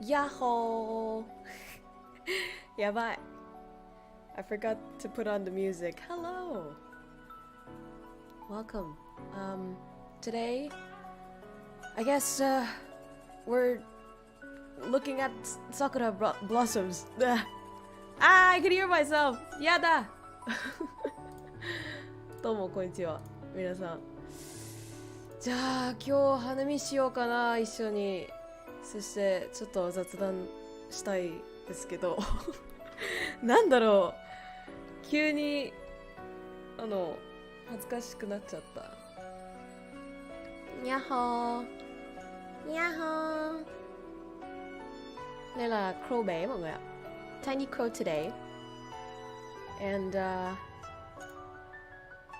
Yahoo! やばい. I forgot to put on the music. Hello! Welcome. Today, I guess, we're looking at sakura blossoms. I can hear myself! Yada! どうもこんにちは皆さん。じゃあ今日花見しようかな、一緒に。そしてちょっと雑談したいですけどなんだろう、急に恥ずかしくなっちゃった。にゃっほーにゃっほー。Đây là Crow bé mọi người ạ. Tiny Crow today. And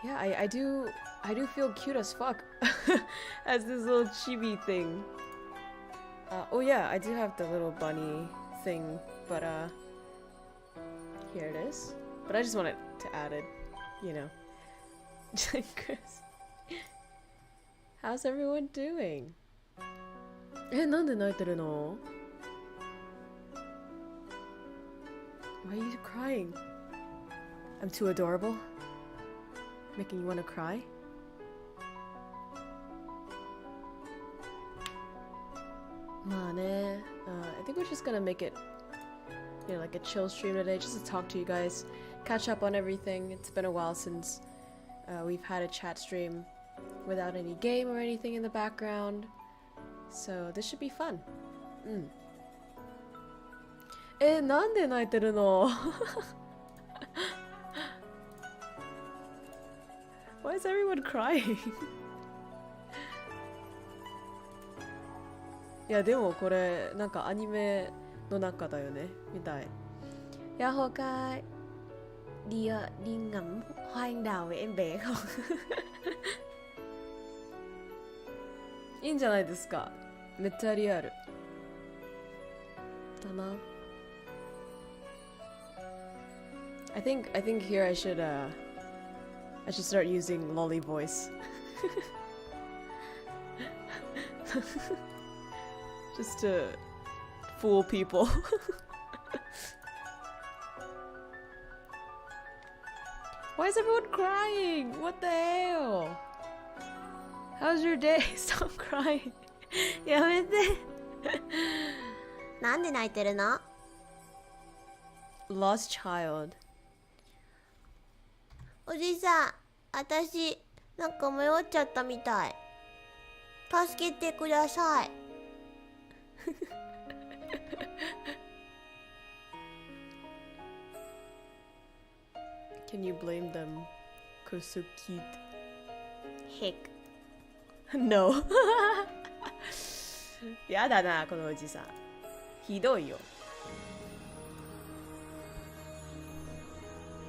yeah, I do feel cute as fuck as this little chibi thing. Oh yeah, I do have the little bunny thing, but here it is. But I just wanted to add it, you know. Chris. How's everyone doing? なんで泣いてるの? Why are you crying? I'm too adorable? Making you want to cry? I think we're just gonna make it, you know, like a chill stream today, just to talk to you guys, catch up on everything. It's been a while since we've had a chat stream without any game or anything in the background, so this should be fun. なんで泣いてるの? Why is everyone crying? いやでもこれなんかアニメの中だよねみたい。Dạ hồi ca đi đi ngắm hoa anh đào với em bé không? いいんじゃないですか。めっちゃリアルだな。I think here I should start using lolly voice. Just to fool people. Why is everyone crying? What the hell? How's your day? Stop crying. やめて。なんで泣いてるの? Lost child. おじさん、私なんか迷っちゃったみたい。助けてください。Can you blame them? Cause so cute. Heck. No. やだなこのおじさん。ひどいよ。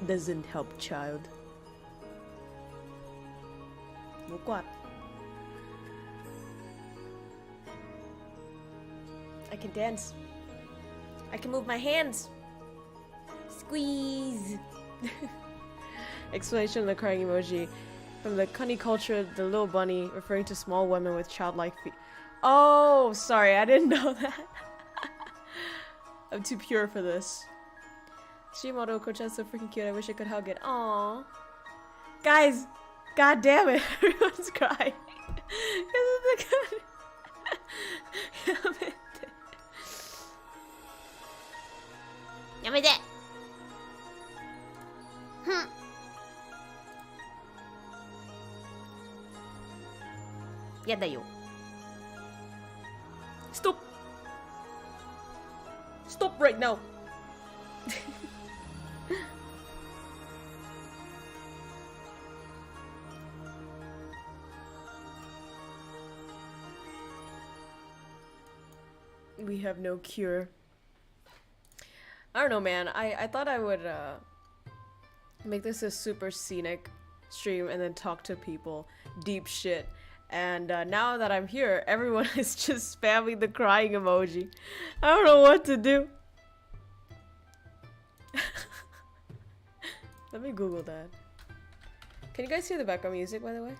Doesn't help child. Look what? I can dance. I can move my hands. Squeeze. Explanation of the crying emoji. From the Kunny culture, the little bunny, referring to small women with childlike feet. Oh, sorry, I didn't know that. I'm too pure for this. Shimoto Kocha's so freaking cute, I wish I could hug it. Aww. Guys, god damn it, everyone's crying.やめて。ふん。やだよ。Stop! Stop right now! We have no cure. I don't know, man. I thought I would make this a super scenic stream and then talk to people. Deep shit. And now that I'm here, everyone is just spamming the crying emoji. I don't know what to do. Let me Google that. Can you guys hear the background music, by the way?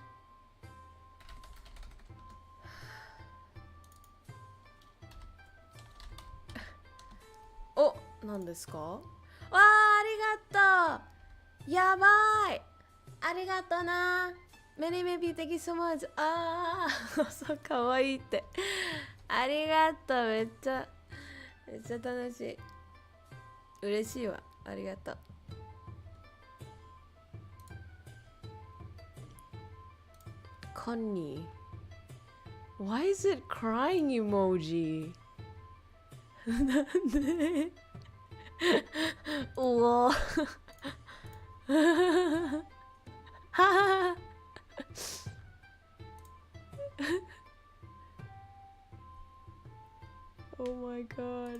何ですか？わあ、ありがとう。やばい。ありがとうな。Many maybe thank you so much. ああ、そうかわいいって。ありがとう。めっちゃ楽しい。嬉しいわ。ありがとう。コニー。Why is it crying emoji? なんでうおOh my god.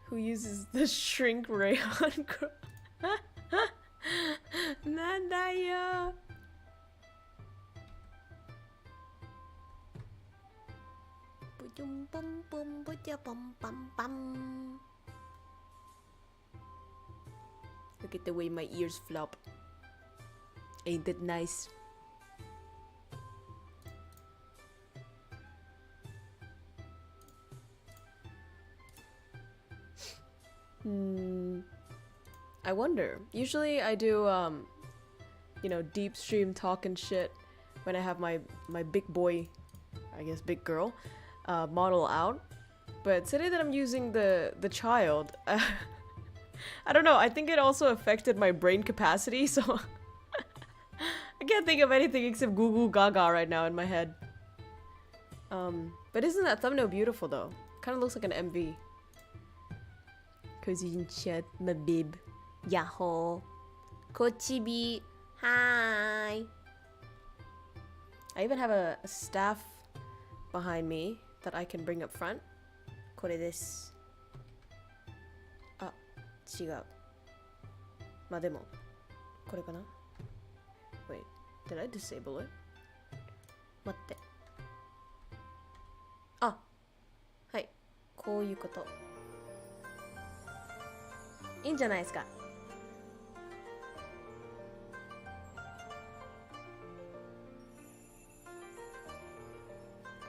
Who uses the shrink ray on Krow? なんだよ。ブチュンポンポンブチャポンパンパン。 Look at the way my ears flop. Ain't that nice? I wonder. Usually I do, you know, deep stream talk and shit when I have my big boy, I guess big girl, model out. But today that I'm using the child, I don't know, I think it also affected my brain capacity, so I can't think of anything except Goo Goo Gaga right now in my head. But isn't that thumbnail beautiful though? Kind of looks like an MV. Cozy in chat, my babe. Yahoo! Chibi. Hi! I even have a staff behind me that I can bring up front. これです。あ、違う。まあでも、これかな？ Wait, did I disable it? 待って。あ、はい。こういうこと。いいんじゃないですか。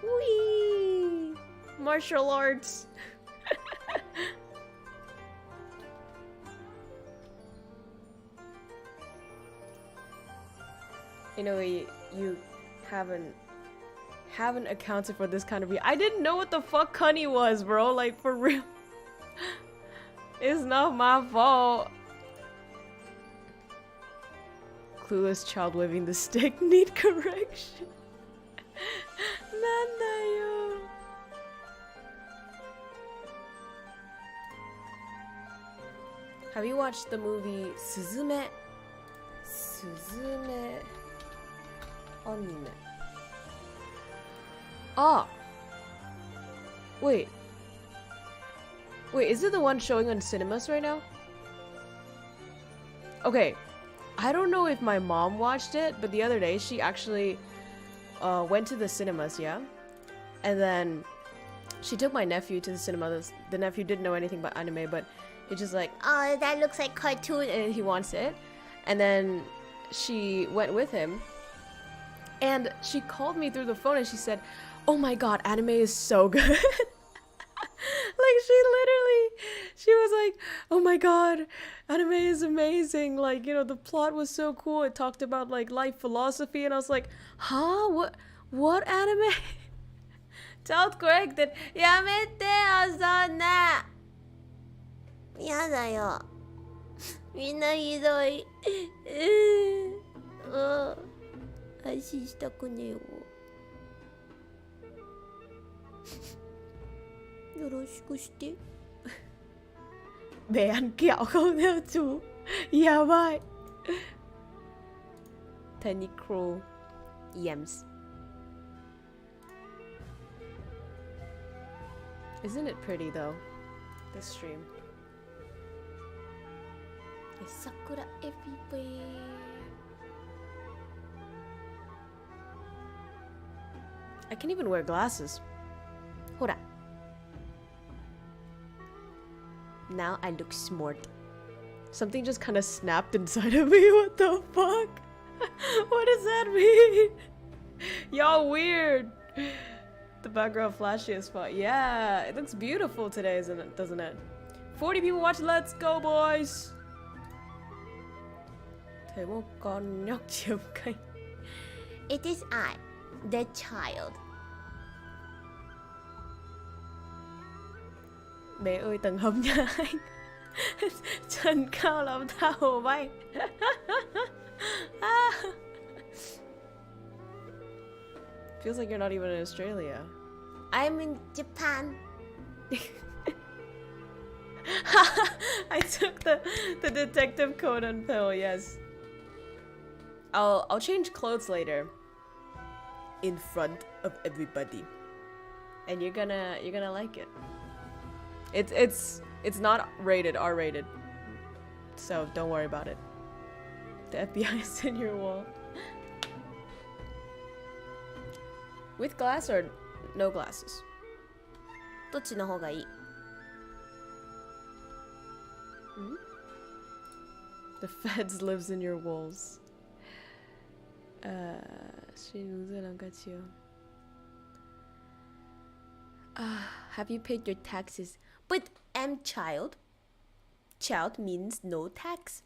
Whee! Martial arts. You know, you haven't accounted for this kind of view. I didn't know what the fuck Cunny was, bro. Like, for real. It's not my fault. Clueless child waving the stick. Need correction. なんだよ。Have you watched the movie すずめアニメ。Ah. Wait, is it the one showing on cinemas right now? Okay, I don't know if my mom watched it, but the other day she actually went to the cinemas, yeah? And then she took my nephew to the cinema. The nephew didn't know anything about anime, but he's just like, oh, that looks like cartoon, and he wants it. And then she went with him, and she called me through the phone and she said, oh my god, anime is so good. Like, she was like, oh my god, anime is amazing. Like, you know, the plot was so cool. It talked about like life philosophy, and I was like, huh? What anime? Child corrected. やめてよ、そんな。やだよ。みんなひどい。配信したくねえよ。よろしくして。Bạn kẹo không theo chú. Yeah, bye. Tiny Crow. Yams. Isn't it pretty though? This stream. Sakura everywhere. I can even wear glasses. Hora. Now I look smart. Something just kind of snapped inside of me. What the fuck? What does that mean? Y'all weird. The background flashy as fuck. Yeah, it looks beautiful today, isn't it? Doesn't it? 40 people watch. Let's go, boys. 手もこんにちは。 It is I, the child. Mẹ ơi, tầng hầm nha anh. Chân cao làm thao bay. Feels like you're not even in Australia. I'm in Japan. I took the Detective Conan pill, yes. I'll change clothes later. In front of everybody. And you're gonna like it. It's not rated, R-rated. So don't worry about it. The FBI is in your wall. With glass or no glasses? どっちの方がいい? The feds lives in your walls. Have you paid your taxes? But I'm child. Child means no tax.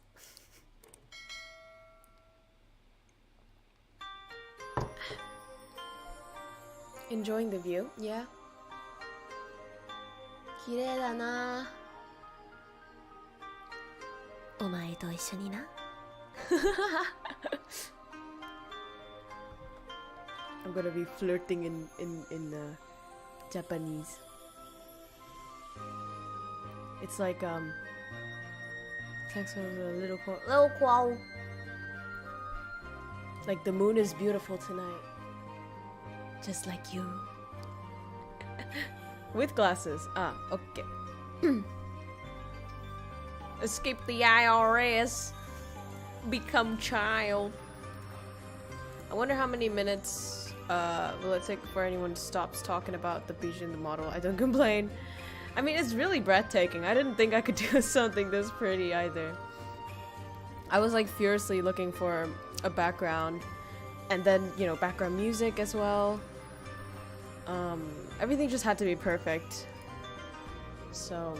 Enjoying the view? Yeah. 綺麗だな。お前と一緒にな。I'm gonna be flirting in Japanese. It's like text was a little Crow. like the moon is beautiful tonight, just like you. With glasses. Ah, okay. Escape the IRS. Become child. I wonder how many minutes will it take before anyone stops talking about the beach and the model. I don't complain. I mean, it's really breathtaking. I didn't think I could do something this pretty either. I was like furiously looking for a background, and then, you know, background music as well. Everything just had to be perfect. So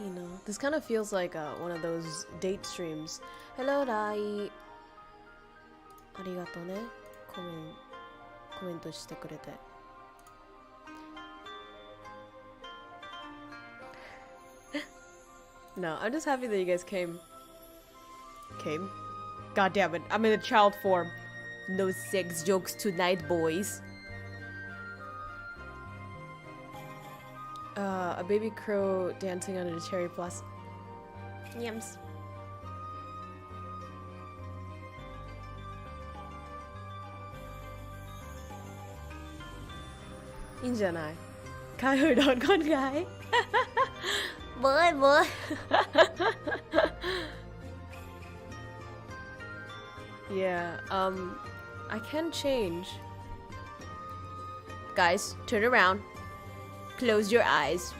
you know, this kind of feels like one of those date streams. Hello, Rai. ありがとうね。コメントしてくれて。No, I'm just happy that you guys came. Came? God damn it, I'm in a child form. No sex jokes tonight, boys. A baby crow dancing under a cherry blossom. Yums. In janai. Kai đón con gái. Bơi. Yeah, I can change. Guys, turn around. Close your eyes.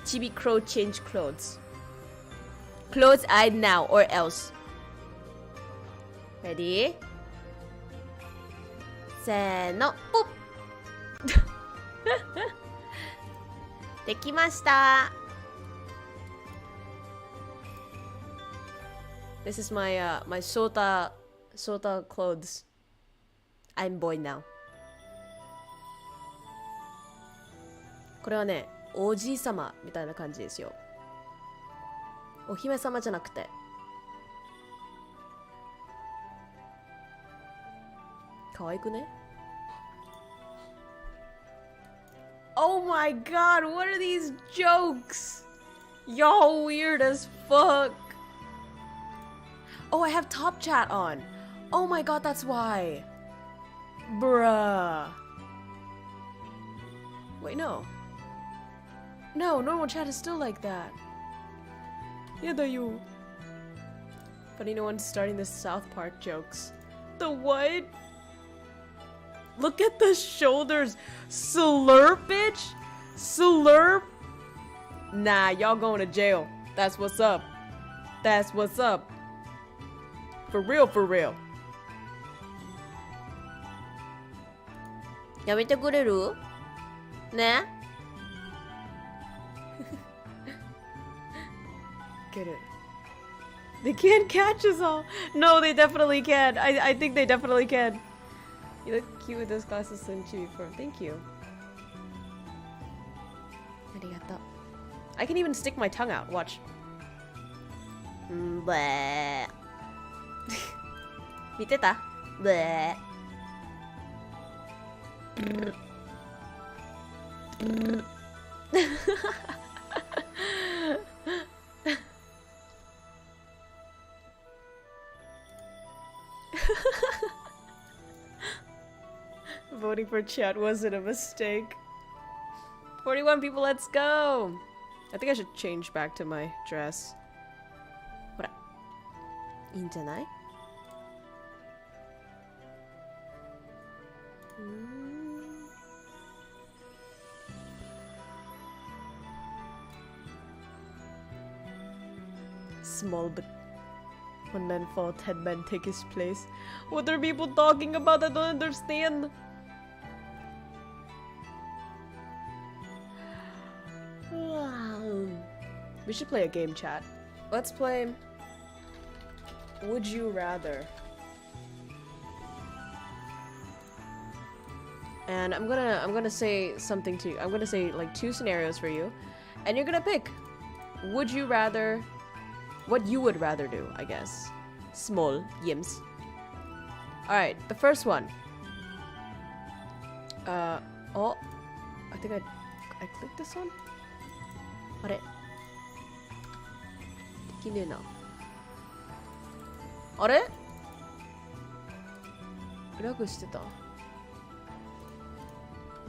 Chibi Crow change clothes. Close eye now or else. Ready? せーの、ポッできました。This is my my Sota clothes. I'm boy now. これはね、おじいさまみたいな感じですよ。お姫様じゃなくて。可愛くね？ Oh my god, what are these jokes? Y'all weird as fuck. Oh, I have top chat on. Oh my god, that's why. Bruh. Wait, no. No, normal chat is still like that. Yeah, you. Funny no one's starting the South Park jokes. The what? Look at the shoulders. Slurp, bitch. Slurp. Nah, y'all going to jail. That's what's up. That's what's up. For real, for real. やめてくれるね Get it. They can't catch us all. No, they definitely can. I think they definitely can. You look cute with those glasses in Chibi Crow. Thank you. Arigato. I can even stick my tongue out. Watch. ブー見てたブー Voting for chat wasn't a mistake. 41 people, let's go! I think I should change back to my dress. ほら。いいんじゃない? Small, but when men fall, 10 men take his place. What are people talking about? I don't understand. We should play a game, chat. Let's play Would You Rather. And I'm gonna say something to you. I'm gonna say like 2 scenarios for you, and you're gonna pick. Would you rather? What you would rather do, I guess. Small yims. All right, the first one. Oh, I think I clicked this one. What it? できねえな。あれ？ラグしてた。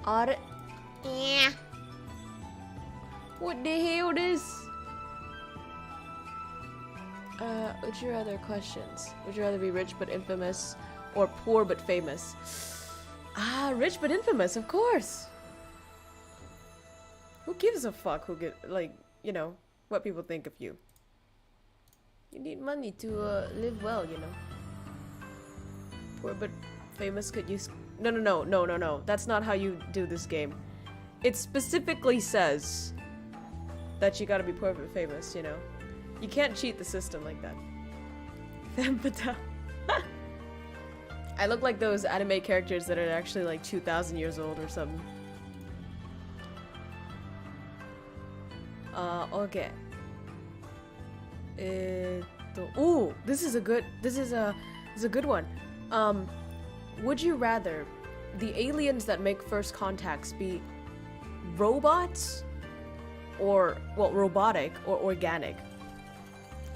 あれ？ Yeah. What the hell is? Would you rather questions? Would you rather be rich but infamous or poor but famous? Ah, rich but infamous, of course. Who gives a fuck who get, like, you know, what people think of you? You need money to live well, you know. Poor but famous could use... No. That's not how you do this game. It specifically says that you gotta be poor but famous, you know. You can't cheat the system like that. Fempata. I look like those anime characters that are actually like 2,000 years old or something. Okay. Ooh, this is a good one. Would you rather the aliens that make first contacts be robots or, well, robotic or organic?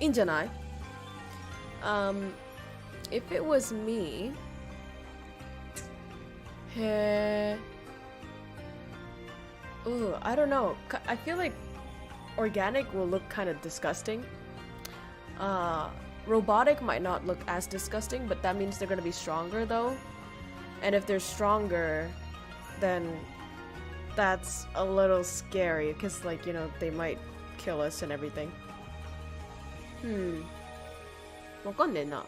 いいんじゃない? If it was me, ooh, I don't know. I feel like organic will look kind of disgusting. Robotic might not look as disgusting, but that means they're gonna be stronger though. And if they're stronger, then that's a little scary because, like, you know, they might kill us and everything. わかんねえな.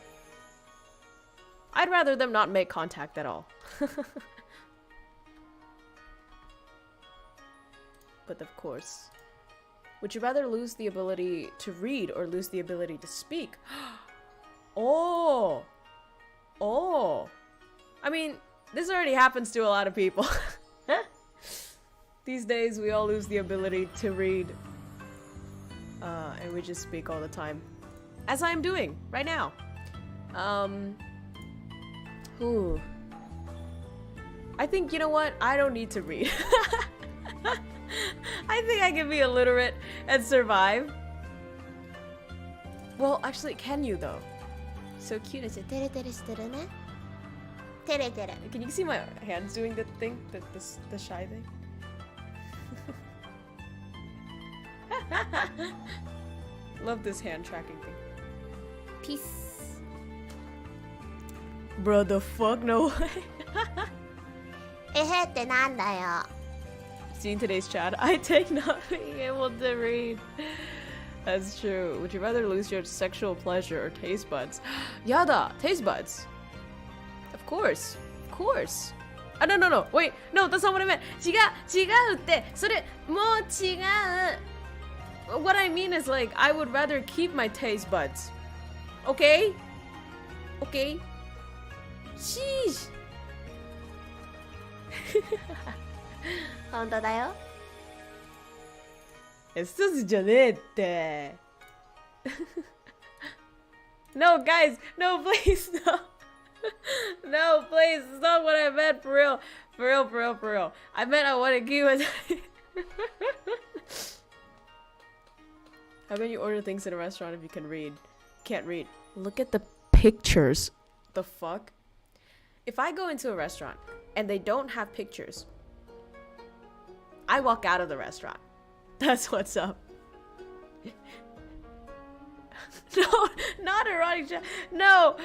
I'd rather them not make contact at all. But of course. Would you rather lose the ability to read or lose the ability to speak? Oh! I mean, this already happens to a lot of people. These days, we all lose the ability to read. And we just speak all the time. As I am doing right now. Ooh. I think, you know what? I don't need to read. I think I can be illiterate and survive. Well, actually, can you though? So cute. Is it? テレテレしてるね。テレテレ。 Can you see my hands doing the thing? The shy thing? Love this hand tracking thing. Peace. Bro, the fuck? No way. へってなんだよ。 Seen today's chat. I take not being able to read. That's true. Would you rather lose your sexual pleasure or taste buds? Yada! Taste buds! Of course. Of course. No. Wait. No, that's not what I meant. 違うって。それ、もう違う。What I mean is like, I would rather keep my taste buds. Okay? Okay? Sheesh! 本当だよ。一つじゃねえって。No, guys! No, please, no! No, please! It's not what I meant, for real. For real. I meant I want to keep it. How can you order things in a restaurant if you can read? Can't read. Look at the pictures. The fuck? If I go into a restaurant and they don't have pictures, I walk out of the restaurant. That's what's up. No, not erotic chat. No.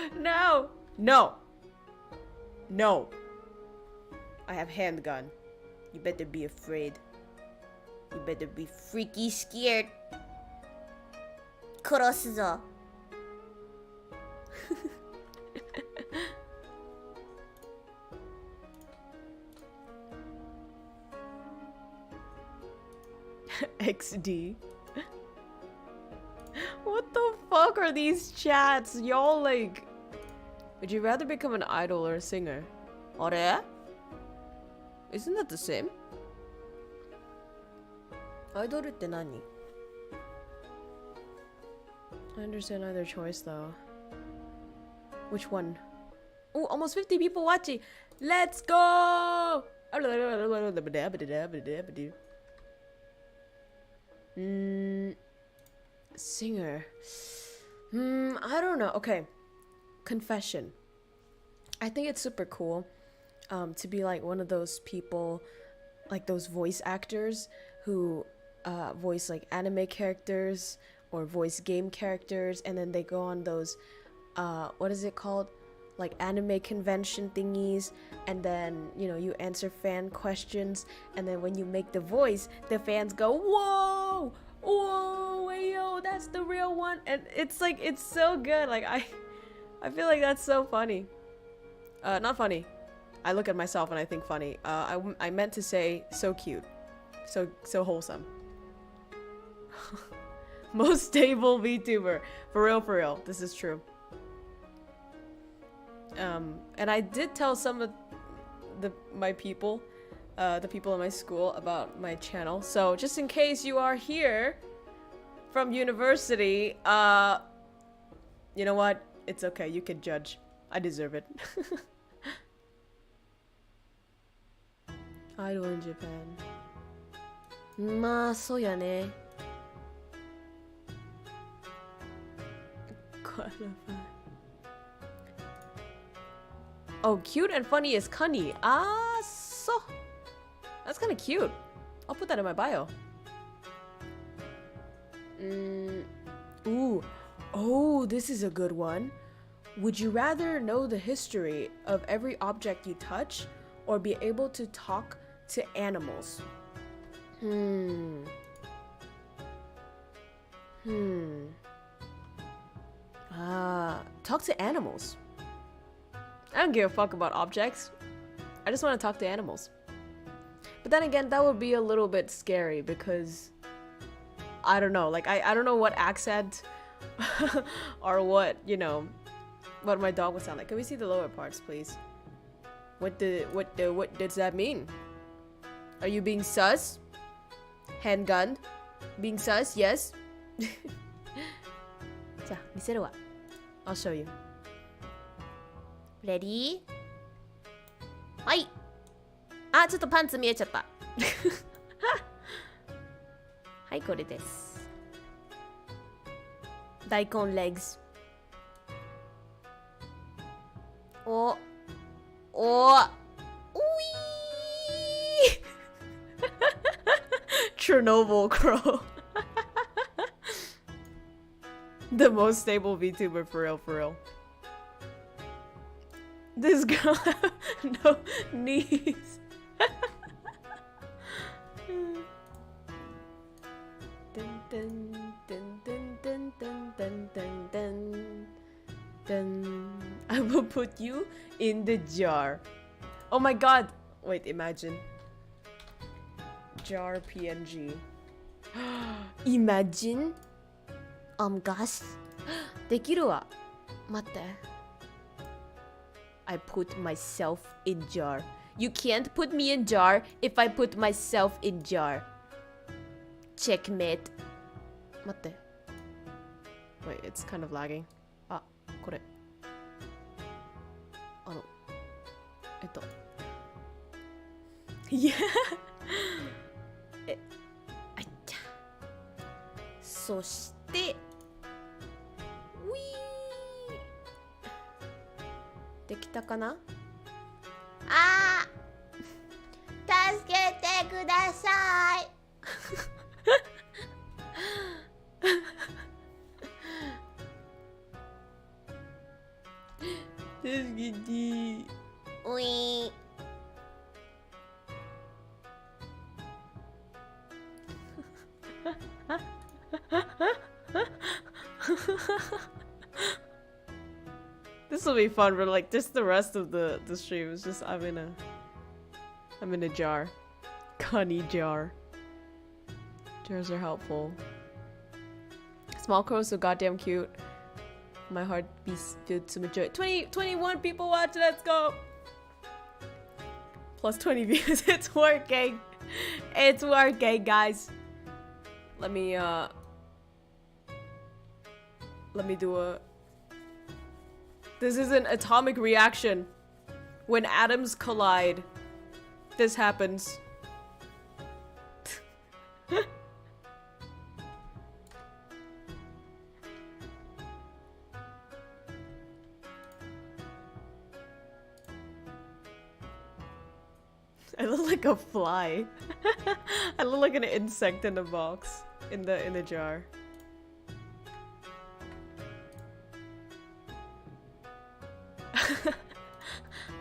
I have handgun. You better be afraid. You better be freaky scared. 殺すぞ。XD. What the fuck are these chats? Y'all like... Would you rather become an idol or a singer? Are? Isn't that the same? Idolって何? I understand either choice though. Which one? Oh, almost 50 people watching. Let's go! Singer. I don't know. Okay. Confession. I think it's super cool to be like one of those people, like those voice actors who voice like anime characters or voice game characters, and then they go on those what is it called, like anime convention thingies, and then you answer fan questions, and then when you make the voice, the fans go whoa, hey, yo, that's the real one. And it's like, it's so good. Like I feel like that's so funny. Not funny, I look at myself and I think funny. I meant to say so cute, so wholesome. Most stable VTuber. For real. This is true. And I did tell some of my people, the people in my school, about my channel. So just in case you are here from university, you know what? It's okay. You can judge. I deserve it. Idol in Japan. まあ、そうやね。Oh, cute and funny is Kunny. Ah, so. That's kind of cute. I'll put that in my bio. Ooh. Oh, this is a good one. Would you rather know the history of every object you touch or be able to talk to animals? Talk to animals. I don't give a fuck about objects. I just want to talk to animals. But then again, that would be a little bit scary because I don't know. Like I don't know what accent or what, what my dog would sound like. Can we see the lower parts, please? What does that mean? Are you being sus? Handgun? Being sus? Yes. じゃあ見せるわ。I'll show you. Ready? はい。あ、ちょっとパンツ見えちゃった。はい、これです。大根 legs。おい。Chernobyl Krow. The most stable VTuber, for real. This girl have no knees. Dun, dun, dun, dun, dun, dun, dun, dun, dun. Dun. I will put you in the jar. Oh my god! Wait, imagine. Jar PNG. Imagine? Gosh. できるわ。待って。I put myself in jar. You can't put me in jar if I put myself in jar. Checkmate. 待って。Wait, it's kind of lagging. あ、これ。いや。あいった。そして、ウィー。できたかな？あー、助けてください。助けて。ウィーン。This will be fun, but like just the rest of the stream is just I'm in a jar. Connie jar. Jars are helpful. Small Crow's so goddamn cute. My heart beats filled to joy. 21 people watch, let's go! Plus 20 views, it's working! It's working, guys! Let me do a... This is an atomic reaction. When atoms collide, this happens. I look like a fly. I look like an insect in a box, in the jar.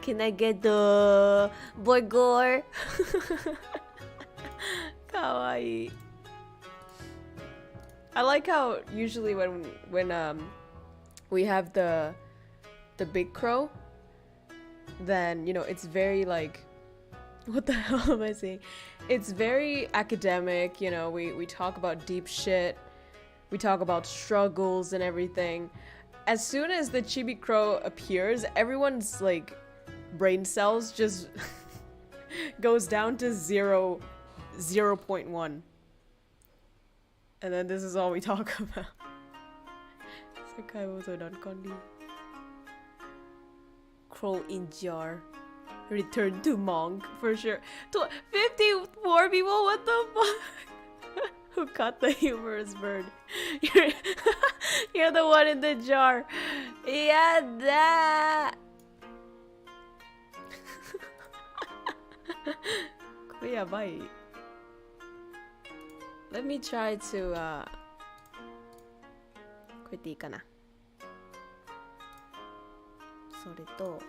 Can I get the burger? Kawaii. I like how usually when we have the big crow, then you know it's very like, what the hell am I saying? It's very academic, you know, we talk about deep shit, we talk about struggles and everything. As soon as the Chibi Crow appears, everyone's like brain cells just goes down to 0.1. And then this is all we talk about. Crow in jar. Return to monk for sure. 54 people? What the fuck? Who caught the humorous bird? You're the one in the jar. Yada! Let me try to こうやっていいかな。それと、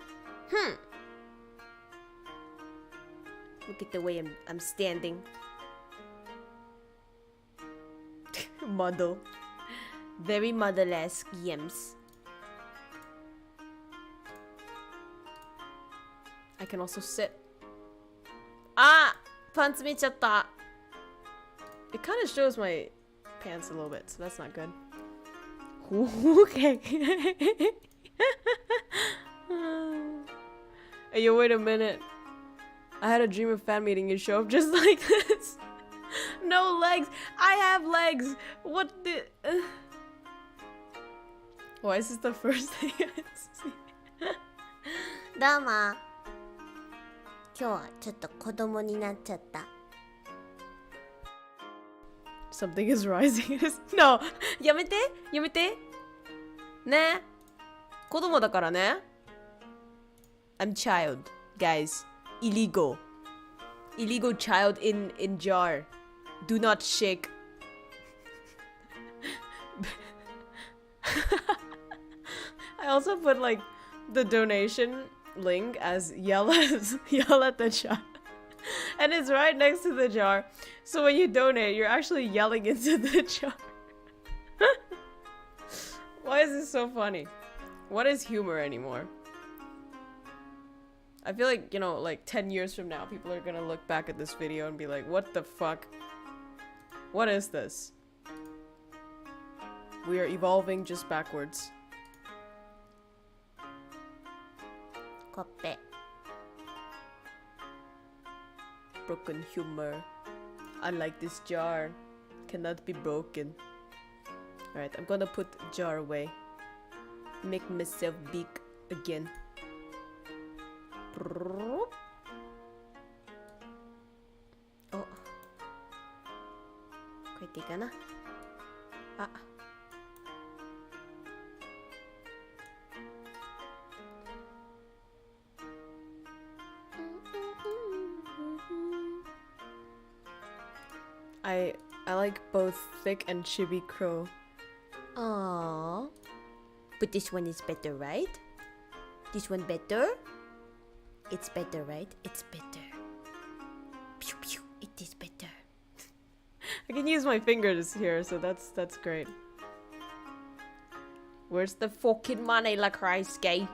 Look at the way I'm standing. Model. Very model-esque, yems. I can also sit. Ah! Pants michatta. It kind of shows my pants a little bit, so that's not good. Okay. Hey, yo, wait a minute. I had a dream of fan meeting. You show up just like this. No legs. I have legs. What the... Why is this the first thing I see? どうも。今日はちょっと子供になっちゃった。Something is rising. No! やめてやめてね。子供だからね。I'm child, guys. Illegal. Illegal child in jar. Do not shake. I also put like the donation link as yell at the chat. And it's right next to the jar. So when you donate, you're actually yelling into the jar. Why is this so funny? What is humor anymore? I feel like, you know, like 10 years from now, people are gonna look back at this video and be like, what the fuck? What is this? We are evolving just backwards. Koppe. Broken humor. Unlike this jar. Cannot be broken. Alright, I'm gonna put jar away. Make myself big again. Oh. Ah. I like both thick and Chibi Crow. Aww. But this one is better, right? This one better? It's better, right? It's better. Pew pew. It is better. I can use my fingers here, so that's great. Where's the fucking money, la Kreisky?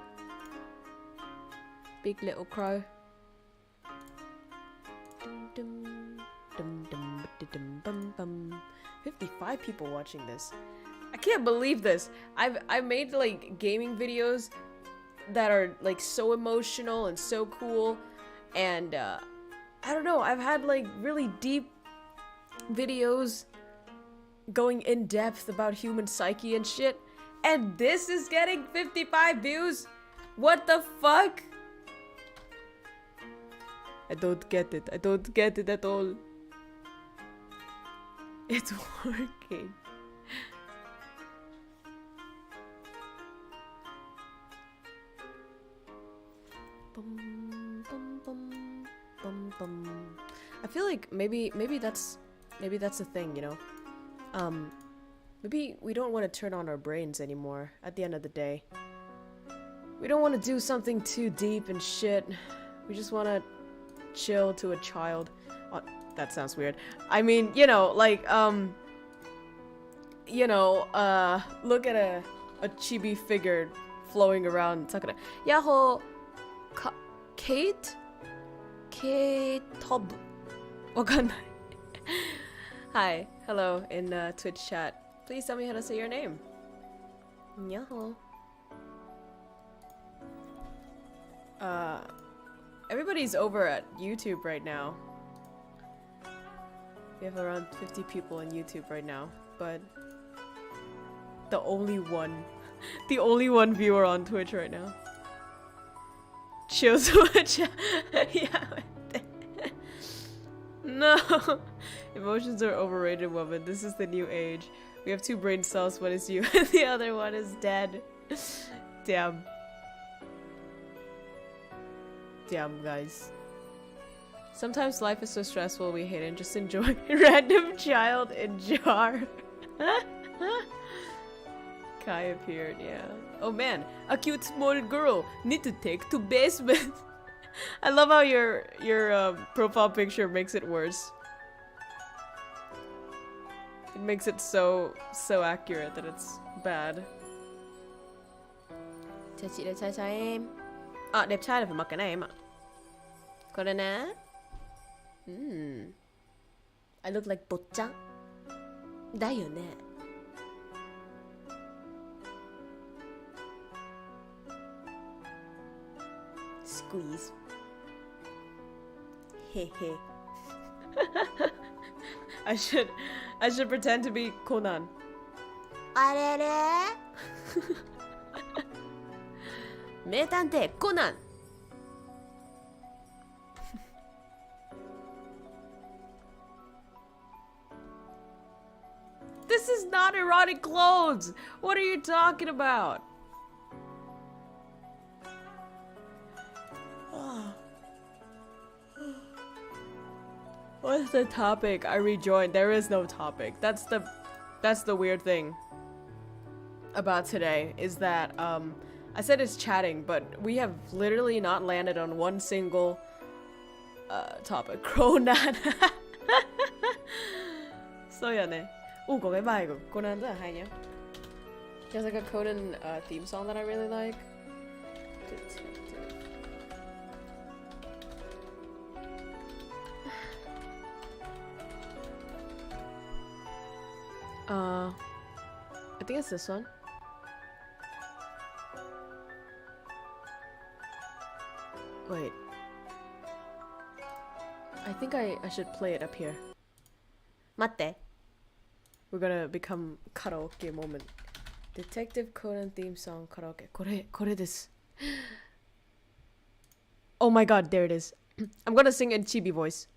Big little crow. 55 people watching this. I can't believe this. I've made like gaming videos that are like so emotional and so cool, and I don't know, I've had like really deep videos going in depth about human psyche and shit, and this is getting 55 views? What the fuck? I don't get it. I don't get it at all. It's working. Bum, bum, bum, bum, bum. I feel like maybe that's the thing, you know. Maybe we don't want to turn on our brains anymore at the end of the day. We don't want to do something too deep and shit. We just want to chill to a child. Oh, that sounds weird. I mean, you know, like look at a chibi figure flowing around. Yahoo! Kate? K-Tob. Hi, hello in Twitch chat. Please tell me how to say your name. Yahoo! Everybody's over at YouTube right now. We have around 50 people on YouTube right now, but the only one viewer on Twitch right now. Chills watch. Yeah. No. Emotions are overrated, woman. This is the new age. We have 2 brain cells. One is you, and the other one is dead. Damn. Damn, guys. Sometimes life is so stressful we hate it and just enjoy random child in jar. Kai appeared, yeah. Oh man, a cute small girl. Need to take to basement. I love how your profile picture makes it worse. It makes it so accurate that it's bad. À, đẹp trai là phải mặc cái này em ạ. Còn đây nè. I look like boccha. だよね. Squeeze. Hehe. I should pretend to be Conan. あれれ? 名探偵コナン. This is not erotic clothes. What are you talking about? What's the topic? I rejoined. There is no topic. That's the weird thing about today, is that I said it's chatting, but we have literally not landed on one single topic. Conan. So yeah, ne. Có cái bài của Conan rất là hay nhá. There's like a Conan theme song that I really like. I think it's this one. Wait. I think I should play it up here. 待って。 We're gonna become karaoke moment. Detective Conan theme song karaoke. これです. Oh my god, there it is. I'm gonna sing in Chibi voice.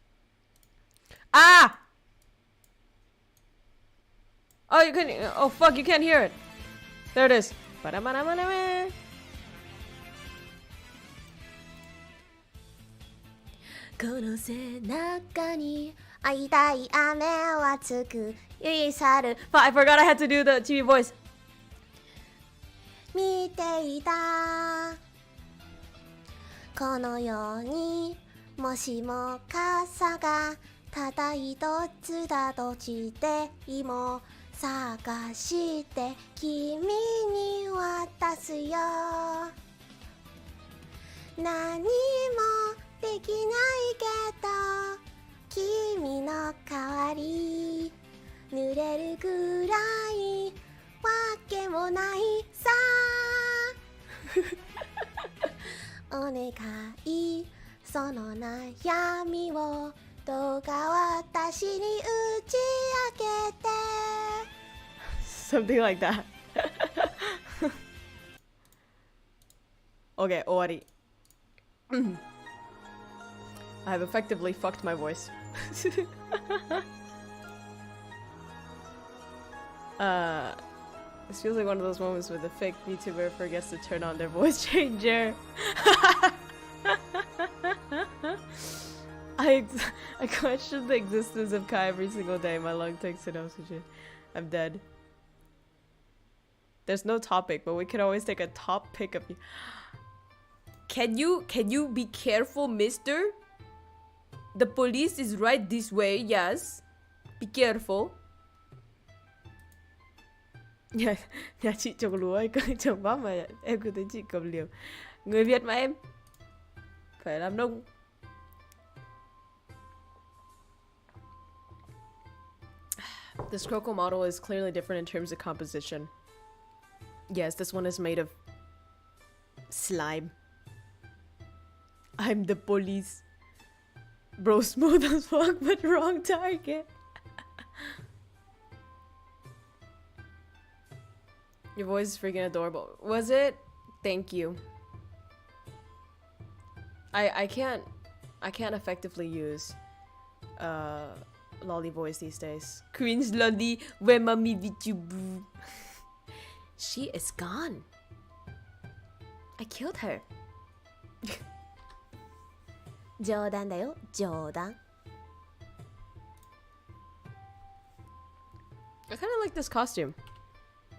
Ah! Oh, you can. Oh fuck, you can't hear it. There it is. Ba-da-ba-da-ba-da-ba. この背中に会いたい雨はつくゆい去る I forgot I had to do the Chibi voice. 見ていたこのようにもしも傘がただ一つだとしても探して君に渡すよ何もできないけど君の代わり濡れるくらいわけもないさお願いその悩みをどうか私に打ち明けて Something like that. Okay, 終わり. I have effectively fucked my voice. This feels like one of those moments where the fake Vtuber forgets to turn on their voice changer. I question the existence of Kai every single day. My lung takes it oxygen. I'm dead. There's no topic, but we could always take a top pick of you. Can you be careful, mister? The police is right this way, yes. Be careful. Nhà chị trồng lúa ấy, trồng bắp mà em cứ thấy chị cầm liềm. Người Việt mà em. Phải làm nông. This KROWKO model is clearly different in terms of composition. Yes, this one is made of slime. I'm the police. Bro, smooth as fuck, but wrong target. Your voice is freaking adorable. Was it? Thank you. I can't effectively use lolly voice these days. Cringe lolly, where mommy Vtuber? She is gone. I killed her. 冗談だよ冗談 I kind of like this costume.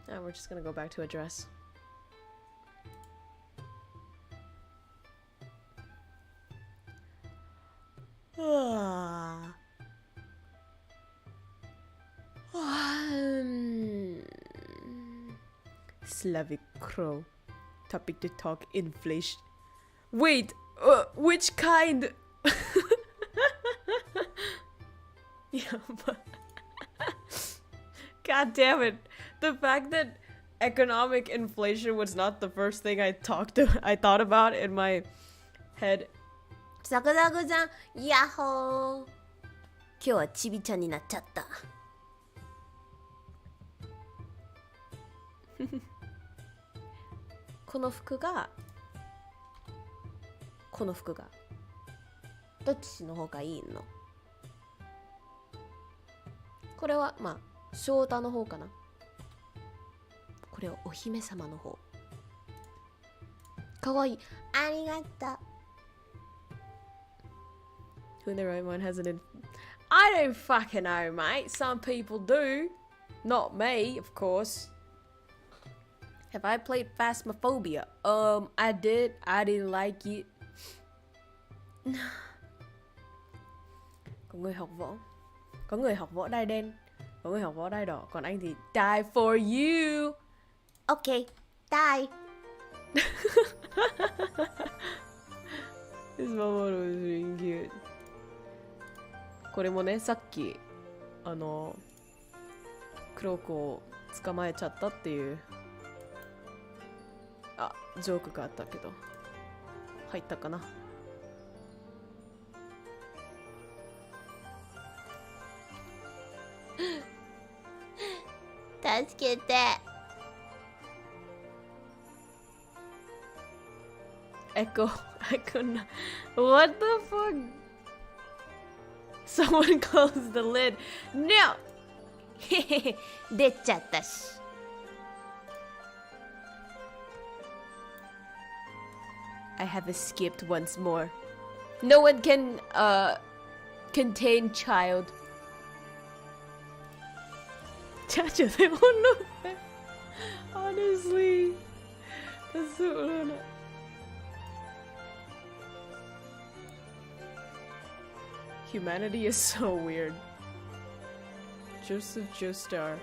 Now we're just gonna go back to a dress. Slavic Krow. Topic to talk inflation. Wait, which kind? Yeah, but God damn it. The fact that economic inflation was not the first thing I thought about in my head. ザクザクちゃんヤッホー今日はちびちゃんになっちゃったこの服がどっちの方がいいのこれはまあ翔太の方かなこれはお姫様の方かわいいありがとう Who in their right mind has an I don't fucking know, mate. Some people do. Not me, of course. Have I played Có người học võ. Có người học võ đai đen. Có người học võ đai đỏ. Còn anh thì die for you. Okay, die. This Mamoru is being cute. これもね、さっきクロコを捕まえちゃったっていうジョークがあったけど入ったかな。助けて。Echo not. What the fuck? Someone closed the lid. No! 出ちゃったし。I have escaped once more. No one can contain child. Chacha, they won't know that. Honestly. That's so Humanity is so weird. Joseph Joestar.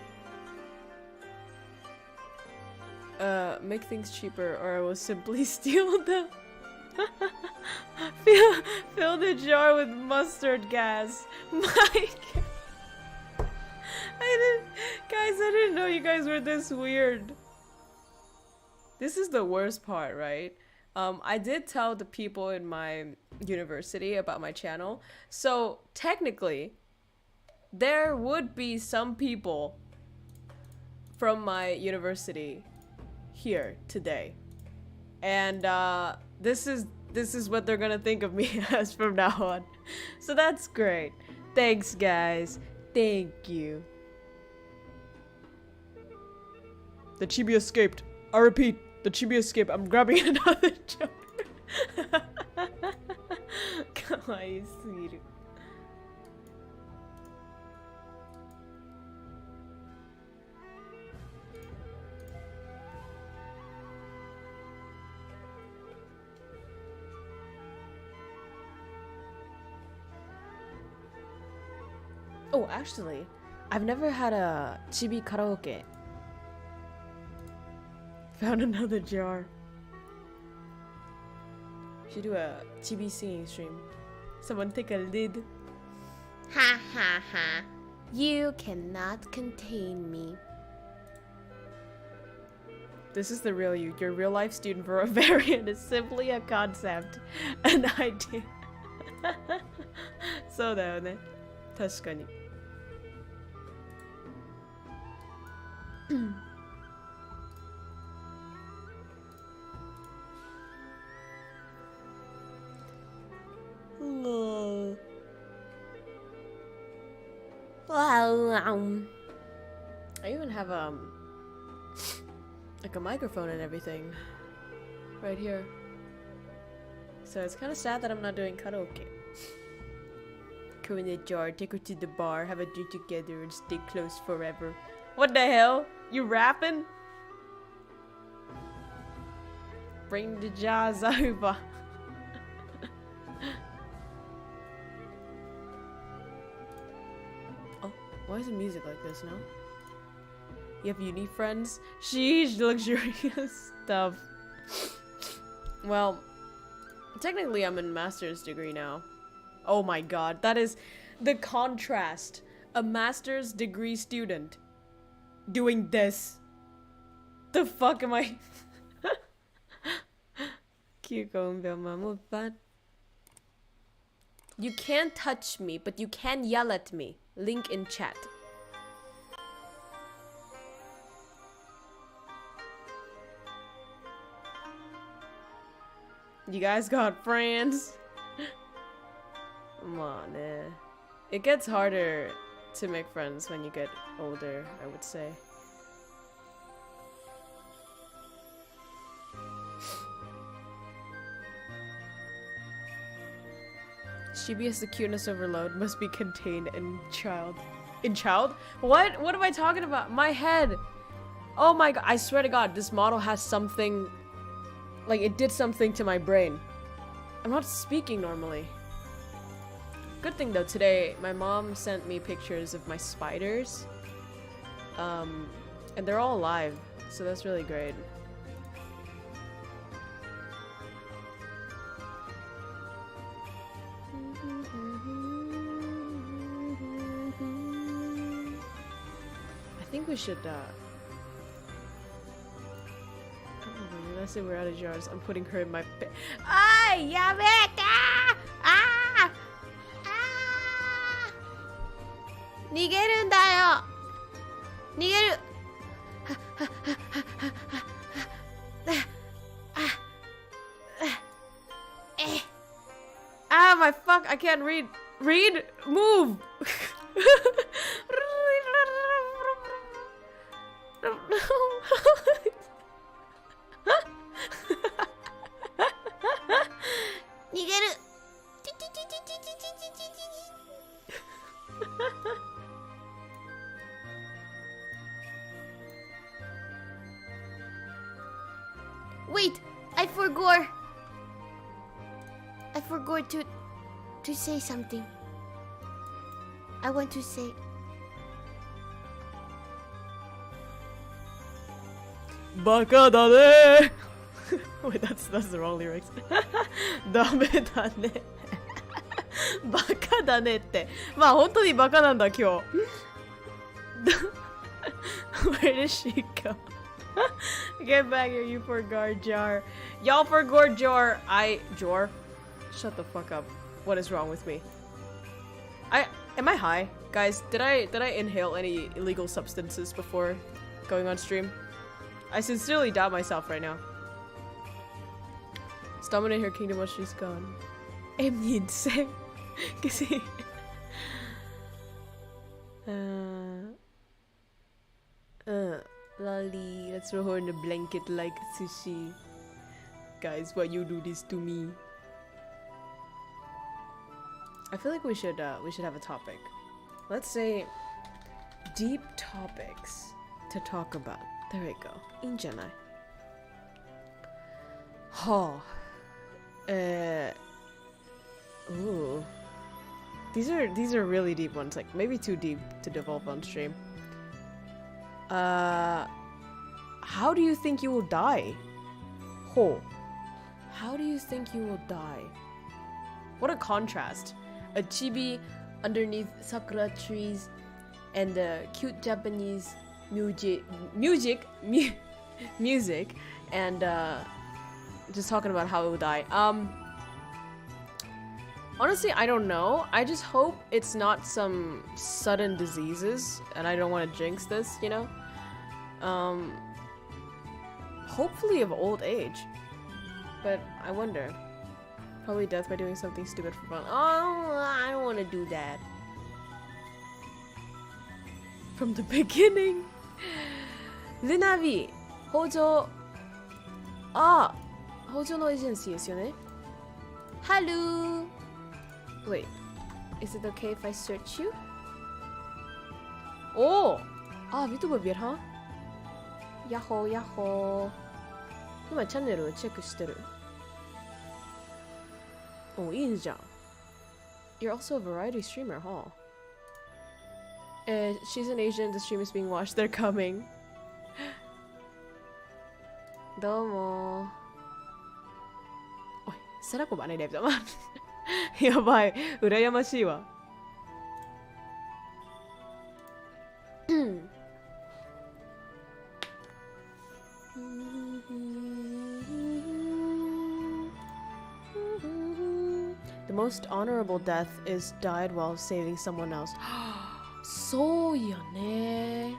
Make things cheaper or I will simply steal them. Fill the jar with mustard gas. My God. Guys, I didn't know you guys were this weird. This is the worst part, right? I did tell the people in my university about my channel. So technically, there would be some people from my university here today. And this is what they're gonna think of me as from now on. So that's great. Thanks, guys. Thank you. The Chibi escaped. I repeat, the Chibi escaped. I'm grabbing another jar. かわいすぎる。Oh, actually, I've never had a Chibi karaoke. Found another jar. Should do a Chibi singing stream. Someone take a lid. Ha ha ha. You cannot contain me. This is the real you. Your real life student for a variant is simply a concept. An idea. そうだよね。確かに。I even have like a microphone and everything right here. So it's kind of sad that I'm not doing karaoke. Go in a jar, take her to the bar, have a drink together, and stay close forever. What the hell? You rapping? Bring the jars over. Oh, why is the music like this now? You have uni friends? Sheesh, luxurious stuff. Well, technically I'm in master's degree now. Oh my god, that is the contrast. A master's degree student doing this. The fuck am I? Kyoko, you can't touch me, but you can yell at me. Link in chat. You guys got friends? Come on, eh. It gets harder to make friends when you get older, I would say. Chibi has the cuteness overload, must be contained in child. In child? What? What am I talking about? My head! Oh my god, I swear to god, this model has something... Like, it did something to my brain. I'm not speaking normally. Good thing though, today my mom sent me pictures of my spiders. And they're all alive, so that's really great. I think we should, let's say we're out of jars. I'm putting her in my bed. Ay, yamete! Ah! Ah! 逃げるんだよ! 逃げる! Ah, my fuck! I can't read. Read? Move! Wait, I forgot to say something. I want to say. Baka da ne. Wait, that's the wrong lyrics. Dame da ne. Baka da ne tte. Ma, hontou ni baka nan da kyou. Where did she go? Get back here, you forgot jar. Y'all forgot jar. Jor. Shut the fuck up. What is wrong with me? Am I high? Guys, did I inhale any illegal substances before going on stream? I sincerely doubt myself right now. Let's dominate her kingdom while she's gone. Em nhìn xem. Cái gì? Lolly, let's throw her in a blanket like sushi. Guys, why you do this to me? I feel like we should have a topic. Let's say deep topics to talk about. There we go. 인잖아. Ooh. These are really deep ones, like maybe too deep to develop on stream. How do you think you will die? How do you think you will die? What a contrast. A chibi underneath sakura trees and cute Japanese music and just talking about how it will die. Honestly, I don't know. I just hope it's not some sudden diseases, and I don't want to jinx this, you know? Hopefully of old age. But I wonder. Probably death by doing something stupid for fun. Oh, I don't want to do that. From the beginning. Lunavi, Hojo. Ah, Hojo no agency ですよね? Hello. Wait, is it okay if I search you? Oh, Vtuberビエルヤッホーヤッホー。今チャンネルをチェックしてる。Oh, いいじゃん。You're also a variety streamer, huh? She's an Asian, the stream is being watched, they're coming. どうも。おい、セラコバね、レブだま。やばい、羨ましいわ。The most honorable death is died while saving someone else. そうよね。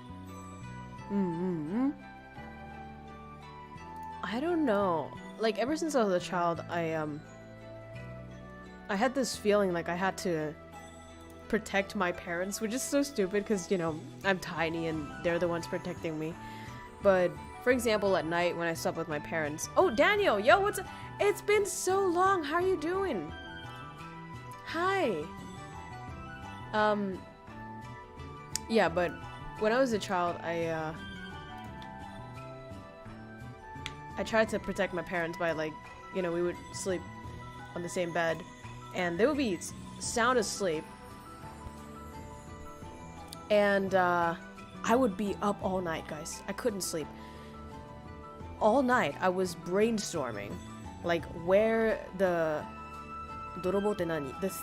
I don't know. Like ever since I was a child, I had this feeling like I had to protect my parents, which is so stupid because, you know, I'm tiny and they're the ones protecting me. But for example, at night when I slept with my parents. Oh, Daniel, yo, what's up? It's been so long. How are you doing? Hi. Yeah, but when I was a child, I tried to protect my parents by, like, you know, we would sleep on the same bed, and they would be sound asleep. And I would be up all night, guys. I couldn't sleep. All night, I was brainstorming. Like, where the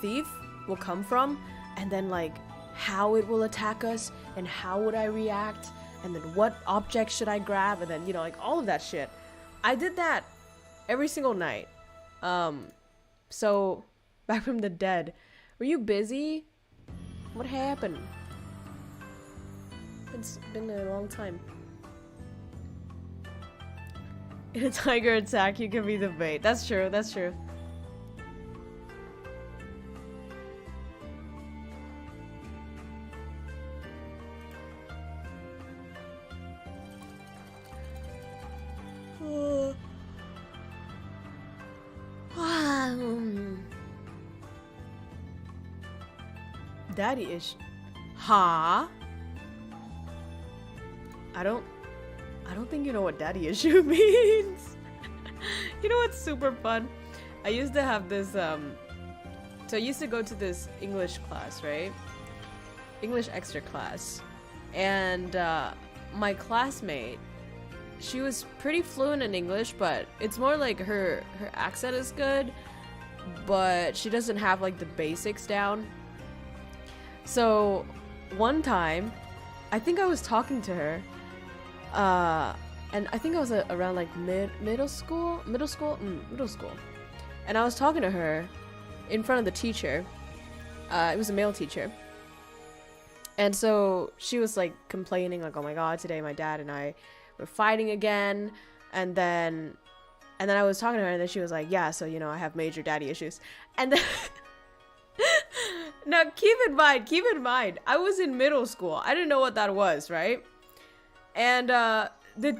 thief will come from. And then, like, how it will attack us. And how would I react. And then what object should I grab. And then, you know, like, all of that shit. I did that every single night. So, back from the dead. Were you busy? What happened? It's been a long time. In a tiger attack, you can be the bait. That's true, that's true. Daddy issue. Huh? I don't think you know what daddy issue means. You know what's super fun? I used to have this so I used to go to this English class, right? English extra class. And my classmate, she was pretty fluent in English, but it's more like her accent is good, but she doesn't have like the basics down. So one time, I think I was talking to her, and I think I was around like middle school, and I was talking to her in front of the teacher. It was a male teacher, and so she was like complaining, like, "Oh my god, today my dad and I were fighting again," and then I was talking to her, and then she was like, "Yeah, so you know I have major daddy issues," and then. Now, keep in mind, I was in middle school. I didn't know what that was, right? And the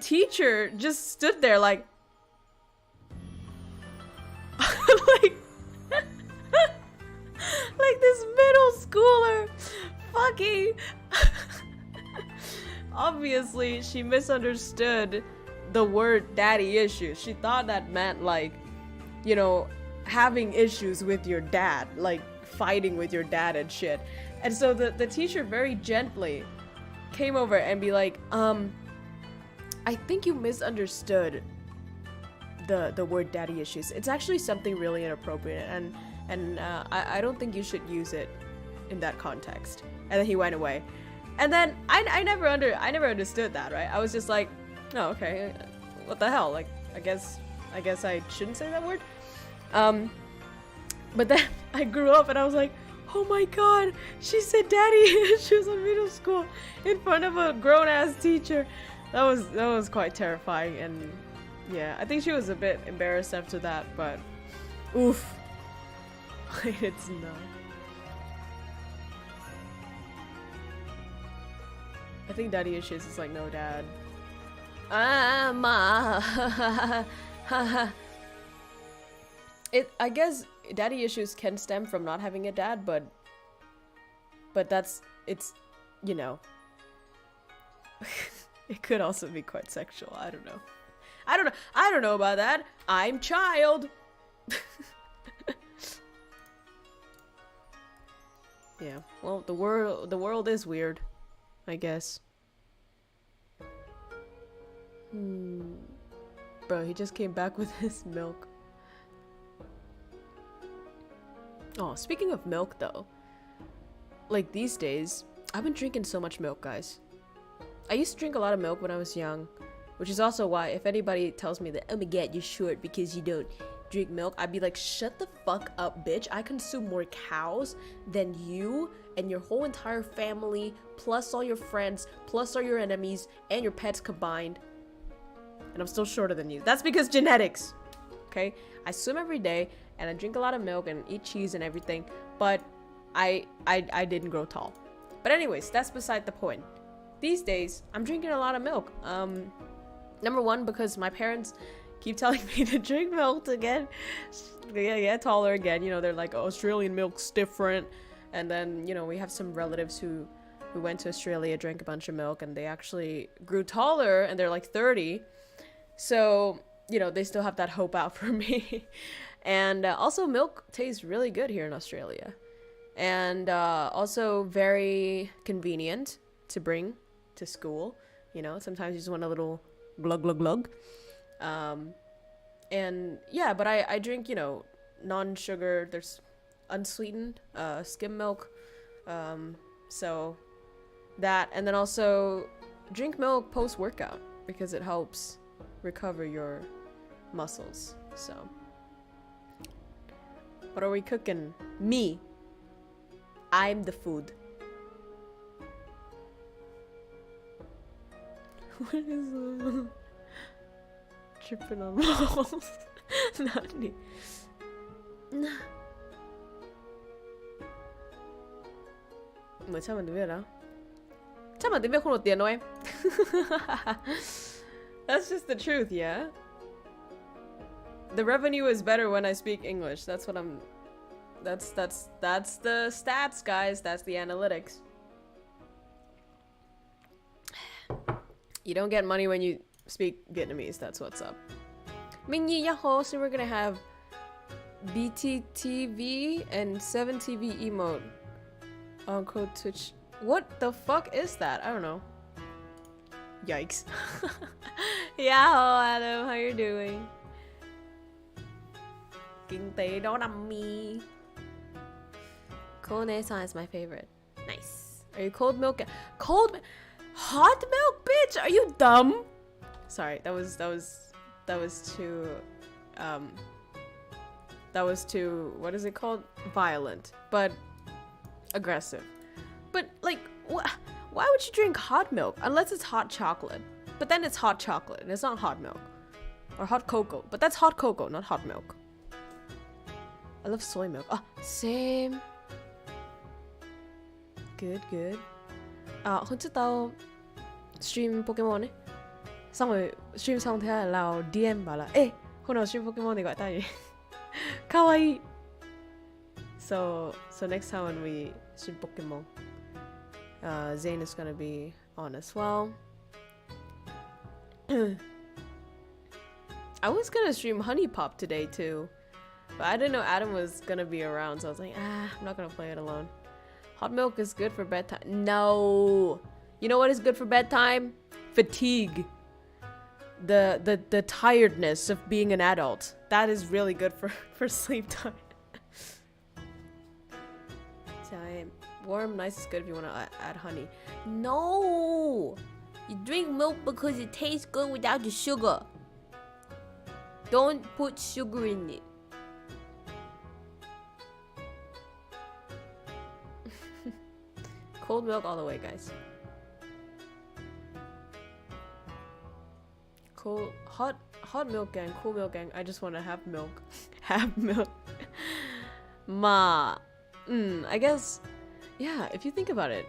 teacher just stood there like, like this middle schooler, fucking. Obviously, she misunderstood the word daddy issues. She thought that meant like, you know, having issues with your dad, like fighting with your dad and shit. And so the teacher very gently came over and be like, I think you misunderstood the word daddy issues. It's actually something really inappropriate, and I don't think you should use it in that context. And then he went away. And then I never understood that, right? I was just like, oh, okay, what the hell? Like, I guess I shouldn't say that word. But then I grew up and I was like, oh my god, she said daddy issues in middle school in front of a grown-ass teacher. That was quite terrifying, and yeah, I think she was a bit embarrassed after that, but oof. It's not. I think daddy issues is like no dad. I guess daddy issues can stem from not having a dad, but it's, you know, it could also be quite sexual. I don't know about that. I'm child. Yeah. Well, the world is weird, I guess. Bro, he just came back with his milk. Oh, speaking of milk though, like these days, I've been drinking so much milk, guys. I used to drink a lot of milk when I was young, which is also why if anybody tells me that, oh my god, you're short because you don't drink milk, I'd be like, shut the fuck up, bitch. I consume more cows than you and your whole entire family, plus all your friends, plus all your enemies, and your pets combined. And I'm still shorter than you. That's because genetics, okay? I swim every day, and I drink a lot of milk and eat cheese and everything, but I didn't grow tall. But anyways, that's beside the point. These days, I'm drinking a lot of milk. Number one, because my parents keep telling me to drink milk to get taller again. You know, they're like, oh, Australian milk's different. And then, you know, we have some relatives who went to Australia, drank a bunch of milk, and they actually grew taller, and they're like 30. So, you know, they still have that hope out for me. And also, milk tastes really good here in Australia. And also very convenient to bring to school. You know, sometimes you just want a little glug glug glug. And yeah, but I drink, you know, non-sugar, there's unsweetened skim milk. So that, and then also drink milk post-workout because it helps recover your muscles. So what are we cooking? Me. I'm the food. What is tripping on balls? Nani? Mà sao mình biết đó? Chắc mình biết không được tiền đâu em. That's just the truth, yeah? The revenue is better when I speak English. That's what I'm... That's the stats, guys. That's the analytics. You don't get money when you speak Vietnamese. That's what's up. Minyi Yaho, so we're gonna have BTTV and 7TV emote on Krow Twitch. What the fuck is that? I don't know. Yikes. Yaho, Adam, how you doing? Kinh tế đó nằm mi. Conan is my favorite. Nice. Are you cold milk? Hot milk, bitch? Are you dumb? Sorry, that was too what is it called? Violent, but aggressive. But like, why would you drink hot milk unless it's hot chocolate? But then it's hot chocolate and it's not hot milk or hot cocoa. But that's hot cocoa, not hot milk. I love soy milk. Oh, same. Good. Hôm trước tao stream Pokemon ấy. Xong rồi stream xong thế là Lào DM bảo là ê, hôm nào stream Pokemon thì gọi tao vậy. Kawaii. So next time when we stream Pokemon, Zane is gonna be on as well. I was gonna stream Honey Pop today too, but I didn't know Adam was gonna be around, so I was like, I'm not gonna play it alone. Hot milk is good for bedtime. No. You know what is good for bedtime? Fatigue. The tiredness of being an adult. That is really good for sleep time. Warm, nice is good if you want to add honey. No. You drink milk because it tastes good without the sugar. Don't put sugar in it. Cold milk all the way, guys. Hot milk gang, cool milk gang. I just want to have milk. Have milk. Ma. I guess, yeah, if you think about it.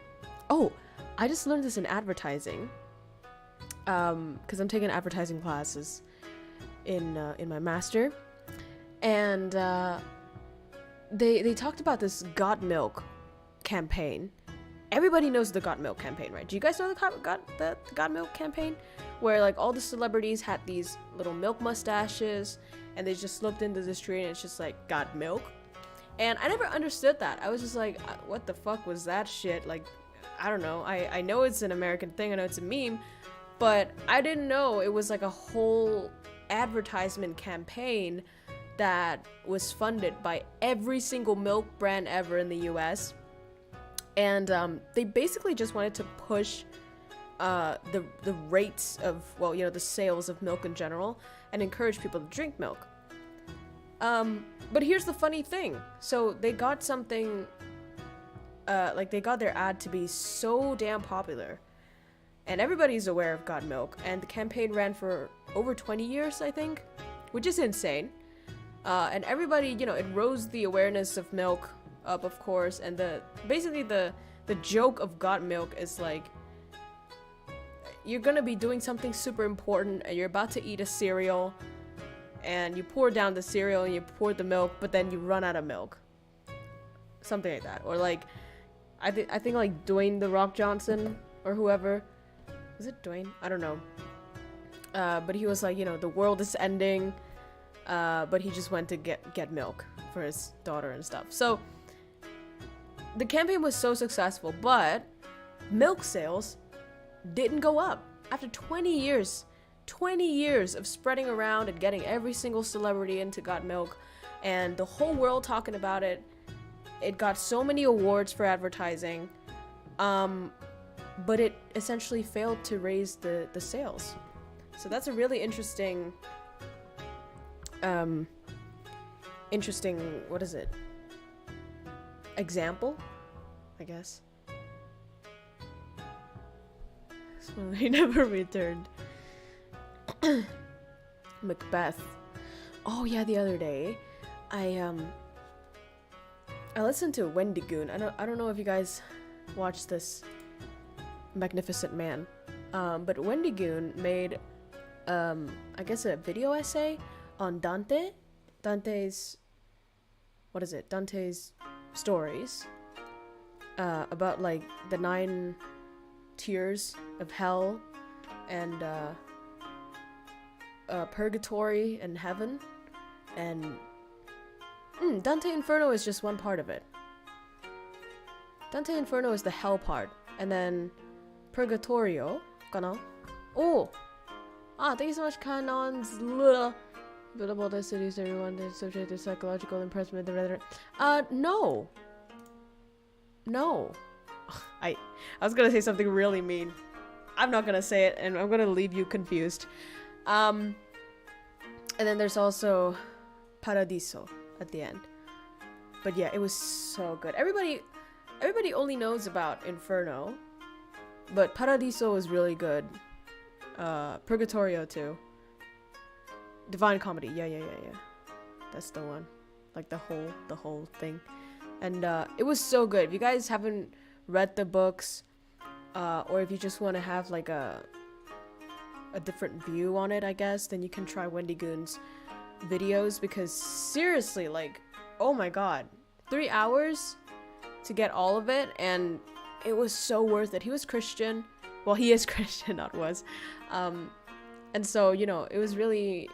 Oh, I just learned this in advertising. Because I'm taking advertising classes in my master. And they talked about this Got Milk campaign. Everybody knows the Got Milk campaign, right? Do you guys know the Got Milk campaign? Where like all the celebrities had these little milk mustaches and they just slipped into this tree and it's just like, got milk? And I never understood that. I was just like, what the fuck was that shit? Like, I don't know. I know it's an American thing. I know it's a meme. But I didn't know it was like a whole advertisement campaign that was funded by every single milk brand ever in the US. And they basically just wanted to push the rates of, well, you know, the sales of milk in general and encourage people to drink milk. But here's the funny thing. So they got something, like they got their ad to be so damn popular. And everybody's aware of Got Milk. And the campaign ran for over 20 years, I think, which is insane. And everybody, you know, it rose the awareness of milk up, of course. And basically the joke of Got Milk is like, you're gonna be doing something super important and you're about to eat a cereal and you pour down the cereal and you pour the milk, but then you run out of milk. Something like that. Or like, I think like Dwayne The Rock Johnson or whoever. Was it Dwayne? I don't know. But he was like, you know, the world is ending, but he just went to get milk for his daughter and stuff. So the campaign was so successful, but milk sales didn't go up. After 20 years of spreading around and getting every single celebrity into Got Milk and the whole world talking about it, it got so many awards for advertising, but it essentially failed to raise the sales. So that's a really interesting, what is it? Example, I guess. So they never returned. Macbeth. Oh yeah, the other day, I listened to Wendy Goon. I don't know if you guys watched this magnificent man, but Wendy Goon made I guess a video essay on Dante's stories, about like the 9 tiers of hell and purgatory and heaven, and Dante Inferno is just one part of it. Dante Inferno is the hell part, and then Purgatorio, kana? Oh! Thank you so much, Canons. Buildable to seduce everyone that's subject to psychological impressment. No. I was gonna say something really mean. I'm not gonna say it, and I'm gonna leave you confused. And then there's also Paradiso at the end. But yeah, it was so good. Everybody only knows about Inferno, but Paradiso was really good. Purgatorio too. Divine Comedy, yeah. That's the one. Like the whole thing. And it was so good. If you guys haven't read the books, or if you just want to have like a different view on it, I guess, then you can try Wendy Goon's videos, because seriously, like, oh my god, 3 hours to get all of it, and it was so worth it. He was Christian. Well, he is Christian, not was. And so, you know, it was really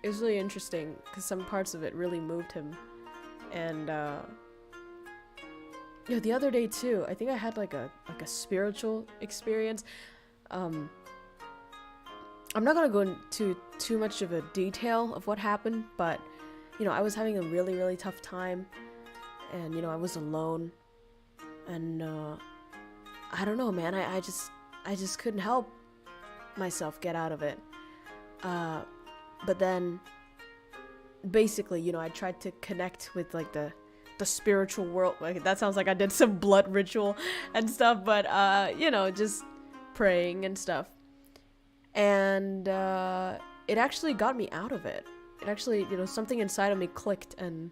interesting, because some parts of it really moved him. And yeah, the other day too, I think I had like a spiritual experience. I'm not gonna go into too much of a detail of what happened, but you know, I was having a really tough time, and you know, I was alone, and I don't know, man, I just couldn't help myself get out of it. But then basically, you know, I tried to connect with like the spiritual world. Like, that sounds like I did some blood ritual and stuff, but you know, just praying and stuff. And it actually got me out of it. It actually, you know, something inside of me clicked, and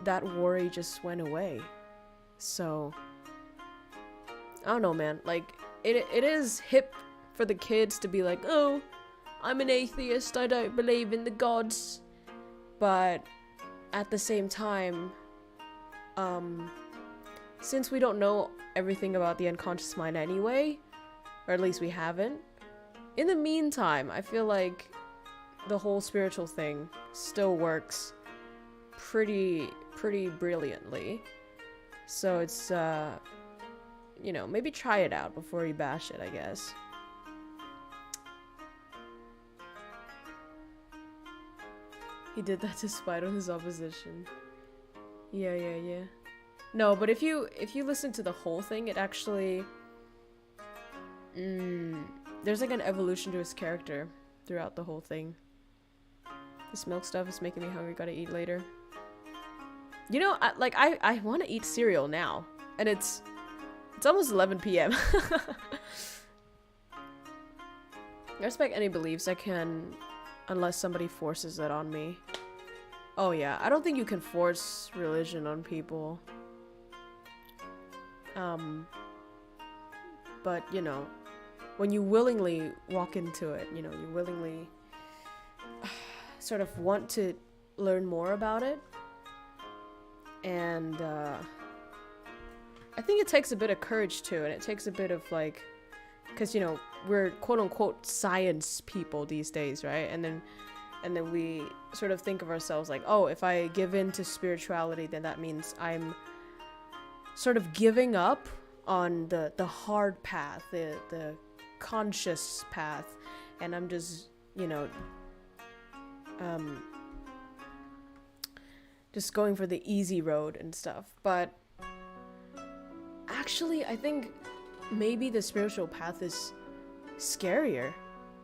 that worry just went away. So I don't know, man. Like, it is hip for the kids to be like, oh, I'm an atheist, I don't believe in the gods. But at the same time, since we don't know everything about the unconscious mind anyway, or at least we haven't, in the meantime, I feel like the whole spiritual thing still works pretty brilliantly. So it's, you know, maybe try it out before you bash it, I guess. He did that to spite on his opposition. Yeah. No, but if you listen to the whole thing, it actually... there's like an evolution to his character throughout the whole thing. This milk stuff is making me hungry, gotta eat later. You know, I want to eat cereal now, and it's almost 11 p.m. I respect any beliefs I can, unless somebody forces it on me. Oh yeah, I don't think you can force religion on people. But you know, when you willingly walk into it, you know, you willingly sort of want to learn more about it. And I think it takes a bit of courage too, and it takes a bit of like, because you know, we're quote-unquote science people these days, right? And then and then we sort of think of ourselves like, oh, if I give in to spirituality, then that means I'm sort of giving up on the hard path, the conscious path, and I'm just, you know, just going for the easy road and stuff. But actually, I think maybe the spiritual path is scarier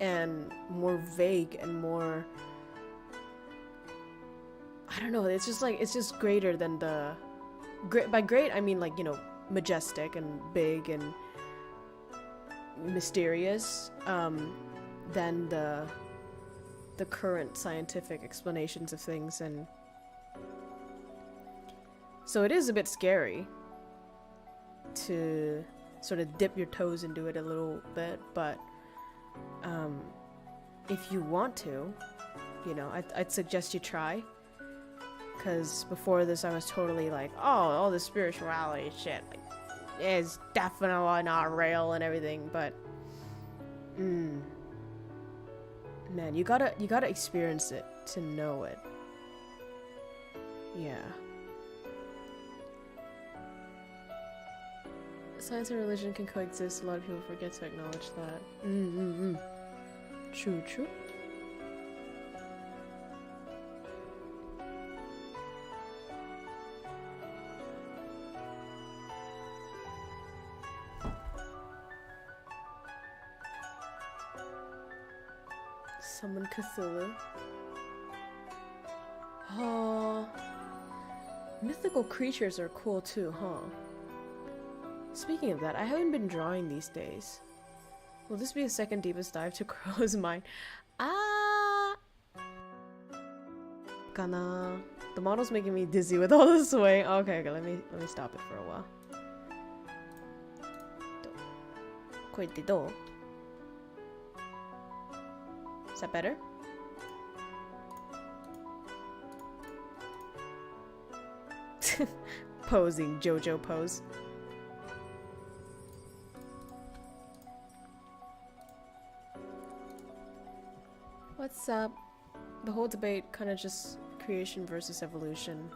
and more vague and more, I don't know, it's just like, it's just greater than the, by great I mean like, you know, majestic and big and mysterious, than the current scientific explanations of things. And so it is a bit scary to sort of dip your toes into it a little bit, but if you want to, you know, I'd suggest you try. Because before this I was totally like, oh, all the spirituality shit like, is definitely not real and everything, but man, you gotta experience it to know it. Yeah. Science and religion can coexist. A lot of people forget to acknowledge that. True, true. Summon Cthulhu. Oh, mythical creatures are cool too, huh? Speaking of that, I haven't been drawing these days. Will this be the second deepest dive to Crow's mind? Ah! Kana. The model's making me dizzy with all this swaying. Okay, let me stop it for a while. これってどう? Is that better? Posing, JoJo pose. What's up? The whole debate kind of just creation versus evolution.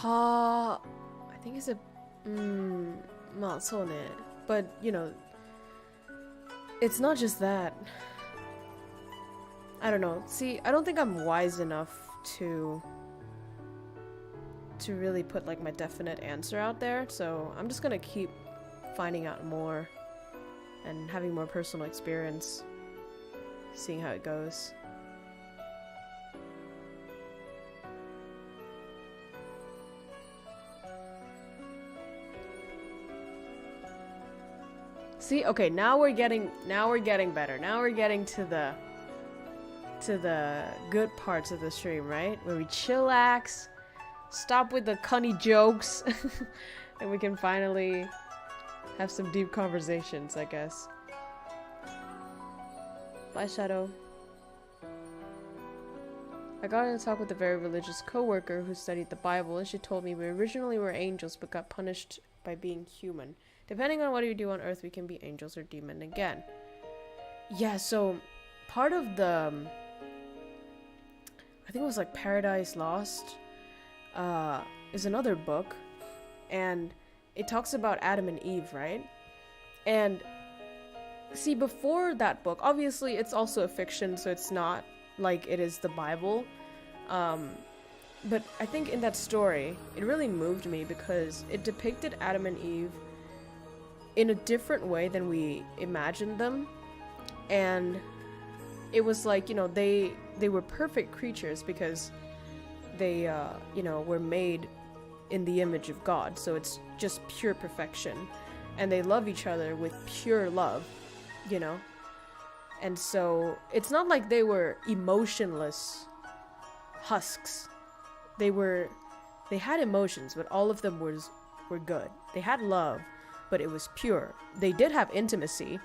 I think it's a but you know, it's not just that. I don't know. See, I don't think I'm wise enough to really put like my definite answer out there, so I'm just gonna keep finding out more and having more personal experience, seeing how it goes. See, okay, now we're getting better. Now we're getting to the good parts of the stream, right? Where we chillax, stop with the cunny jokes, and we can finally have some deep conversations, I guess. Bye, Shadow. I got in a talk with a very religious co-worker who studied the Bible, and she told me we originally were angels but got punished by being human. Depending on what we do on Earth, we can be angels or demon again. Yeah, so part of the, I think it was like Paradise Lost, is another book, and it talks about Adam and Eve, right? And see, before that book, obviously it's also a fiction, so it's not like it is the Bible, but I think in that story, it really moved me because it depicted Adam and Eve in a different way than we imagined them, and it was like, you know, they were perfect creatures because they, you know, were made in the image of God, so it's just pure perfection, and they love each other with pure love, you know, and so it's not like they were emotionless husks. They had emotions, but all of them were good. They had love, but it was pure. They did have intimacy,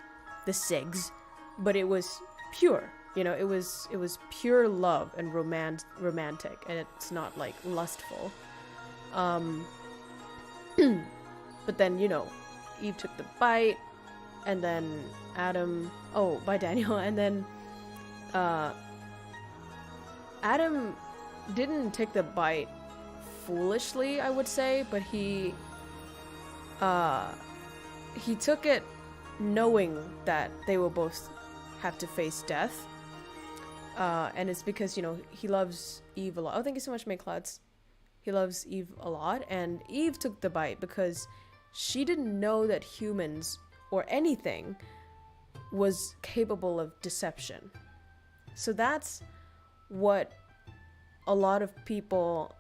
the SIGs, but it was pure. You know, it was pure love and romantic, and it's not like lustful. But then, you know, Eve took the bite, and then Adam, oh, by Daniel, and then Adam didn't take the bite foolishly, I would say, but he took it knowing that they will both have to face death. And it's because, you know, he loves Eve a lot. Oh, thank you so much, May Clouds. He loves Eve a lot, and Eve took the bite because she didn't know that humans or anything was capable of deception. So that's what a lot of people,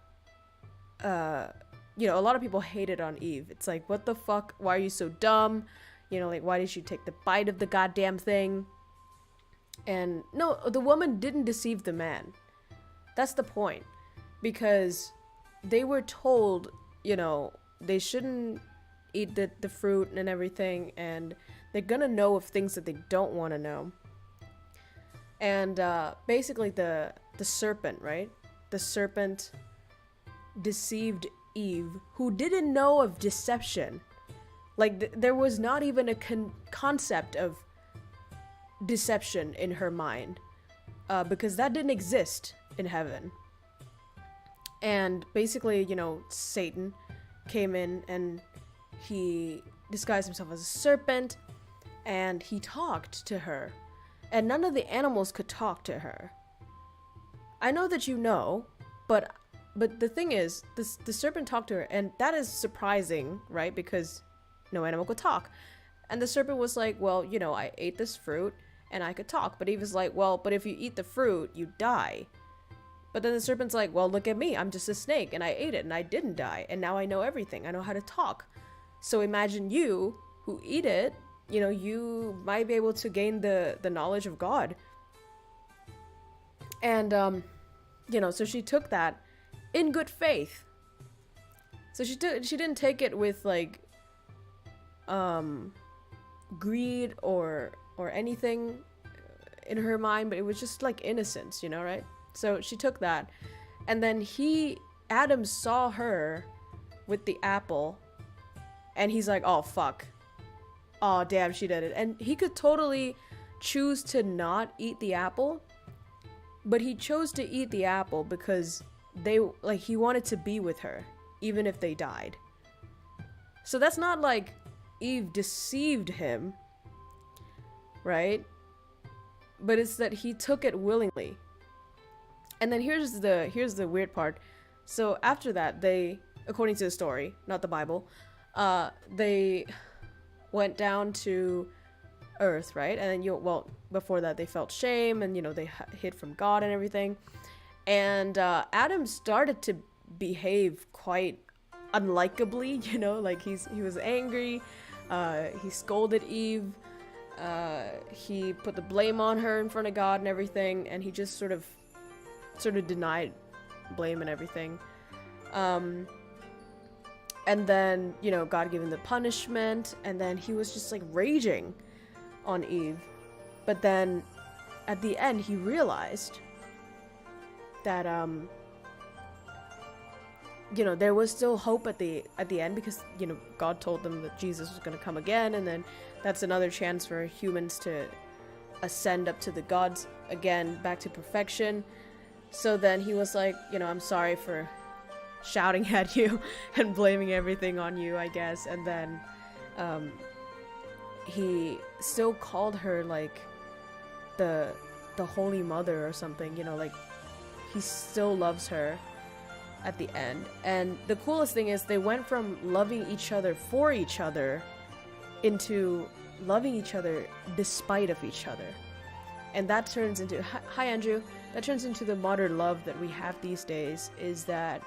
you know, a lot of people hated on Eve. It's like, what the fuck? Why are you so dumb? You know, like, why did you take the bite of the goddamn thing? And no, the woman didn't deceive the man. That's the point. Because they were told, you know, they shouldn't eat the fruit and everything, and they're gonna know of things that they don't want to know. And basically the serpent, right? The serpent deceived Eve, who didn't know of deception. Like, there was not even a concept of deception in her mind, because that didn't exist in heaven. And basically, you know, Satan came in and he disguised himself as a serpent, and he talked to her. And none of the animals could talk to her. I know that you know, but the thing is, the serpent talked to her, and that is surprising, right? Because no animal could talk. And the serpent was like, well, you know, I ate this fruit, and I could talk. But Eve was like, well, but if you eat the fruit, you die. But then the serpent's like, well, look at me. I'm just a snake, and I ate it, and I didn't die. And now I know everything. I know how to talk. So imagine you, who eat it, you know, you might be able to gain the knowledge of God. And, you know, so she took that in good faith. So she didn't take it with, like, greed or anything in her mind, but it was just, like, innocence, you know, right? So she took that. And then Adam saw her with the apple, and he's like, oh, fuck. Oh, damn, she did it. And he could totally choose to not eat the apple, but he chose to eat the apple because he wanted to be with her, even if they died. So that's not like Eve deceived him, right? But it's that he took it willingly. And then here's the weird part. So after that, they, according to the story, not the Bible, they went down to Earth, right? And then before that they felt shame, and, you know, they hid from God and everything. And Adam started to behave quite unlikably, you know, like he was angry. He scolded Eve. He put the blame on her in front of God and everything, and he just sort of denied blame and everything. And then, you know, God gave him the punishment, and then he was just like raging on Eve. But then at the end he realized that you know, there was still hope at the end, because, you know, God told them that Jesus was going to come again, and then that's another chance for humans to ascend up to the gods again, back to perfection. So then he was like, you know, I'm sorry for shouting at you and blaming everything on you, I guess. And then he still called her like the Holy Mother or something, you know, like he still loves her at the end. And the coolest thing is they went from loving each other for each other into loving each other despite of each other. And that turns into, hi Andrew, that turns into the modern love that we have these days, is that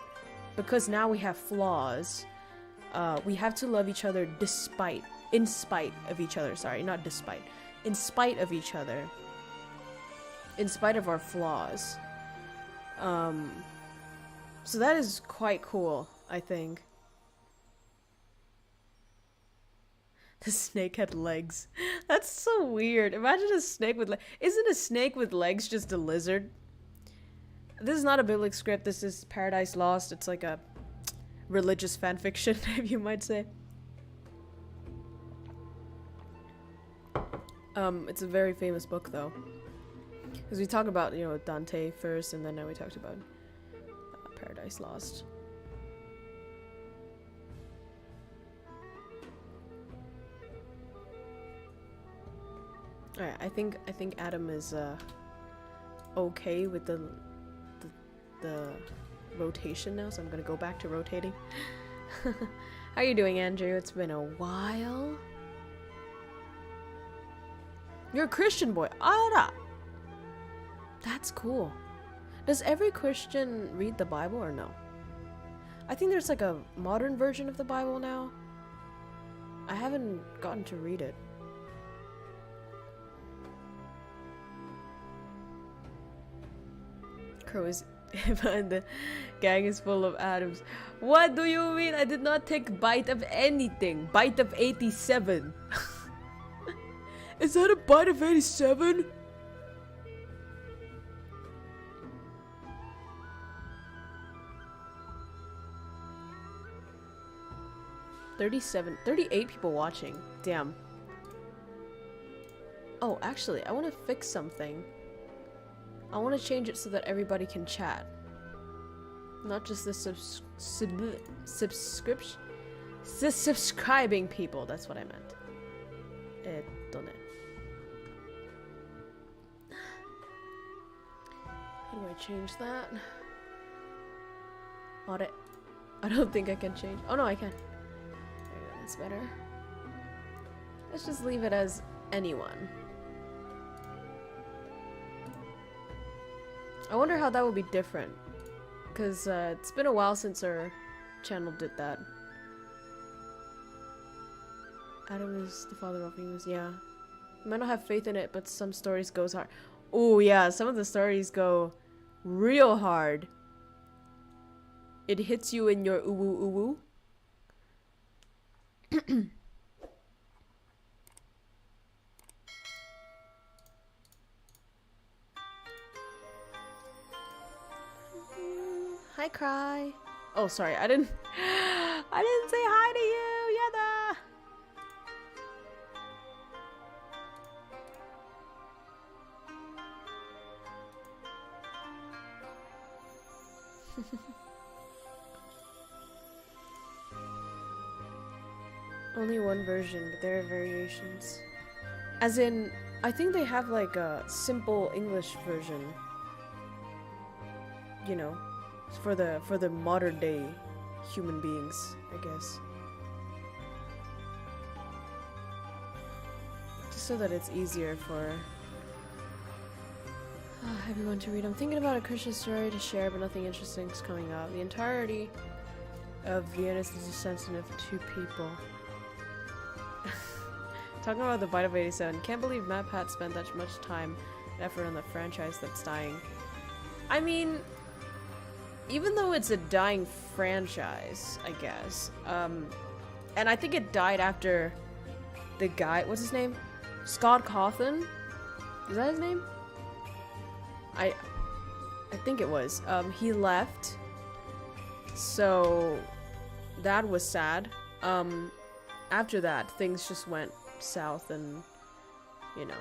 because now we have flaws, we have to love each other in spite of each other, in spite of each other, in spite of our flaws. So that is quite cool, I think. The snake had legs. That's so weird. Imagine a snake with legs. Isn't a snake with legs just a lizard? This is not a biblical script. This is Paradise Lost. It's like a religious fanfiction, if you might say. It's a very famous book, though. Because we talked about, you know, Dante first, and then now we talked about Paradise Lost. Alright, I think Adam is okay with the rotation now, so I'm gonna go back to rotating. How you doing, Andrew? It's been a while. You're a Christian boy. Ara! That's cool. Does every Christian read the Bible or no? I think there's like a modern version of the Bible now. I haven't gotten to read it. Crow is and the gang is full of Adams. What do you mean? I did not take bite of anything. Bite of 87. Is that a bite of 87? $37, 38 people watching. Damn. Oh, actually, I want to fix something. I want to change it so that everybody can chat. Not just the subscribing people. That's what I meant. How do I change that? Audit. I don't think I can change. Oh no, I can. There you go, that's better. Let's just leave it as anyone. I wonder how that would be different. Because it's been a while since our channel did that. Adam is the father of humans, yeah. You might not have faith in it, but some stories goes hard. Oh yeah, some of the stories go real hard. It hits you in your uwu uwu. Hi, Cry. Oh, sorry, I didn't say hi to you, Yada. Only one version, but there are variations. As in, I think they have like a simple English version. You know, for the modern day human beings, I guess. Just so that it's easier for everyone to read. I'm thinking about a Christian story to share, but nothing interesting is coming up. The entirety of Vienna is the descendant of two people. Talking about the Bite of 87. Can't believe MatPat spent that much time and effort on the franchise that's dying. I mean, even though it's a dying franchise, I guess, and I think it died after the guy, what's his name? Scott Cawthon? Is that his name? I think it was. He left, so that was sad. After that, things just went south, and you know,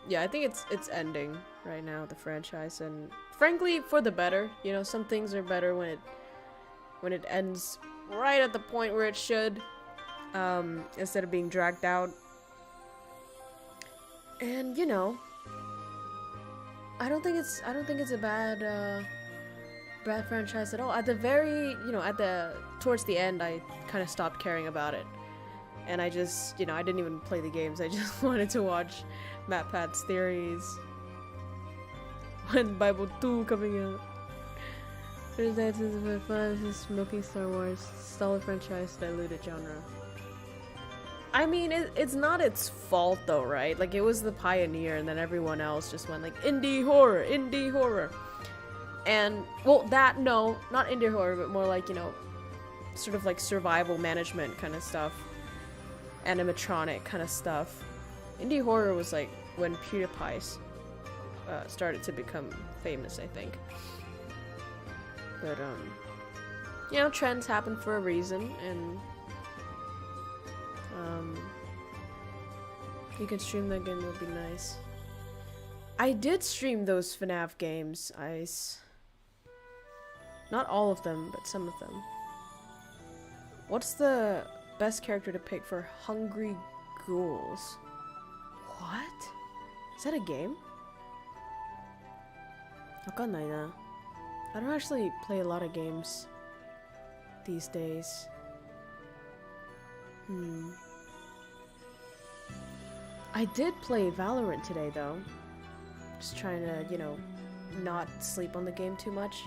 yeah, I think it's ending right now, the franchise, and frankly, for the better. You know, some things are better when it ends right at the point where it should, instead of being dragged out. And you know, I don't think it's a bad franchise at all. At the very, you know, towards the end, I kind of stopped caring about it, and I just, you know, I didn't even play the games. I just wanted to watch MatPat's theories. When Bible 2 coming out. Thursday, 2005, this is smoking Star Wars. Solid franchise, diluted genre. I mean, it's not its fault though, right? Like, it was the pioneer, and then everyone else just went like, indie horror, indie horror. And, well, no, not indie horror, but more like, you know, sort of like survival management kind of stuff. Animatronic kind of stuff. Indie horror was like when PewDiePie started to become famous, I think. But, you know, trends happen for a reason, and you can stream that game, would be nice. I did stream those FNAF games, Ice. Not all of them, but some of them. What's the best character to pick for Hungry Ghouls? What? Is that a game? わかんないな. I don't actually play a lot of games these days. I did play Valorant today though. Just trying to, you know, not sleep on the game too much.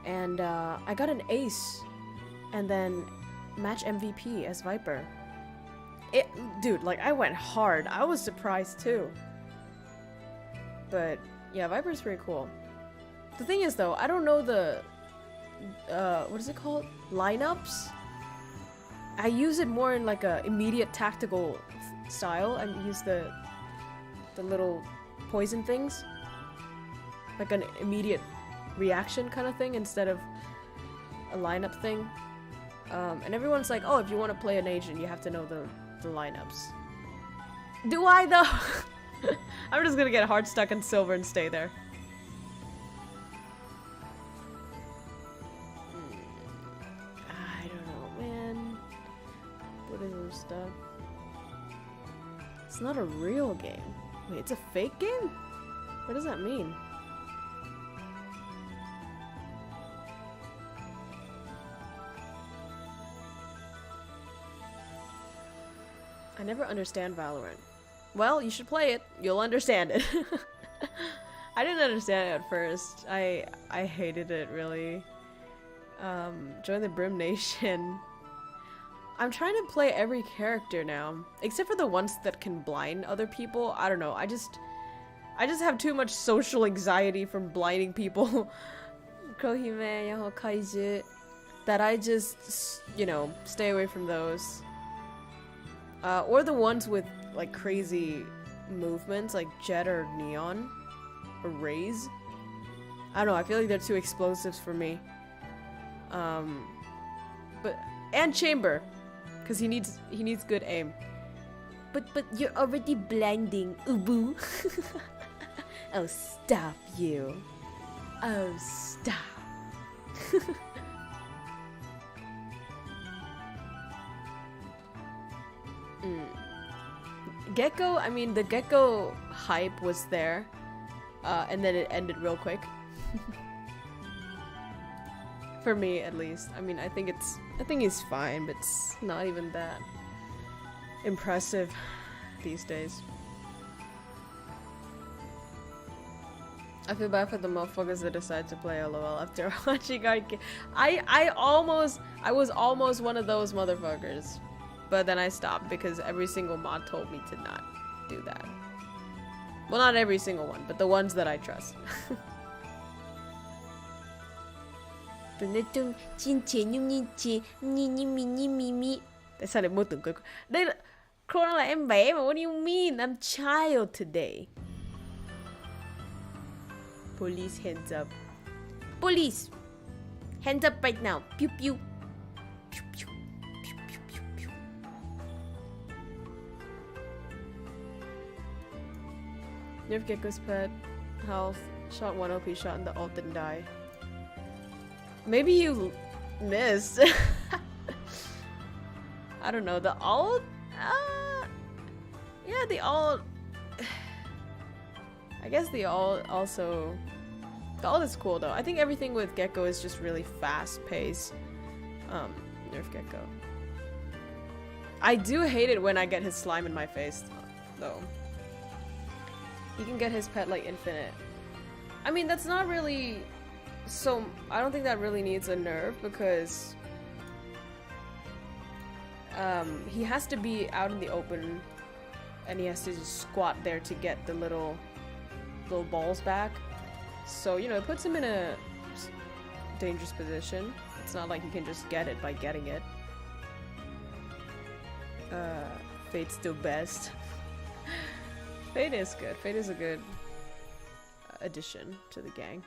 And I got an ace and then match MVP as Viper. Dude, like I went hard. I was surprised too. But yeah, Viper's pretty cool. The thing is though, I don't know the what is it called? Lineups? I use it more in like a immediate tactical style and use the little poison things. Like an immediate reaction kind of thing instead of a lineup thing. And everyone's like, oh, if you want to play an agent, you have to know the lineups. Do I though? I'm just gonna get hard stuck in silver and stay there. I don't know, man. Buddhism stuff. It's not a real game. Wait, it's a fake game? What does that mean? I never understand Valorant. Well, you should play it. You'll understand it. I didn't understand it at first. I hated it, really. Join the Brim Nation. I'm trying to play every character now, except for the ones that can blind other people. I don't know. I just have too much social anxiety from blinding people. That I just, you know, stay away from those. Or the ones with like crazy movements, like Jet or Neon or Raze. I don't know. I feel like they're too explosives for me. And Chamber, because he needs good aim. But you're already blinding, Ubu. Oh, stop you. Oh, stop. Gecko, I mean, the Gecko hype was there, and then it ended real quick. For me, at least. I mean, I think he's fine, but it's not even that impressive these days. I feel bad for the motherfuckers that decide to play LOL after watching our game. I was almost one of those motherfuckers. But then I stopped because every single mod told me to not do that. Well, not every single one, but the ones that I trust. That sounded more than good. Conan là em bé mà, what do you mean? I'm child today. Police, hands up. Police! Hands up right now. Pew pew. Pew pew. Nerf Gecko's pet health shot 1 OP shot and the ult didn't die. Maybe you missed. I don't know, the ult? Yeah, the ult. I guess the ult also. The ult is cool though. I think everything with Gecko is just really fast paced. Nerf Gecko. I do hate it when I get his slime in my face though. He can get his pet like infinite. I mean, that's not really so. I don't think that really needs a nerf because he has to be out in the open and he has to just squat there to get the little balls back. So, you know, it puts him in a dangerous position. It's not like he can just get it by getting it. Fate's still best. Fate is good. Fate is a good addition to the gang.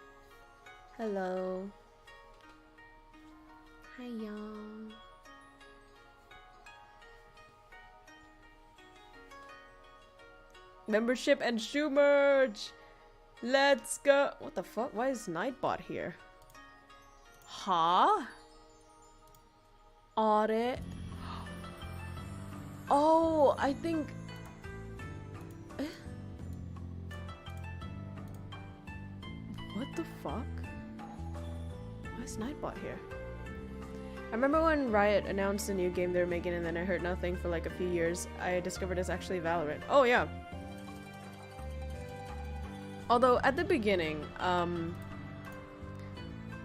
Hello. Hi, y'all. Membership and shoe merch! Let's go. What the fuck? Why is Nightbot here? Huh? Audit. Oh, I think. What the fuck? Why is Nightbot here? I remember when Riot announced a new game they were making and then I heard nothing for like a few years. I discovered it's actually Valorant. Oh yeah. Although at the beginning,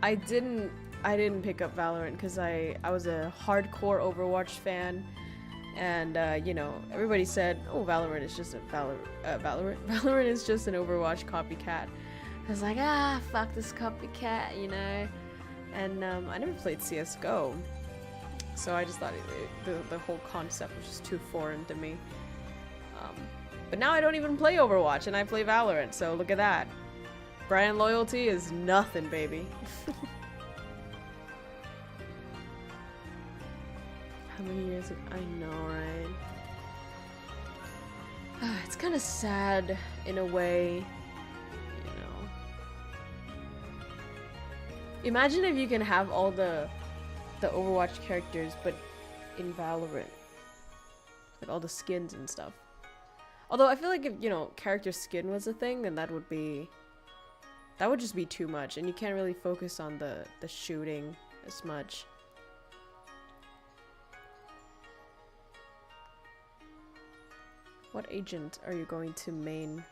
I didn't pick up Valorant because I was a hardcore Overwatch fan, and you know, everybody said, "Oh, Valorant is just a Valorant is just an Overwatch copycat." I was like, ah, fuck this copycat, you know. And I never played CS:GO, so I just thought the whole concept was just too foreign to me. But now I don't even play Overwatch, and I play Valorant, so look at that. Brand loyalty is nothing, baby. How many years I know, right? It's kind of sad in a way, you know. Imagine if you can have all the Overwatch characters, but in Valorant. Like all the skins and stuff. Although I feel like if, you know, character skin was a thing, then that would just be too much, and you can't really focus on the shooting as much. What agent are you going to main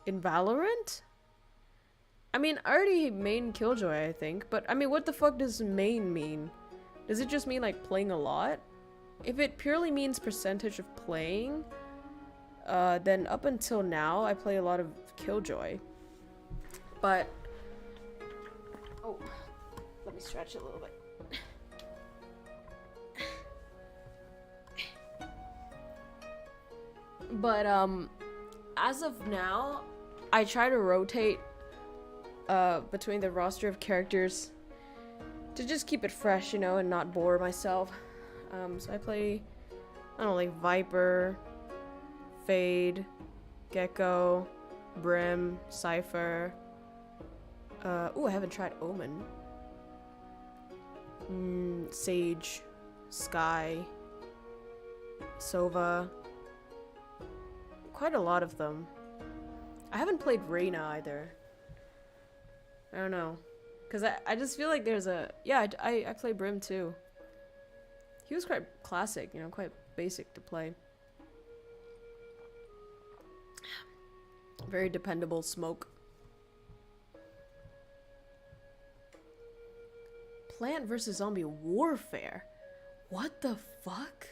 in Valorant? I mean, I already main Killjoy, I think, but I mean, what the fuck does main mean? Does it just mean like playing a lot? If it purely means percentage of playing, then up until now, I play a lot of Killjoy. But, oh, let me stretch it a little bit. But, as of now, I try to rotate, between the roster of characters to just keep it fresh, you know, and not bore myself. So I play, I don't know, like Viper, Fade, Gecko, Brim, Cypher. Ooh, I haven't tried Omen. Sage, Sky, Sova. Quite a lot of them. I haven't played Reyna either. I don't know. Because I just feel like there's a... Yeah, I play Brim too. He was quite classic, you know, quite basic to play. Very dependable smoke. Plant vs. Zombie Warfare? What the fuck?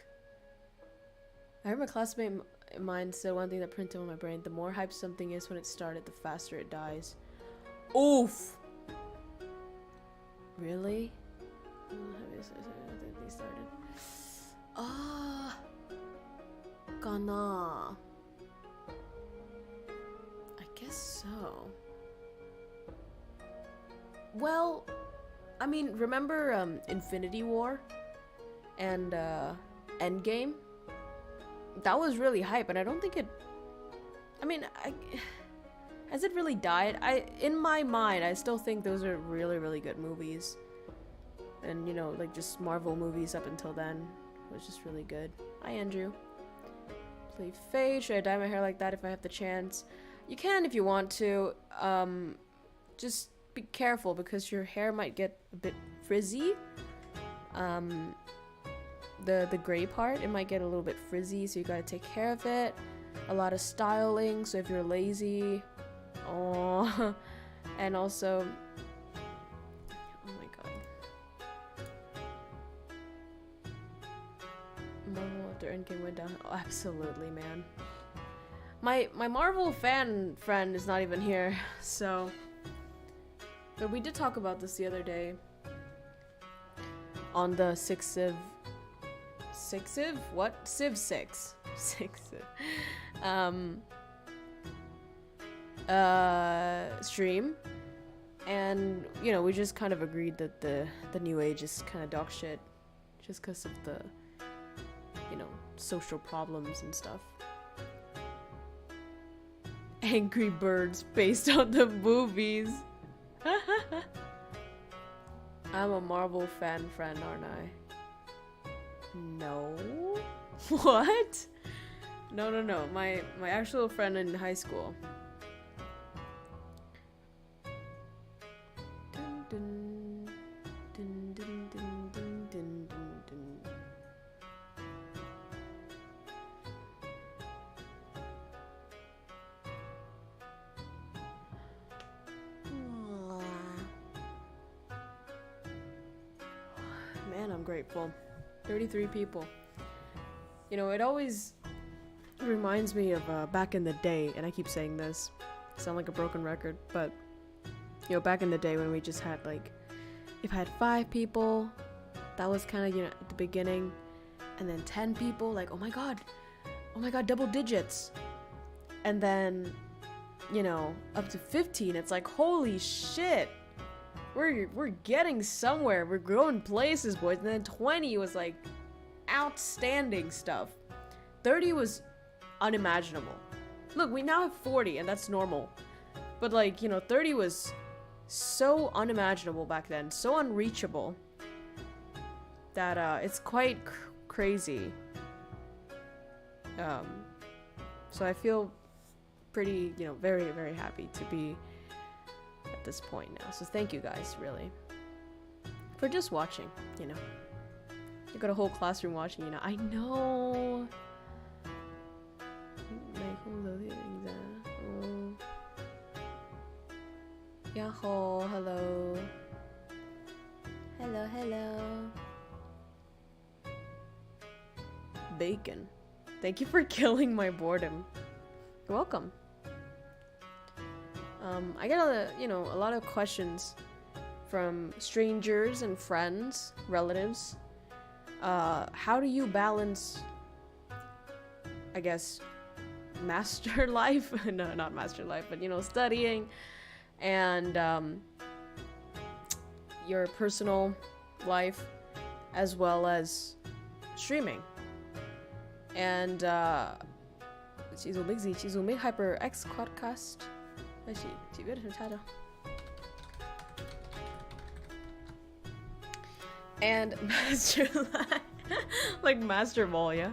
I heard my classmate of mine said one thing that printed on my brain. The more hype something is when it started, the faster it dies. Oof! Really? They started. Ah, Kana. I guess so. Well, I mean, remember Infinity War and Endgame? That was really hype, and I don't think it... I mean, has it really died? In my mind, I still think those are really, really good movies. And, you know, like just Marvel movies up until then was just really good. Hi, Andrew. Play Faye. Should I dye my hair like that if I have the chance? You can if you want to. Just be careful because your hair might get a bit frizzy. The gray part, it might get a little bit frizzy, so you gotta take care of it. A lot of styling, so if you're lazy. Oh, and also... Oh my god. Marvel after Endgame went down. Oh, absolutely, man. My Marvel fan friend is not even here, so... But we did talk about this the other day. On the Civ? What? Civ 6. Stream. And, you know, we just kind of agreed that the new age is kind of dog shit. Just because of the, you know, social problems and stuff. Angry Birds based on the movies. I'm a Marvel fan friend, aren't I? No. What? No. My actual friend in high school. Dun, dun, dun, dun, dun, dun, dun, dun. Man, I'm grateful. 33 people. You know, it always reminds me of back in the day, and I keep saying this, I sound like a broken record, but you know, back in the day when we just had like, if I had 5 people, that was kind of, you know, at the beginning, and then 10 people, like, oh my god, double digits, and then, you know, up to 15, it's like, holy shit, we're getting somewhere, we're growing places, boys. And then 20 was like outstanding stuff. 30 was unimaginable. Look, we now have 40 and that's normal, but like, you know, 30 was so unimaginable back then, so unreachable, that it's quite crazy. So I feel pretty, you know, very, very happy to be at this point now. So thank you guys, really, for just watching, you know. You got a whole classroom watching, you know. I know. Yahoo, hello. Hello. Bacon. Thank you for killing my boredom. You're welcome. I get a lot of questions from strangers and friends, relatives. How do you balance, I guess, master life? No, not master life, but, you know, studying and your personal life as well as streaming. And she's a big hyper X quadcast. She good her and master life, like master ball, yeah.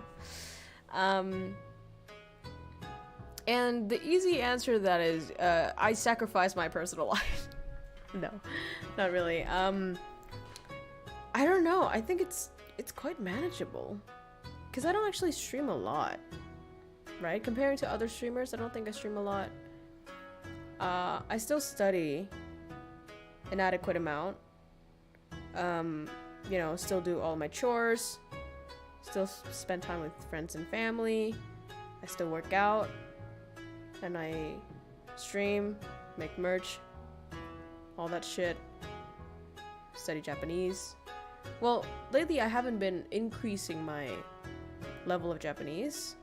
And the easy answer to that is I sacrifice my personal life. No, not really. I don't know. I think it's quite manageable because I don't actually stream a lot, right? Comparing to other streamers, I don't think I stream a lot. I still study an adequate amount. You know, still do all my chores, still spend time with friends and family. I still work out, and I stream, make merch, all that shit. Study Japanese. Well, lately I haven't been increasing my level of Japanese.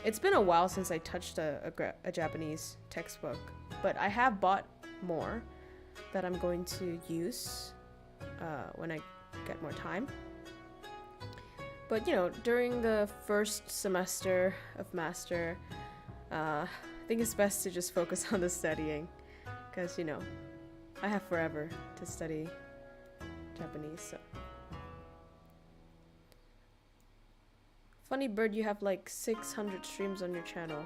It's been a while since I touched a Japanese textbook, but I have bought more that I'm going to use when I get more time. But, you know, during the first semester of master, I think it's best to just focus on the studying, because, you know, I have forever to study Japanese. So Funny Bird, you have like 600 streams on your channel.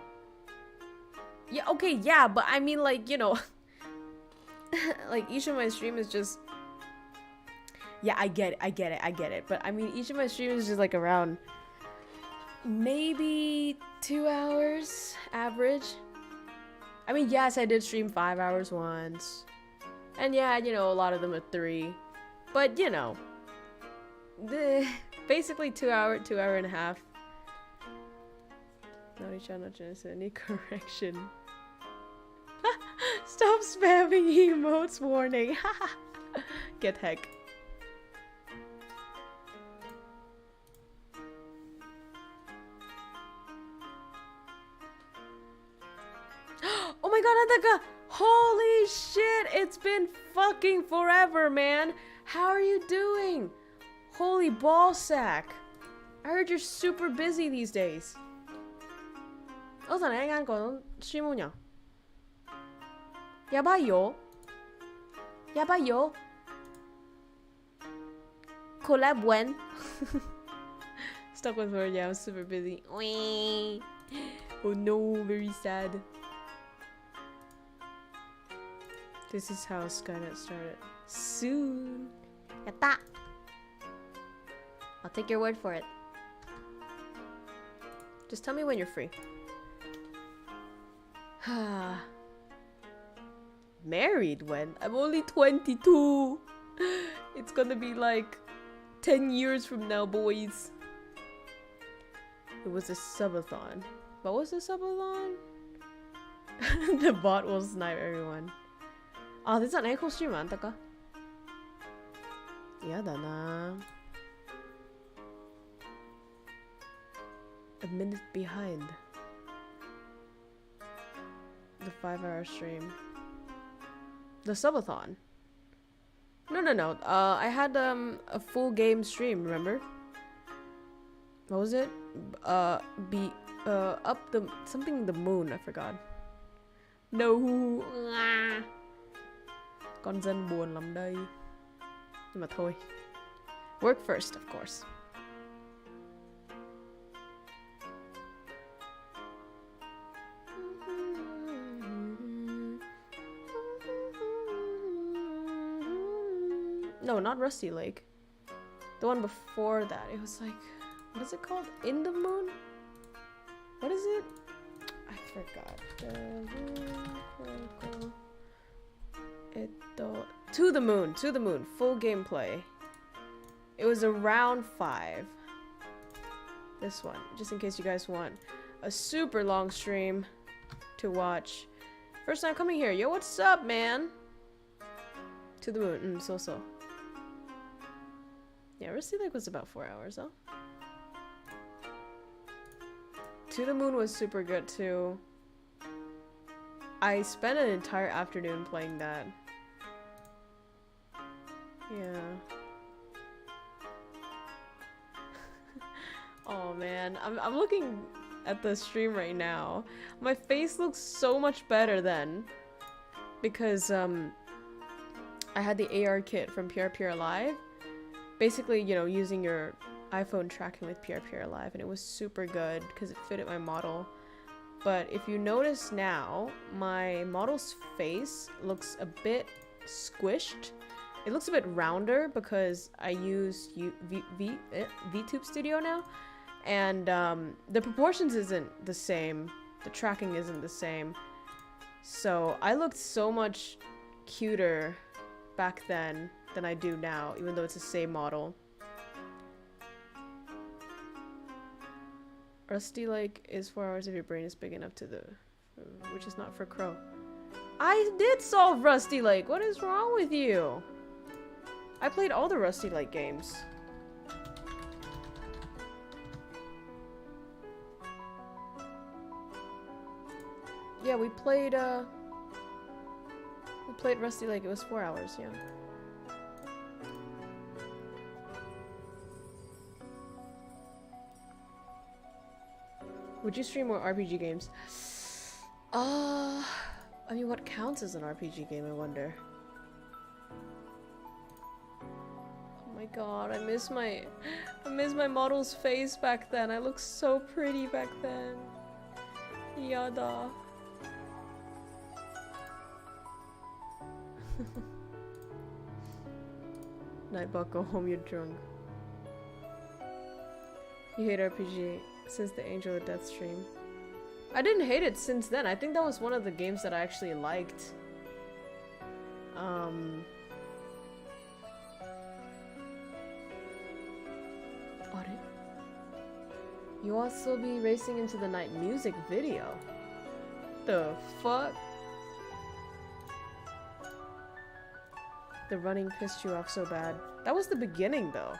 Yeah, okay, yeah, but I mean, like, you know, like each of my streams is just, yeah, I get it, but I mean, each of my streams is just like around maybe 2 hours average. I mean, yes, I did stream 5 hours once, and yeah, you know, a lot of them are 3, but you know, basically 2 hour and a half. Nori-chan any correction. Stop spamming emotes, warning. Get heck. Oh my god, Adaka! Holy shit! It's been fucking forever, man! How are you doing? Holy ballsack! I heard you're super busy these days. 어서 내가 한 건 쉬무냐? やばいよ。やばいよ。Collab when? Stuck with her, yeah, I was super busy. Oh no, very sad. This is how Skynet started. Soon. やった I'll take your word for it. Just tell me when you're free. Married when? I'm only 22. It's gonna be like 10 years from now, boys. It was a subathon. What was the subathon? The bot will snipe everyone. Ah, this is an ankle stream, antaka. Yada na. A minute behind the 5-hour stream. The subathon. No. I had a full game stream, remember? What was it? Up the something the moon, I forgot. No. Con dân buồn lắm đây. Nhưng mà thôi. Work first, of course. No, not Rusty Lake. The one before that. It was like, what is it called? In the Moon? What is it? I forgot. To the Moon. Full gameplay. It was around 5. This one, just in case you guys want a super long stream to watch. First time coming here. Yo, what's up, man? To the Moon. So. Yeah, Rusty Lake was about 4 hours, huh? To the Moon was super good too. I spent an entire afternoon playing that. Yeah. Oh man, I'm looking at the stream right now. My face looks so much better then. Because I had the AR kit from PRPR Live. Basically, you know, using your iPhone tracking with PRPR Live, and it was super good because it fitted my model. But if you notice now, my model's face looks a bit squished. It looks a bit rounder because I use Vtuber Studio now, and the proportions isn't the same. The tracking isn't the same. So I looked so much cuter back then than I do now, even though it's the same model. Rusty Lake is 4 hours if your brain is big enough to the... which is not for Krow. I did solve Rusty Lake! What is wrong with you? I played all the Rusty Lake games. Yeah, we played Rusty Lake. It was 4 hours, yeah. Would you stream more RPG games? I mean, what counts as an RPG game, I wonder? Oh my god, I miss my model's face back then. I looked so pretty back then. Yada. Nightbot, go home, you're drunk. You hate RPG since the Angel of Death stream. I didn't hate it since then. I think that was one of the games that I actually liked. You also be racing into the night music video. The fuck? The running pissed you off so bad. That was the beginning though.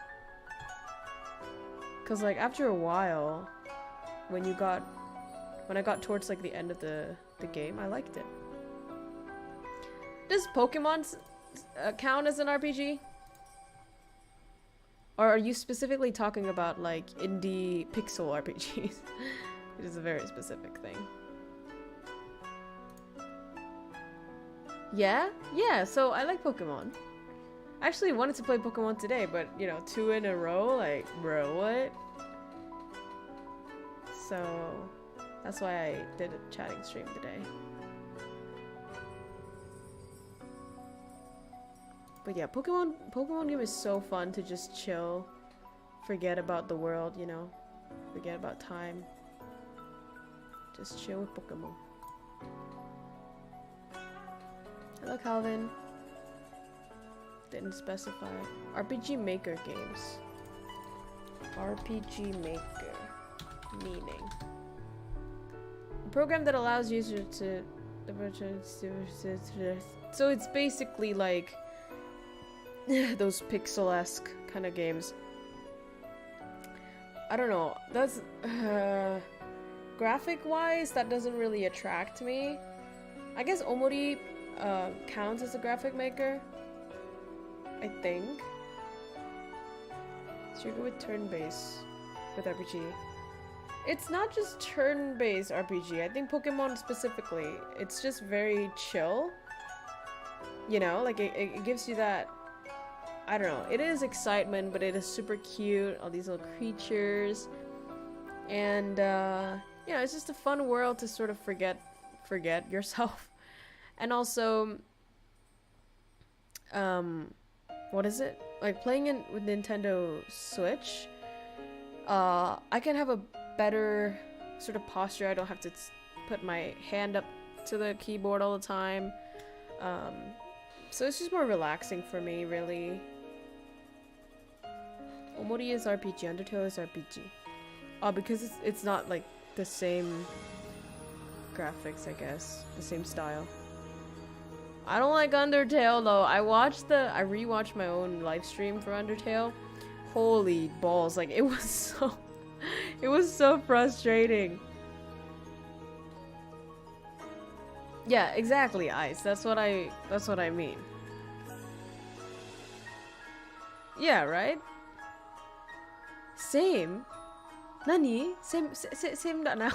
Cause like after a while, when I got towards like the end of the game, I liked it. Does Pokemon count as an RPG? Or are you specifically talking about like indie pixel RPGs? It is a very specific thing. Yeah? Yeah, so I like Pokemon. I actually wanted to play Pokemon today, but, you know, 2 in a row, like, bro, what? So, that's why I did a chatting stream today. But yeah, Pokemon game is so fun to just chill, forget about the world, you know, forget about time. Just chill with Pokemon. Hello, Calvin. Didn't specify. RPG Maker games. RPG Maker. Meaning. A program that allows users to... So it's basically like... those pixel-esque kind of games. I don't know. That's... graphic-wise, that doesn't really attract me. I guess Omori counts as a graphic maker. I think. So you're good with turn-based with RPG. It's not just turn-based RPG. I think Pokemon specifically, it's just very chill. You know, like it gives you that, I don't know, it is excitement, but it is super cute. All these little creatures. And, you know, it's just a fun world to sort of forget yourself. And also, what is it? Like playing in with Nintendo Switch, I can have a better sort of posture. I don't have to put my hand up to the keyboard all the time. So it's just more relaxing for me, really. Omori is RPG, Undertale is RPG. Oh, because it's not like the same graphics, I guess. The same style. I don't like Undertale though. I rewatched my own live stream for Undertale. Holy balls, like it was so frustrating. Yeah, exactly, Ice. That's what I mean. Yeah, right? Same? Nani? Same da na.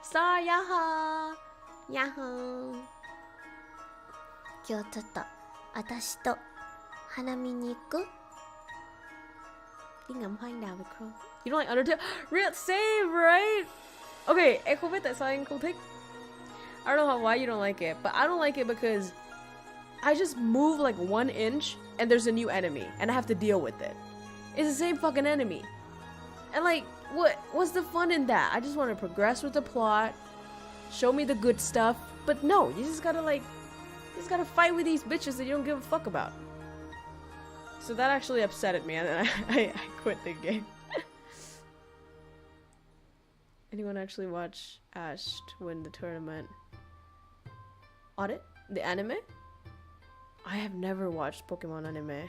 Sa yaha. Yahoo! 今日ちょっと私と花見に行く? Đi ngắm hoa anh đào với Krow. You don't like Undertale? Real same, right? Okay, em không biết tại sao anh không thích. I don't know why you don't like it, but I don't like it because I just move like 1 inch and there's a new enemy and I have to deal with it. It's the same fucking enemy. And like, what's the fun in that? I just want to progress with the plot, show me the good stuff, but no, you just gotta fight with these bitches that you don't give a fuck about. So that actually upsetted me, and then I quit the game. Anyone actually watch Ash win the tournament? Audit? The anime? I have never watched Pokemon anime.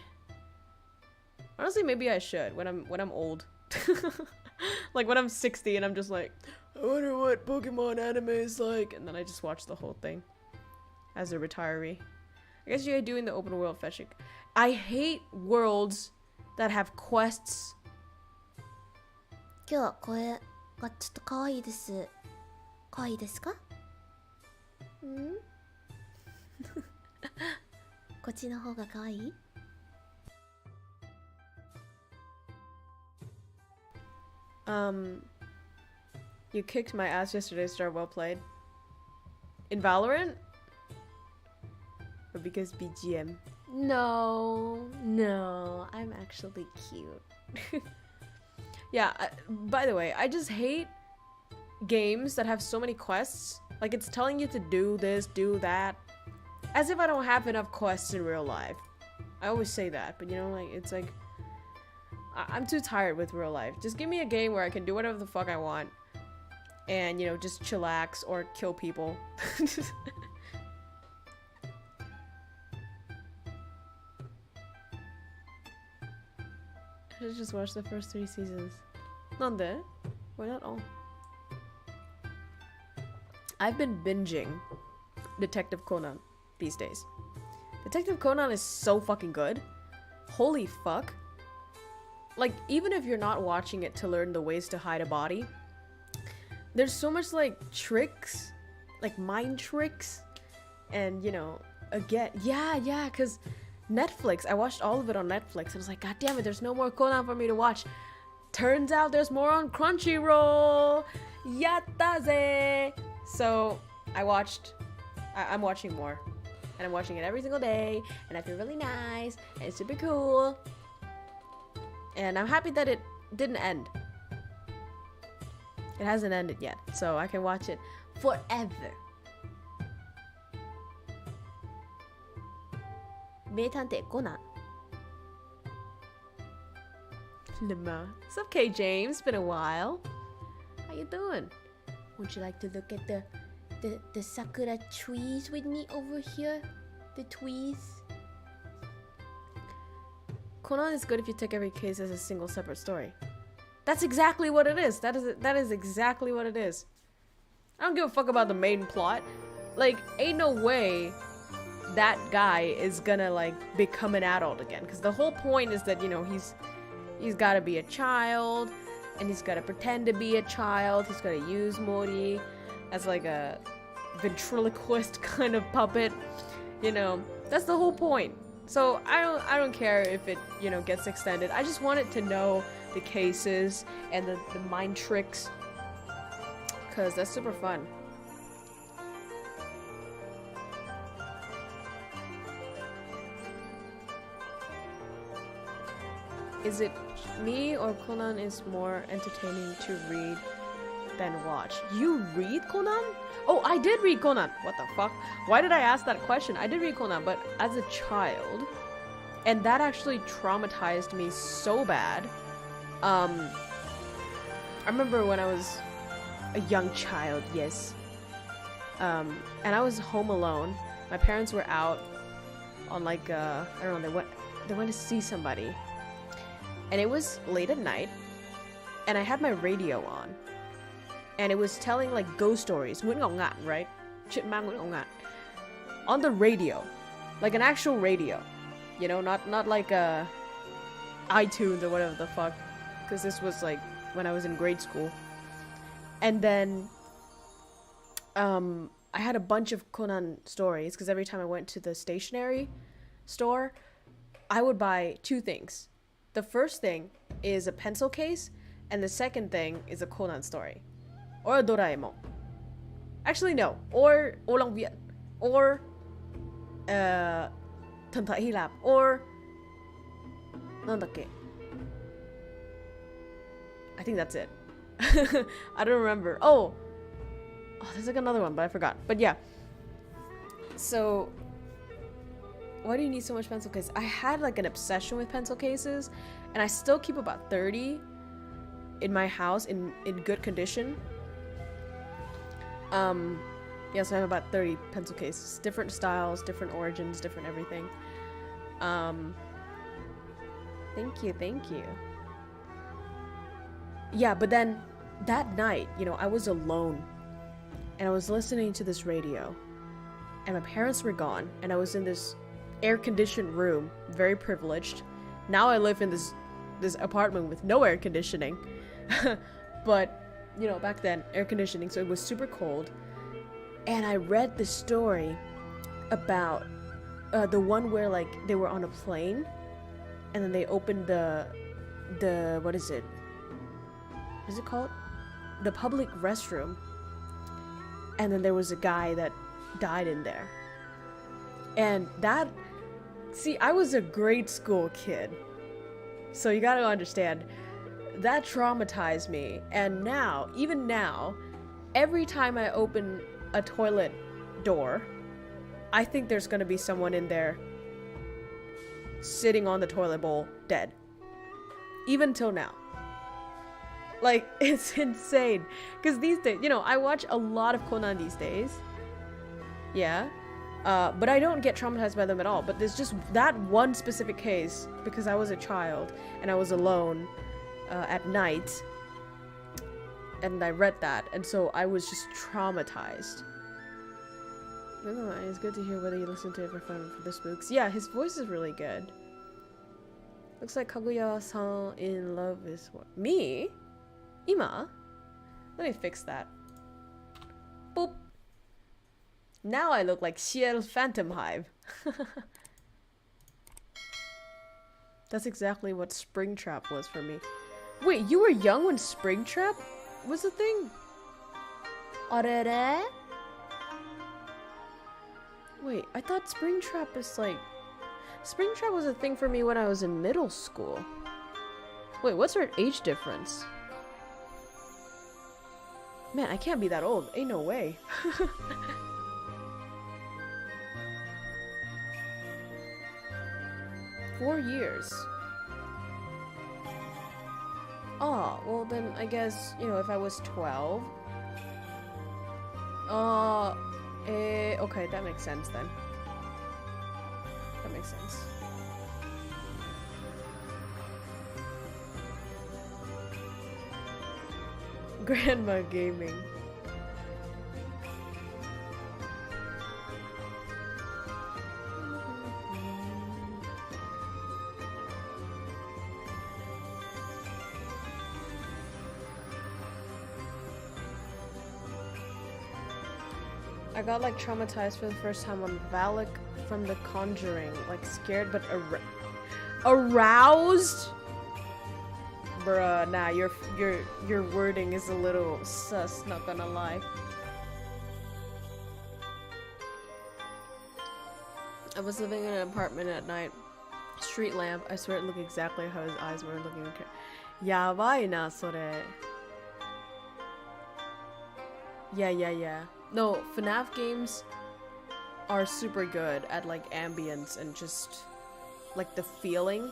Honestly, maybe I should when I'm old. Like when I'm 60 and I'm just like, I wonder what Pokemon anime is like, and then I just watch the whole thing as a retiree. I guess you're doing the open world fetching. I hate worlds that have quests. 今日は声がちょっと可愛いです。可愛いですか? こっちの方が可愛い? You kicked my ass yesterday, Star. Well played. In Valorant? But because BGM. No, I'm actually cute. Yeah, by the way, I just hate games that have so many quests. Like, it's telling you to do this, do that. As if I don't have enough quests in real life. I always say that, but you know, like, it's like... I'm too tired with real life. Just give me a game where I can do whatever the fuck I want. And, you know, just chillax or kill people. I should just watch the first 3 seasons. Nande? Why not all? I've been binging Detective Conan these days. Detective Conan is so fucking good. Holy fuck. Like, even if you're not watching it to learn the ways to hide a body, there's so much, like, tricks, like, mind tricks, And, you know, again, yeah, because Netflix, I watched all of it on Netflix. I was like, God damn it, there's no more Conan for me to watch. Turns out there's more on Crunchyroll. Yattaze! So I'm watching more. And I'm watching it every single day. And I feel really nice. And it's super cool. And I'm happy that it didn't end. It hasn't ended yet. So I can watch it forever. 名探偵コナン Lima. It's okay, James. Been a while. How you doing? Would you like to look at the sakura trees with me over here? The trees? Conan is good if you take every case as a single separate story. That's exactly what it is. That is exactly what it is. I don't give a fuck about the main plot. Like, ain't no way that guy is gonna like become an adult again. Because the whole point is that, you know, he's gotta be a child, and he's gotta pretend to be a child. He's gotta use Mori as like a ventriloquist kind of puppet. You know, that's the whole point. So I don't care if it, you know, gets extended. I just wanted to know the cases and the mind tricks, because that's super fun. Is it me or Conan is more entertaining to read than watch? You read Conan? Oh, I did read Conan. What the fuck? Why did I ask that question? I did read Conan, but as a child. And that actually traumatized me so bad. I remember when I was a young child, yes. And I was home alone. My parents were out on like, I don't know, they went to see somebody. And it was late at night, and I had my radio on, and it was telling like ghost stories, right? On the radio, like an actual radio, you know, not like iTunes or whatever the fuck, because this was like when I was in grade school. And then I had a bunch of Conan stories, because every time I went to the stationery store, I would buy two things. The first thing is a pencil case, and the second thing is a Conan story. Or a Doraemon. Actually, no. Or Olang Viet. Or Tanta Hilap. Or Nandake. I think that's it. I don't remember. Oh, there's like another one, but I forgot. But yeah. So why do you need so much pencil cases? I had like an obsession with pencil cases, and I still keep about 30 in my house in good condition. Yeah, so I have about 30 pencil cases. Different styles, different origins, different everything. Thank you. Yeah, but then that night, you know, I was alone, and I was listening to this radio, and my parents were gone, and I was in this air-conditioned room, very privileged. Now I live in this apartment with no air conditioning. But, you know, back then, air conditioning, so it was super cold. And I read the story about the one where, like, they were on a plane, and then they opened the what is it called? The public restroom. And then there was a guy that died in there. And that, see, I was a grade school kid, so you gotta understand, that traumatized me. And now, even now, every time I open a toilet door, I think there's gonna be someone in there sitting on the toilet bowl, dead. Even till now. Like, it's insane. Because these days, you know, I watch a lot of Conan these days. Yeah. But I don't get traumatized by them at all. But there's just that one specific case, because I was a child and I was alone at night, and I read that, and so I was just traumatized. It's good to hear whether you listen to it for fun or for the spooks. Yeah, his voice is really good. Looks like Kaguya-san in love is what? Me? Ima? Let me fix that. Boop. Now I look like Seattle Phantom Hive. That's exactly what Springtrap was for me. Wait, you were young when Springtrap was a thing? Arere? Wait, I thought Springtrap was like... Springtrap was a thing for me when I was in middle school. Wait, what's our age difference? Man, I can't be that old. Ain't no way. 4 years. Oh, well then I guess, you know, if I was 12. Okay, that makes sense then. That makes sense. Grandma gaming. I got like traumatized for the first time on Valak from The Conjuring, like scared but aroused. Bruh, nah, your wording is a little sus, not gonna lie. I was living in an apartment at night. Street lamp, I swear it looked exactly how his eyes were looking. Yabai na, sore. Yeah. No, FNAF games are super good at like ambience and just like the feeling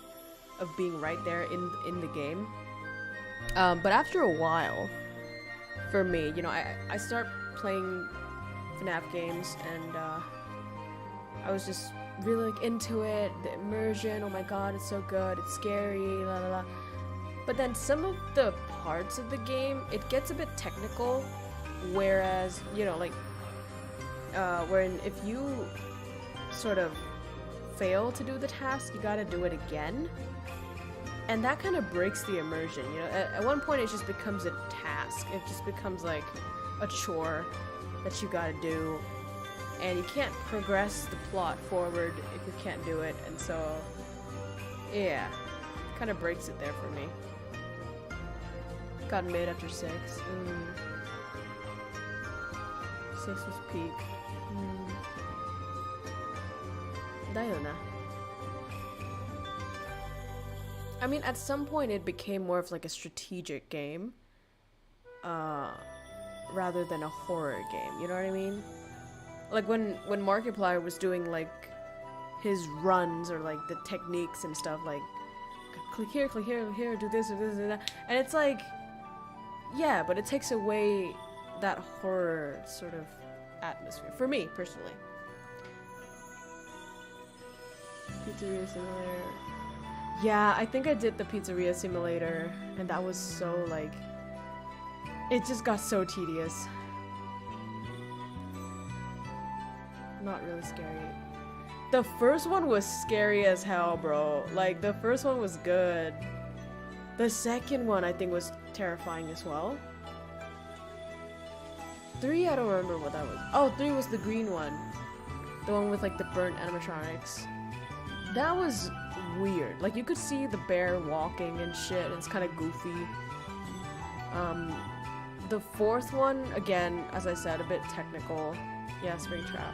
of being right there in the game. But after a while, for me, you know, I start playing FNAF games and I was just really like into it, the immersion, oh my god, it's so good, it's scary, la la la. But then some of the parts of the game, it gets a bit technical, whereas, you know, like, wherein if you sort of fail to do the task, you gotta do it again. And that kind of breaks the immersion, you know. At one point it just becomes a task. It just becomes like a chore that you gotta do. And you can't progress the plot forward if you can't do it. And so, yeah, kind of breaks it there for me. Got mid after 6. 6 was peak. だよな. I mean, at some point it became more of like a strategic game, rather than a horror game, you know what I mean? Like when Markiplier was doing like his runs or like the techniques and stuff, like click here, do this or this or that, and it's like, yeah, but it takes away that horror sort of atmosphere, for me, personally. Pizzeria Simulator. Yeah, I think I did the Pizzeria Simulator, and that was so, like, it just got so tedious. Not really scary. The first one was scary as hell, bro. Like, the first one was good. The second one, I think, was terrifying as well. 3, I don't remember what that was. Oh, 3 was the green one. The one with, like, the burnt animatronics. That was weird. Like, you could see the bear walking and shit, and it's kind of goofy. The fourth one, again, as I said, a bit technical. Yeah, Springtrap.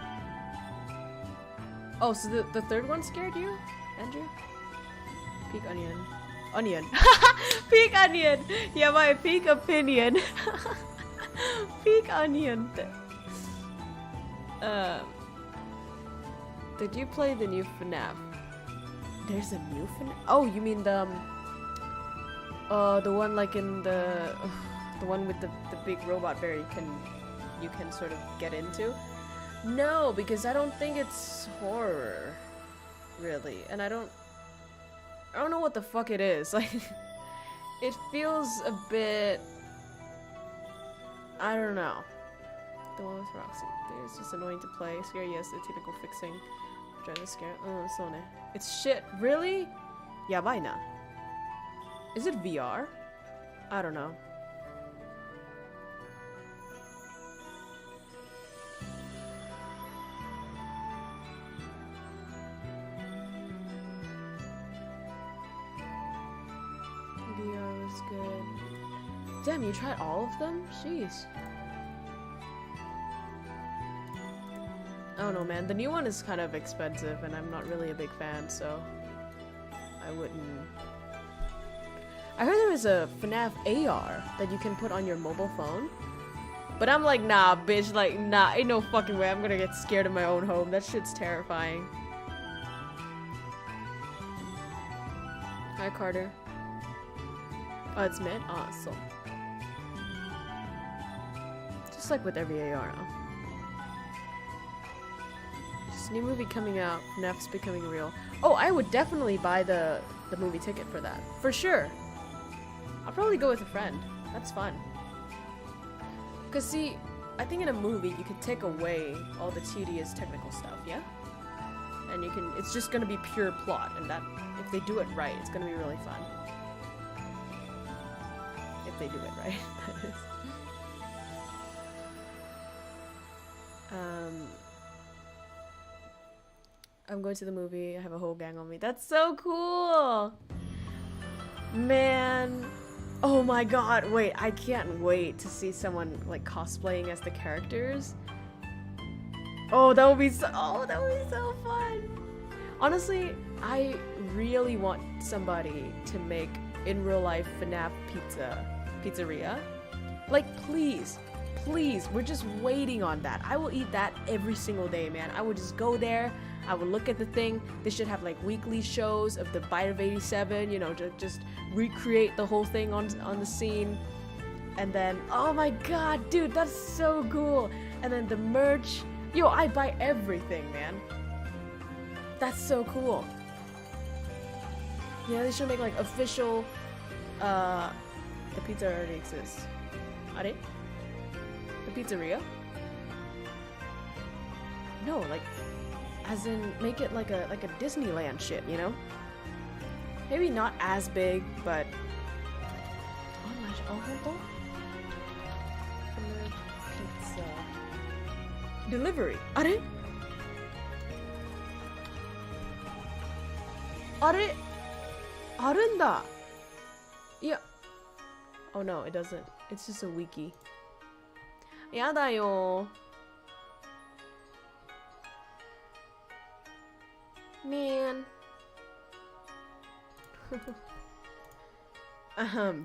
Oh, so the third one scared you, Andrew? Peak onion. Onion. Peak onion! Yeah, my peak opinion. Peak onion. Did you play the new FNAF? There's a new FNAF? Oh, you mean the one like in the one with the big robot bear you can sort of get into? No, because I don't think it's horror, really, and I don't know what the fuck it is. Like, it feels a bit, I don't know. The one with Roxy. It's just annoying to play. Scary, yes, the typical fixing. Trying to scare. Oh, so ne. It's shit. Really? Yabai na. Is it VR? I don't know. Damn, you tried all of them? Jeez. I don't know, man. The new one is kind of expensive, and I'm not really a big fan, so I wouldn't. I heard there was a FNAF AR that you can put on your mobile phone, but I'm like, nah, bitch. Like, nah, ain't no fucking way I'm gonna get scared in my own home. That shit's terrifying. Hi, Carter. Oh, it's mid? Awesome. Just like with every AR, huh? New movie coming out, FNAF's becoming real. Oh, I would definitely buy the movie ticket for that. For sure. I'll probably go with a friend. That's fun. Cause see, I think in a movie you could take away all the tedious technical stuff, yeah? And you can, it's just gonna be pure plot, and that, if they do it right, it's gonna be really fun. If they do it right, that is. I'm going to the movie. I have a whole gang on me. That's so cool! Man. Oh my god. Wait, I can't wait to see someone like cosplaying as the characters. Oh, that would be so fun. Honestly, I really want somebody to make in real life FNAF pizzeria. Like, please. Please, we're just waiting on that. I will eat that every single day, man. I will just go there. I would look at the thing. They should have like weekly shows of the Bite of 87, you know, just recreate the whole thing on the scene. And then, oh my god, dude, that's so cool. And then the merch. Yo, I buy everything, man. That's so cool. Yeah, they should make like official, the pizza already exists. Are they? The pizzeria? No, like, as in, make it like a Disneyland shit, you know? Maybe not as big, but... Pizza... Delivery! Are? Arunda! Yeah. Oh no, it doesn't. It's just a wiki. Yadayo. Man.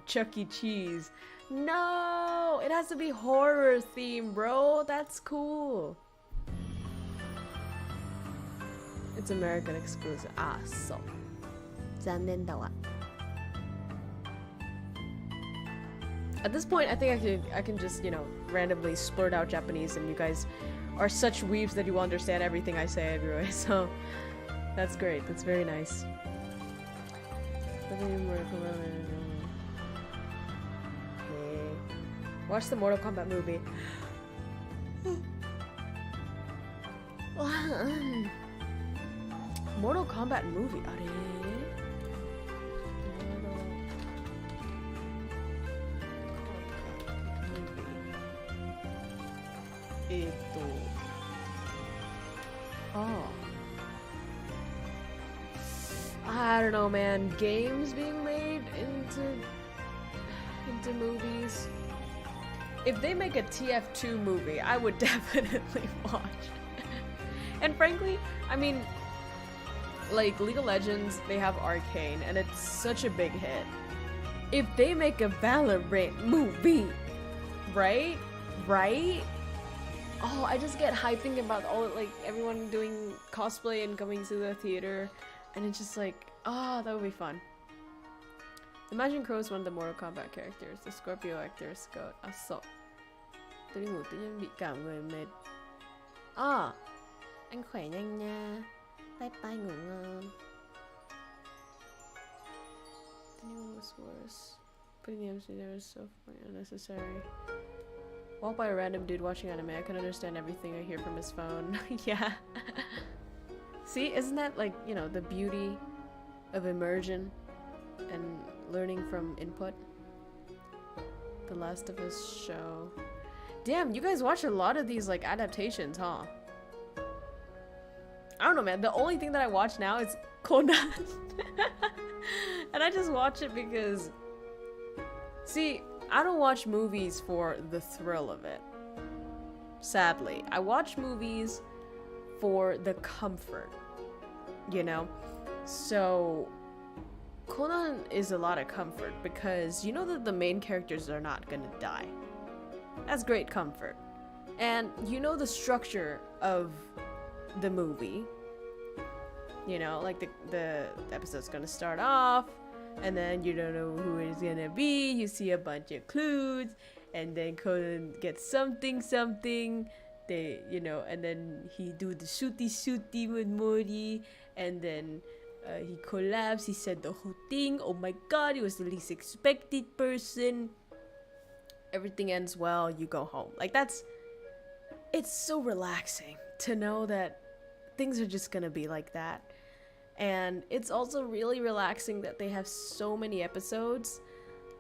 Chuck E. Cheese. No! It has to be horror theme, bro. That's cool. It's American exclusive. Ah, so. 残念だわ. At this point, I think I can just, you know, randomly splurt out Japanese, and you guys are such weebs that you will understand everything I say everywhere. So that's great. That's very nice. Okay. Watch the Mortal Kombat movie. Mortal Kombat movie. Oh. I don't know, man. Games being made into movies. If they make a TF2 movie, I would definitely watch. And frankly, I mean, like League of Legends, they have Arcane, and it's such a big hit. If they make a Valorant movie, right? Oh, I just get hyped thinking about all like everyone doing cosplay and coming to the theater, and it's just like, ah, that would be fun. Imagine Krow is one of the Mortal Kombat characters. The Scorpio actor Scott. So. Tôi đi ngủ tự nhiên bị cảm người mệt. À, anh khỏe nhanh nha. Bye bye, ngủ ngon. The new one was worse. Putting the MC there was so unnecessary. Walk by a random dude watching anime. I can understand everything I hear from his phone. Yeah. See, isn't that like, you know, the beauty of immersion and learning from input? The Last of Us show. Damn, you guys watch a lot of these like adaptations, huh? I don't know, man. The only thing that I watch now is Conan. And I just watch it because See, I don't watch movies for the thrill of it. Sadly, I watch movies for the comfort, you know? So, Conan is a lot of comfort because you know that the main characters are not gonna die. That's great comfort. And you know the structure of the movie. You know, like the episode's gonna start off, and then you don't know who it's gonna be. You see a bunch of clues, and then Conan gets something, they, you know, and then he do the shooty with Mori, and then he collapsed, he said the whole thing, oh my god, he was the least expected person. Everything ends well, you go home. Like it's so relaxing to know that things are just gonna be like that. And it's also really relaxing that they have so many episodes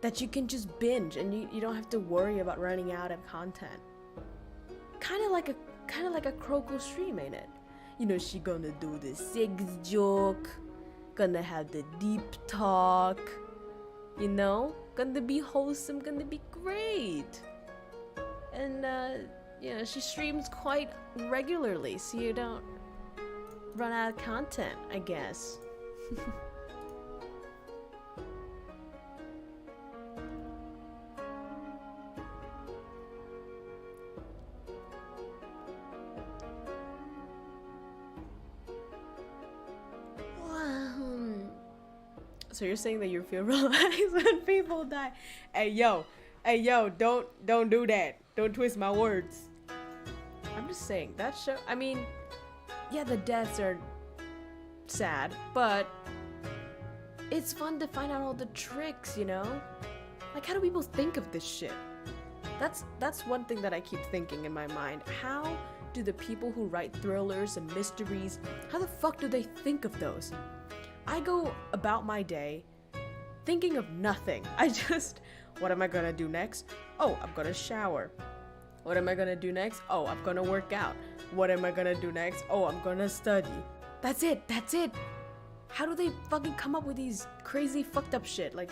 that you can just binge and you don't have to worry about running out of content. Kind of like a KROWKO stream, ain't it? You know, she gonna do the sex joke, gonna have the deep talk, you know? Gonna be wholesome, gonna be great. And you know, she streams quite regularly, so you don't run out of content, I guess. So you're saying that you feel relaxed when people die? Hey yo, don't do that. Don't twist my words. I'm just saying that show. I mean, yeah, the deaths are sad, but it's fun to find out all the tricks, you know? Like, how do people think of this shit? That's one thing that I keep thinking in my mind. How do the people who write thrillers and mysteries, how the fuck do they think of those? I go about my day thinking of nothing. What am I gonna do next? Oh, I'm gonna shower. What am I gonna do next? Oh, I'm gonna work out. What am I gonna do next? Oh, I'm gonna study. That's it. How do they fucking come up with these crazy fucked up shit? Like,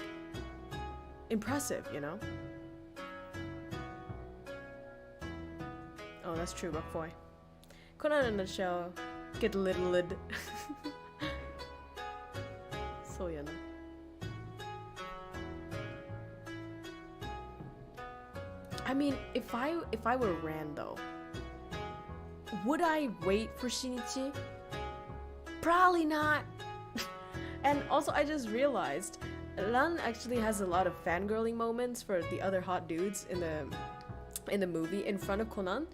impressive, you know? Oh, that's true, McFoy. Conan in the show, get little. So, you know. I mean, if I were Rand though, would I wait for Shinichi? Probably not. And also, I just realized Lan actually has a lot of fangirling moments for the other hot dudes in the movie in front of Conan,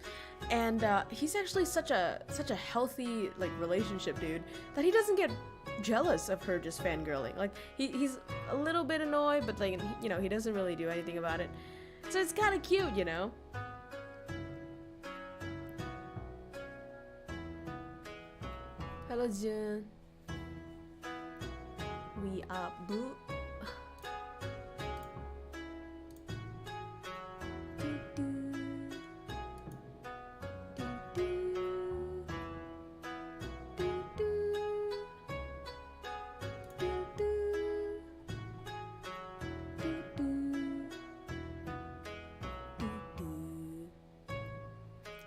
and he's actually such a healthy like relationship dude that he doesn't get jealous of her just fangirling. Like he's a little bit annoyed, but like, you know, he doesn't really do anything about it. So it's kind of cute, you know. Hello, Jun. We are blue.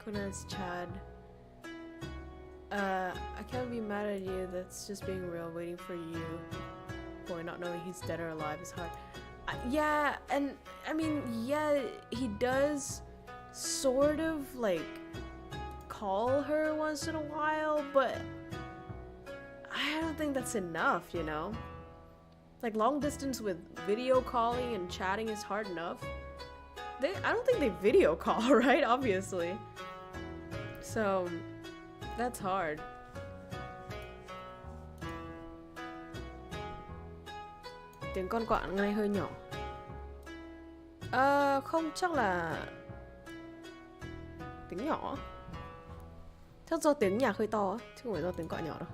Conan's Chad. I can't be mad at you. That's just being real. Waiting for you. Boy, not knowing he's dead or alive is hard. Yeah, and I mean, yeah, he does sort of like call her once in a while, but I don't think that's enough, you know? Like, long distance with video calling and chatting is hard enough. I don't think they video call, right? Obviously. So, that's hard. Tiếng con quạ nghe hơi nhỏ. Không, chắc là tiếng nhỏ. Chắc do tiếng nhạc hơi to, chứ không phải do tiếng quạ nhỏ đâu.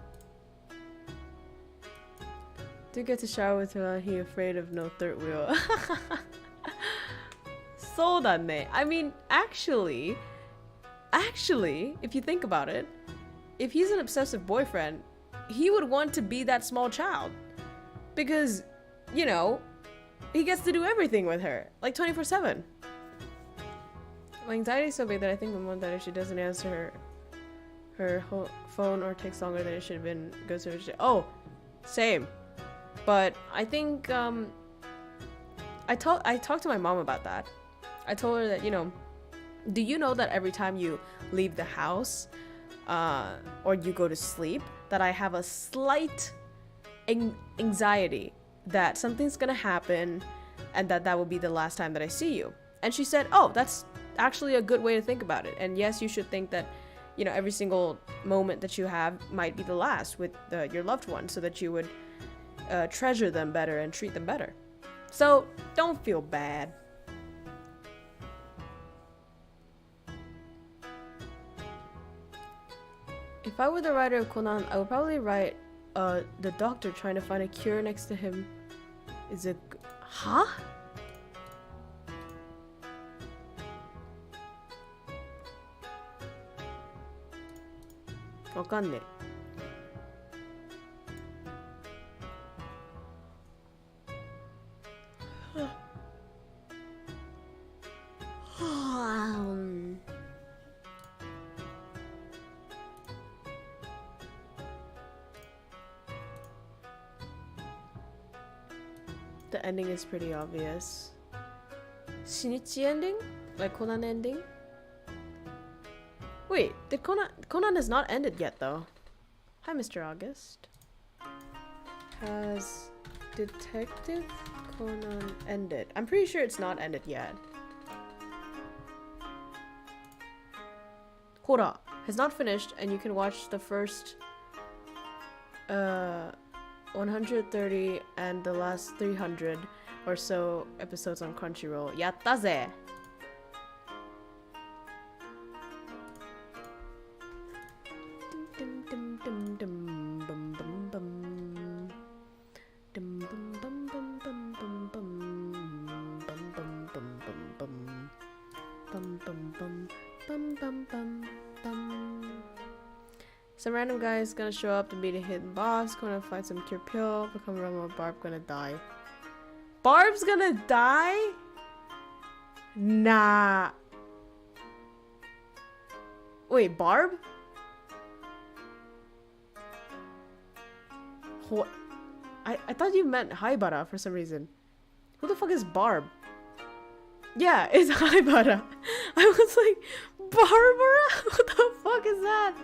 Do get to shower with her, he afraid of no third wheel. So dane. I mean, actually, if you think about it, if he's an obsessive boyfriend, he would want to be that small child. Because, you know, he gets to do everything with her, like 24/7. My anxiety is so big that I think the moment that if she doesn't answer her phone or takes longer than it should have been, goes to her. Oh, same. But I think I talked to my mom about that. I told her that, you know, do you know that every time you leave the house or you go to sleep, that I have a slight anxiety that something's gonna happen and that will be the last time that I see you. And she said, oh, that's actually a good way to think about it. And yes, you should think that, you know, every single moment that you have might be the last with your loved one, so that you would treasure them better and treat them better. So don't feel bad. If I were the writer of Conan, I would probably write the doctor trying to find a cure next to him is a... Huh? Wakane. The ending is pretty obvious. Shinichi ending? Like Conan ending? Wait, did Conan has not ended yet though. Hi, Mr. August. Has Detective Conan ended? I'm pretty sure it's not ended yet. Hora has not finished, and you can watch the first 130 and the last 300 or so episodes on Crunchyroll. Yatta ze! Some random guy is gonna show up to beat a hidden boss, gonna find some cure pill, become a realm of Barb, gonna die. Barb's gonna die? Nah. Wait, Barb? What? I thought you meant Haibara for some reason. Who the fuck is Barb? Yeah, it's Haibara. I was like, Barbara? What the fuck is that?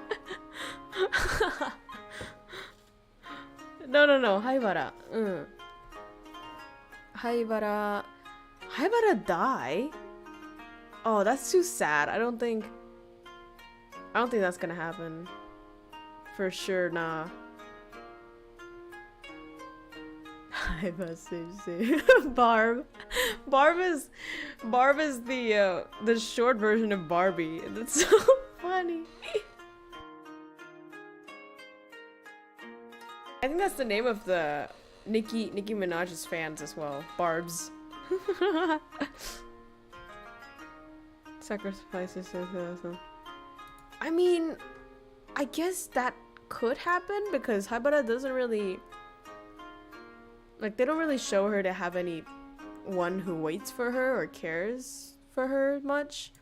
No, Haibara. Haibara die? Oh, that's too sad. I don't think that's gonna happen. For sure, nah. Barb. Barb is the short version of Barbie. That's so funny. I think that's the name of the Nicki Minaj's fans as well. Barbs. Sacrifices. I mean, I guess that could happen because Haibara doesn't really, like, they don't really show her to have anyone who waits for her or cares for her much.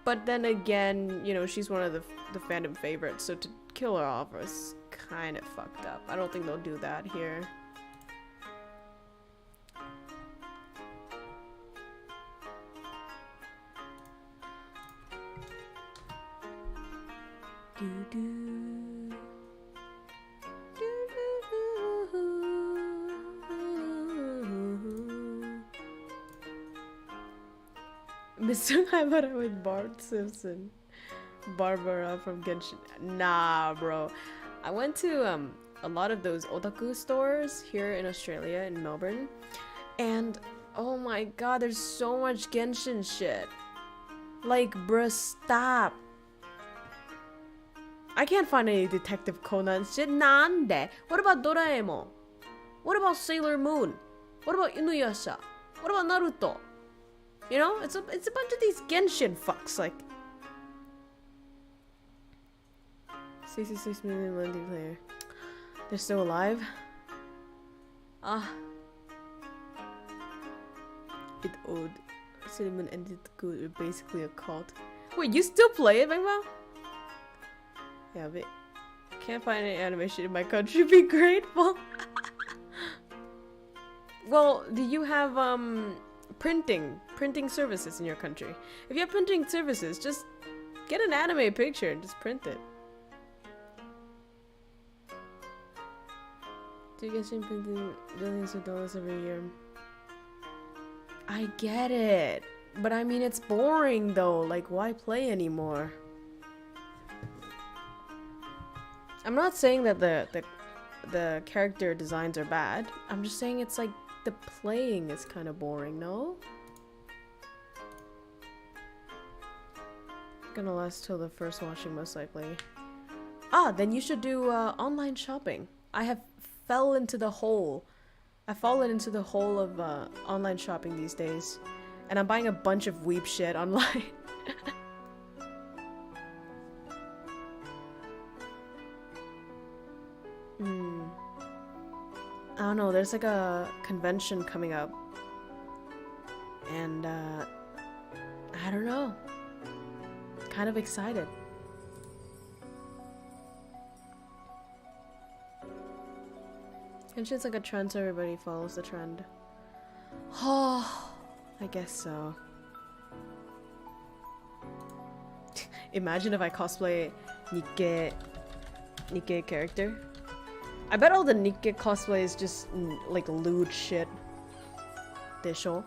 But then again, you know, she's one of the fandom favorites, so to kill her off is kind of fucked up. I don't think they'll do that here. Mr. Haibara with Bart Simpson. Barbara from Genshin. Nah, bro. I went to a lot of those otaku stores here in Australia, in Melbourne. And oh my god, there's so much Genshin shit. Like, bruh, stop. I can't find any Detective Conan shit. Nande? What about Doraemon? What about Sailor Moon? What about Inuyasha? What about Naruto? You know, it's a bunch of these Genshin fucks, like. 66 million Lindy player. They're still alive? Ah. it old. Cinnamon and it good are basically a cult. Wait, you still play it, Bangma? Yeah, but can't find any animation in my country. Be grateful. Well, do you have printing services in your country? If you have printing services, just get an anime picture and just print it. Do you guys printing billions of dollars every year? I get it, but I mean it's boring though. Like, why play anymore? I'm not saying that the character designs are bad. I'm just saying it's like the playing is kind of boring, no? Gonna last till the first watching most likely. Ah, then you should do online shopping. I have fallen into the hole of online shopping these days, and I'm buying a bunch of weeb shit online. I don't know, there's like a convention coming up, and I don't know, kind of excited. And it's like a trend, so everybody follows the trend. Oh, I guess so. Imagine if I cosplay Nikkei character. I bet all the Nikkei cosplay is just like lewd shit. Desho.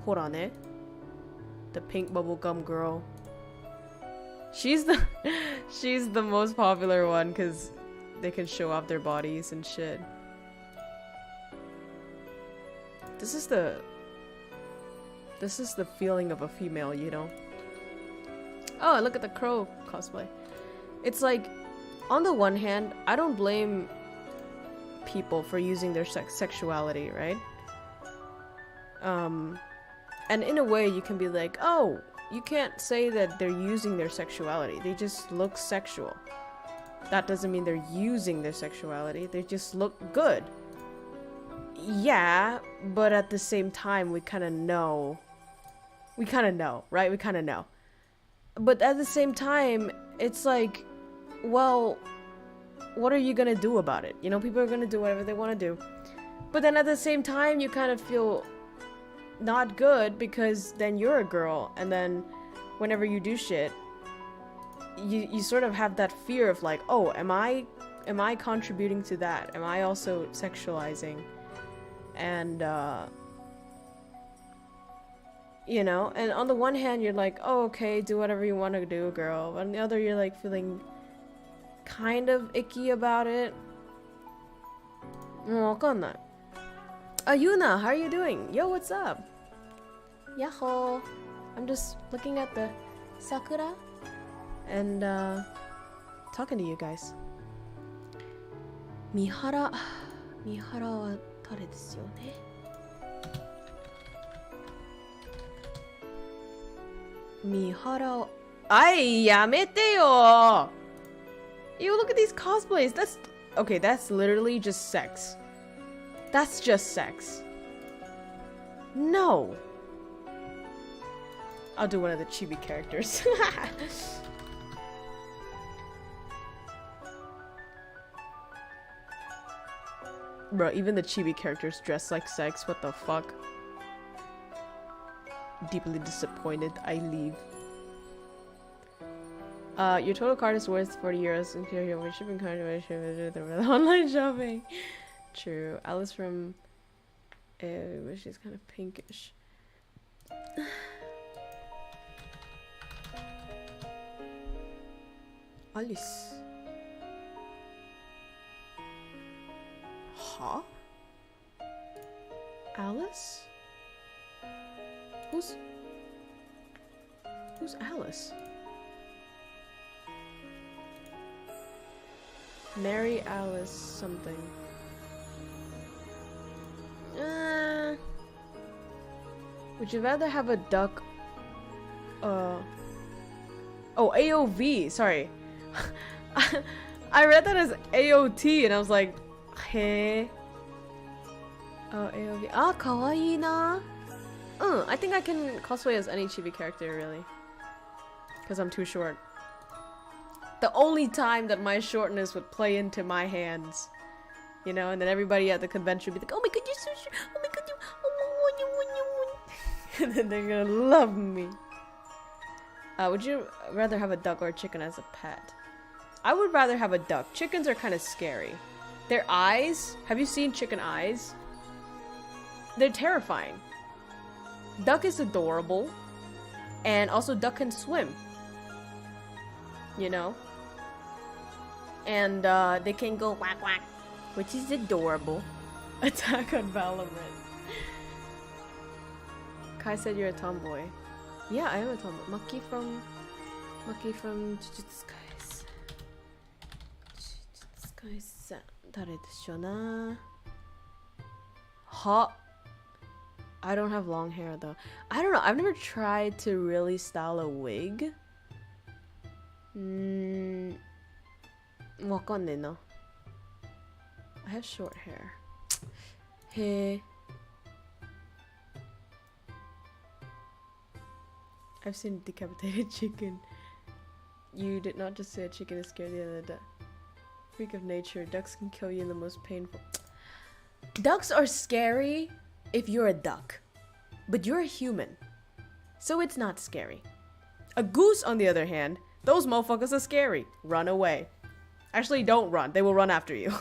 Horane. The pink bubblegum girl. She's the most popular one because they can show off their bodies and shit. This is the feeling of a female, you know? Oh, look at the Krow cosplay. It's like, on the one hand, I don't blame people for using their sexuality, right? And in a way you can be like, oh, you can't say that they're using their sexuality. They just look sexual. That doesn't mean they're using their sexuality. They just look good. Yeah, but at the same time, we kind of know. We kind of know, right? We kind of know. But at the same time, it's like, well, what are you gonna do about it? You know, people are gonna do whatever they want to do. But then at the same time, you kind of feel not good because then you're a girl, and then whenever you do shit, you sort of have that fear of like, oh, am I contributing to that? Am I also sexualizing? And you know, and on the one hand you're like, oh, okay, do whatever you want to do, girl. But on the other, you're like feeling kind of icky about it. Wakannai. Yuna, how are you doing? Yo, what's up? Yahoo! I'm just looking at the sakura and talking to you guys. Mihara wa tare desu yo ne? Mihara. Ai, yamete yo! You look at these cosplays. That's okay. That's literally just sex. That's just sex. No. I'll do one of the chibi characters. Bro, even the chibi characters dress like sex. What the fuck? Deeply disappointed. I leave. Your total card is worth 40 euros, including your shipping card and online shopping. True. Alice from... she's kind of pinkish. Alice. Huh? Alice? Who's Alice? Mary Alice something. Would you rather have a duck? Oh, AOV. Sorry, I read that as AOT, and I was like, hey. Oh, AOV. Ah, kawaii na. I think I can cosplay as any chibi character, really. Because I'm too short. The only time that my shortness would play into my hands. You know, and then everybody at the convention would be like, oh my god, you're so short. Oh my god, and then they're gonna love me. Would you rather have a duck or a chicken as a pet? I would rather have a duck. Chickens are kind of scary. Their eyes, have you seen chicken eyes? They're terrifying. Duck is adorable. And also duck can swim. You know? And they can go quack quack, which is adorable. Attack on Valorant. Kai said you're a tomboy. Yeah, I am a tomboy. Maki from Jujutsu Kaisen. Jujutsu Kaisen. 誰でしょうな? Hot. I don't have long hair though. I don't know. I've never tried to really style a wig. わかんねえな. I have short hair. Hey. I've seen a decapitated chicken. You did not just say a chicken is scared the other day. Freak of nature. Ducks can kill you in the most painful. Ducks are scary if you're a duck. But you're a human. So it's not scary. A goose, on the other hand, those motherfuckers are scary. Run away. Actually, don't run. They will run after you.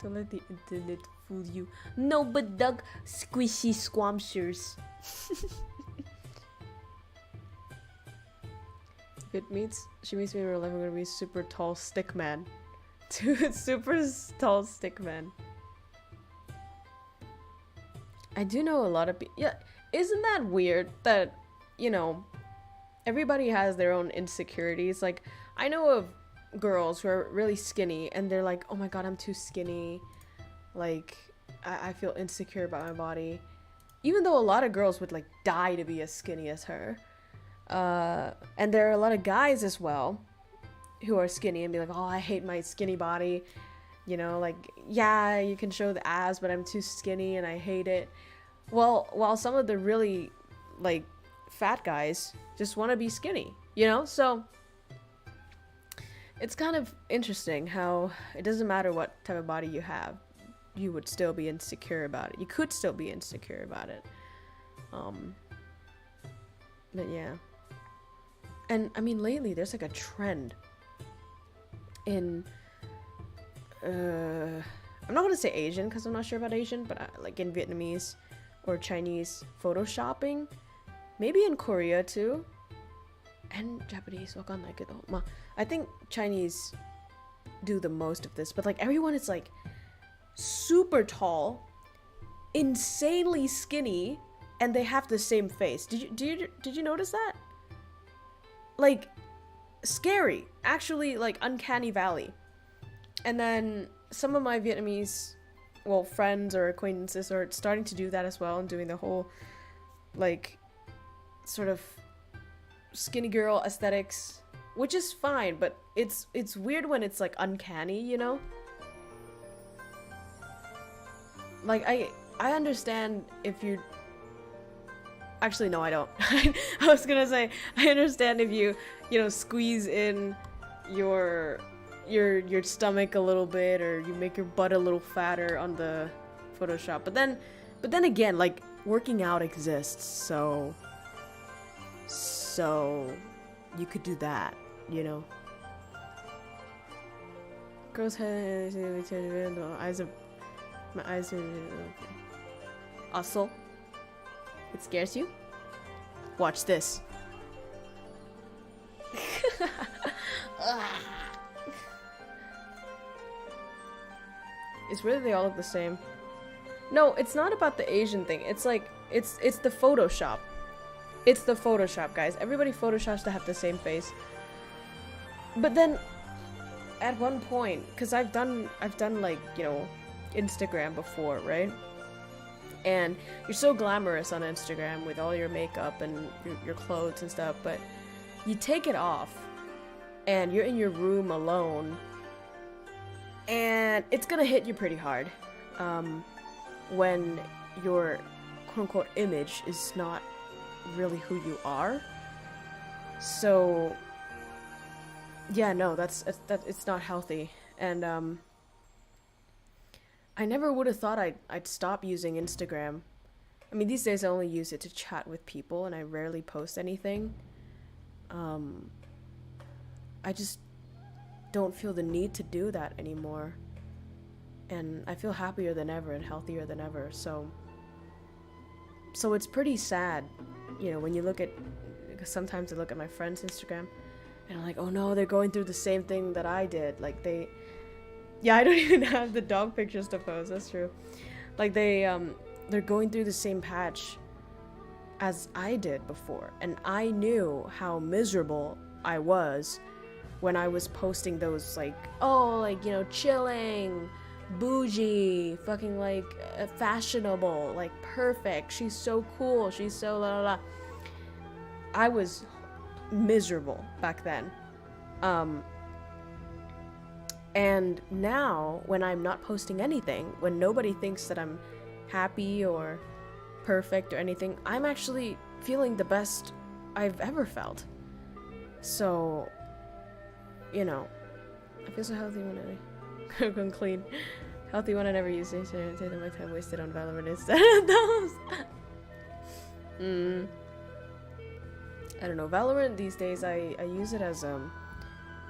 Don't let the internet fool you. No, but duck squishy squamsters. If she meets me in real life, I'm gonna be super tall stick man. Dude, super tall stick man. I do know a lot of people. Yeah, isn't that weird that, you know, everybody has their own insecurities? Like, I know of girls who are really skinny and they're like, oh my god, I'm too skinny. Like, I feel insecure about my body. Even though a lot of girls would like die to be as skinny as her. And there are a lot of guys as well who are skinny and be like, oh, I hate my skinny body. You know, like, yeah, you can show the abs, but I'm too skinny and I hate it. Well, while some of the really, like, fat guys just want to be skinny, you know? So, it's kind of interesting how it doesn't matter what type of body you have, you would still be insecure about it. You could still be insecure about it. But yeah. And, I mean, lately, there's, like, a trend in... I'm not gonna say Asian because I'm not sure about Asian, but like in Vietnamese or Chinese photoshopping, maybe in Korea too, and Japanese. わかんないけど. I think Chinese do the most of this, but like everyone is like super tall, insanely skinny, and they have the same face. Did you notice that? Like scary, actually, like uncanny valley. And then some of my Vietnamese, well, friends or acquaintances are starting to do that as well and doing the whole, like, sort of skinny girl aesthetics, which is fine, but it's weird when it's, like, uncanny, you know? Like, I understand if you... Actually, no, I don't. I was gonna say, I understand if you know, squeeze in your stomach a little bit, or you make your butt a little fatter on the Photoshop. But then again, like, working out exists, so you could do that, you know. Girls head, my eyes are also. It scares you? Watch this. It's really they all look the same. No, it's not about the Asian thing. It's like, it's the Photoshop. It's the Photoshop, guys. Everybody photoshops to have the same face. But then, at one point, because I've done like, you know, Instagram before, right? And you're so glamorous on Instagram with all your makeup and your clothes and stuff, but you take it off, and you're in your room alone, and it's gonna hit you pretty hard. when your quote-unquote image is not really who you are. So yeah, no, it's not healthy. And I never would have thought I'd stop using Instagram. I mean, these days I only use it to chat with people and I rarely post anything. I just don't feel the need to do that anymore. And I feel happier than ever and healthier than ever. So it's pretty sad, you know, when you look at, because sometimes I look at my friends' Instagram and I'm like, oh no, they're going through the same thing that I did. Like yeah, I don't even have the dog pictures to post, that's true. Like they're going through the same patch as I did before. And I knew how miserable I was when I was posting those like, oh, like, you know, chilling, bougie, fucking like fashionable, like perfect, she's so cool, she's so la la la. I was miserable back then. And now when I'm not posting anything, when nobody thinks that I'm happy or perfect or anything, I'm actually feeling the best I've ever felt. So, you know, I feel so healthy when I go clean. Healthy when I never use things and take my time wasted on Valorant instead of those. I don't know, Valorant these days I use it as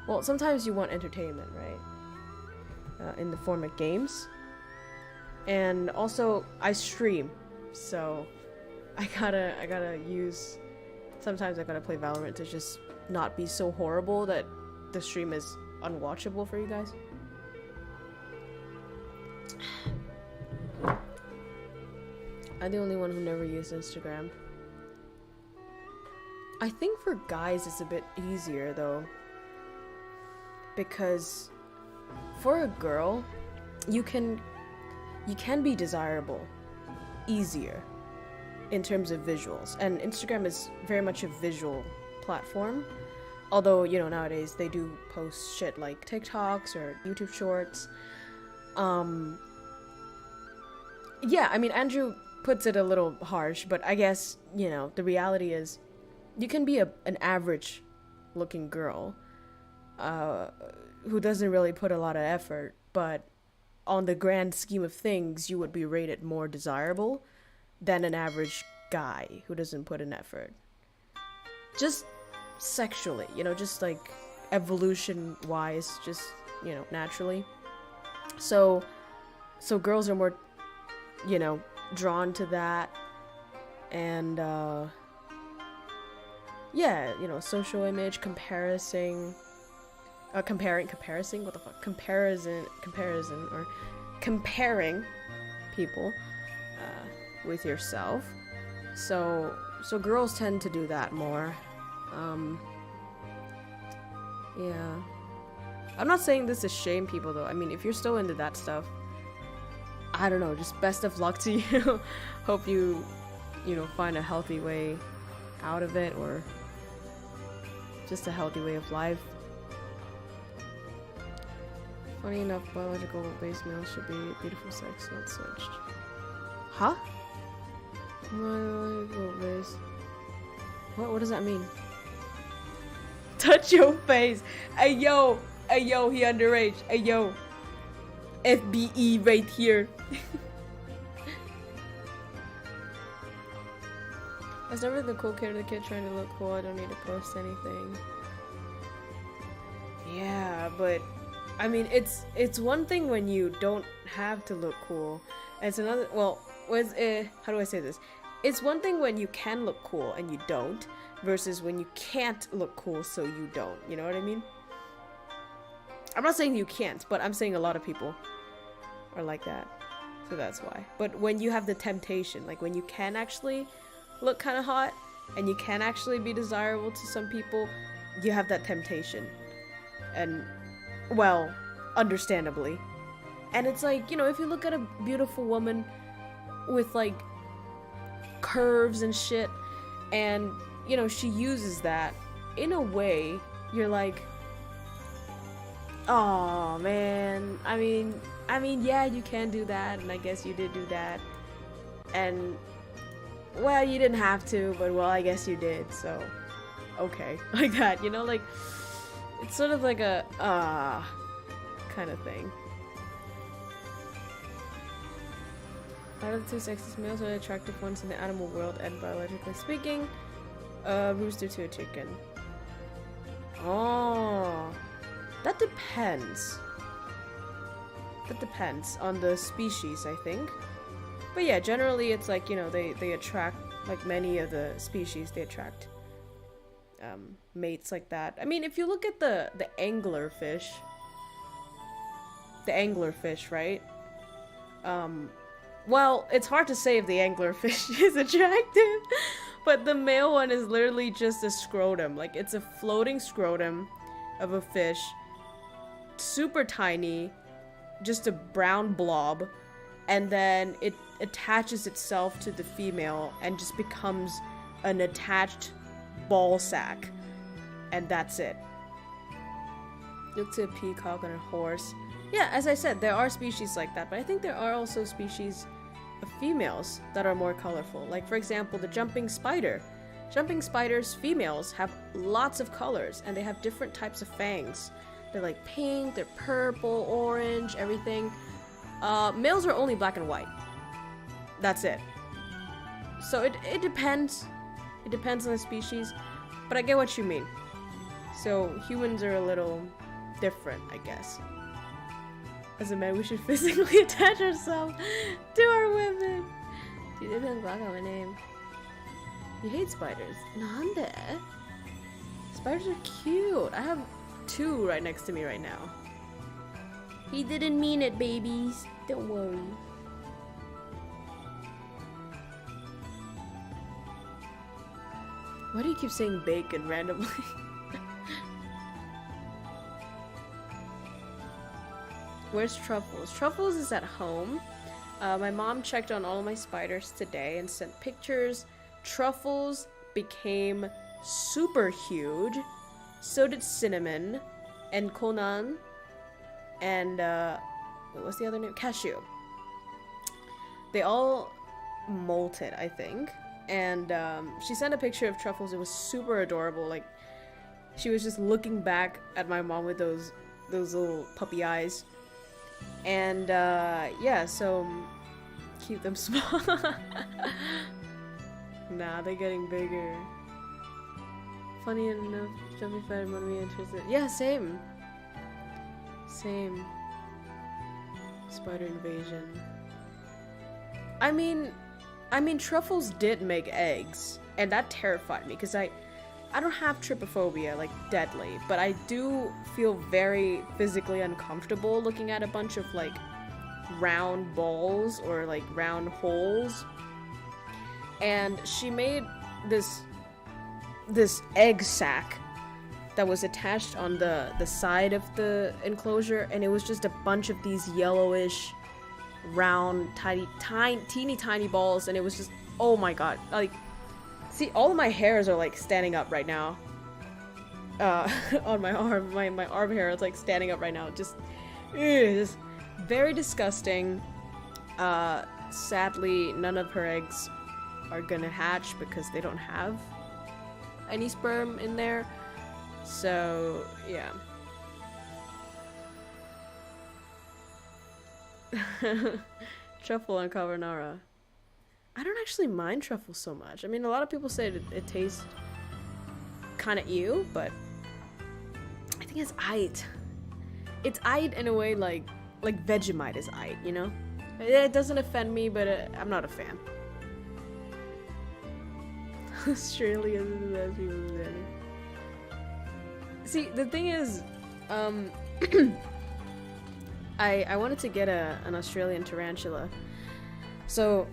well, sometimes you want entertainment, right? In the form of games. And also I stream, so I gotta use, sometimes I gotta play Valorant to just not be so horrible that the stream is unwatchable for you guys. I'm the only one who never used Instagram. I think for guys it's a bit easier though, because for a girl you can be desirable easier in terms of visuals, and Instagram is very much a visual platform, although, you know, nowadays they do post shit like TikToks or YouTube shorts. Yeah, I mean, Andrew puts it a little harsh, but I guess, you know, the reality is you can be an average looking girl who doesn't really put a lot of effort, but on the grand scheme of things you would be rated more desirable than an average guy who doesn't put an effort. Just sexually, you know, just like evolution wise, just, you know, naturally. So girls are more, you know, drawn to that. And yeah, you know, social image, comparison, what the fuck, comparison, or comparing people with yourself. So girls tend to do that more. Yeah. I'm not saying this to shame people though. I mean, if you're still into that stuff, I don't know, just best of luck to you. Hope you know, find a healthy way out of it, or just a healthy way of life. Funny enough, biological base males should be beautiful sex, not switched. Huh? Biological base. What does that mean? Touch your face! Hey yo, he underage. Hey yo, FBE right here. I was never the cool kid or the kid trying to look cool. I don't need to post anything. Yeah, but I mean, it's one thing when you don't have to look cool. It's another. Well, how do I say this? It's one thing when you can look cool and you don't, versus when you can't look cool so you don't. You know what I mean? I'm not saying you can't, but I'm saying a lot of people are like that. So that's why. But when you have the temptation, like when you can actually look kind of hot and you can actually be desirable to some people, you have that temptation. And, well, understandably. And it's like, you know, if you look at a beautiful woman with like curves and shit, and, you know, she uses that, in a way, you're like, oh man, I mean, I mean, yeah, you can do that, and I guess you did do that. And, well, you didn't have to, but well, I guess you did, so, okay. Like that, you know, like, it's sort of like a, kind of thing. Out of the two sexes, males are the attractive ones in the animal world, and biologically speaking, rooster to a chicken. Oh, that depends. That depends on the species, I think. But yeah, generally it's like, you know, they attract, like many of the species, they attract mates like that. I mean, if you look at the anglerfish, right? Well, it's hard to say if the anglerfish is attractive, but the male one is literally just a scrotum. Like, it's a floating scrotum of a fish, super tiny, just a brown blob, and then it attaches itself to the female and just becomes an attached ball sack, and that's it. Look to a peacock and a horse. Yeah, as I said, there are species like that, but I think there are also species of females that are more colorful. Like, for example, the jumping spider. Jumping spiders, females, have lots of colors, and they have different types of fangs. They're like pink, they're purple, orange, everything. Males are only black and white. That's it. So it depends. It depends on the species, but I get what you mean. So humans are a little different, I guess. As a man, we should physically attach ourselves to our women. Dude, they didn't block out my name. You hate spiders. Nande? Spiders are cute. I have 2 right next to me right now. He didn't mean it, babies. Don't worry. Why do you keep saying bacon randomly? Where's Truffles? Truffles is at home. My mom checked on all of my spiders today and sent pictures. Truffles became super huge. So did Cinnamon and Conan and what was the other name? Cashew. They all molted, I think. And she sent a picture of Truffles. It was super adorable. Like, she was just looking back at my mom with those little puppy eyes. And yeah, so keep them small. Nah, they're getting bigger. Funny enough, jumping spider made me interested. Yeah, same. Same. Spider invasion. I mean, Truffles did make eggs, and that terrified me because I don't have trypophobia, like deadly, but I do feel very physically uncomfortable looking at a bunch of like round balls or like round holes. And she made this egg sac that was attached on the side of the enclosure, and it was just a bunch of these yellowish round teeny tiny balls, and it was just, oh my god, like, see, all of my hairs are like standing up right now on my arm. My arm hair is like standing up right now. Just very disgusting. Sadly, none of her eggs are gonna hatch because they don't have any sperm in there. So yeah. Truffle and carbonara. I don't actually mind truffle so much. I mean, a lot of people say it tastes kind of ew, but I think it's aight. It's aight in a way like Vegemite is aight, you know? It doesn't offend me, but I'm not a fan. Australia is the best people together. See, the thing is, I wanted to get an Australian tarantula. So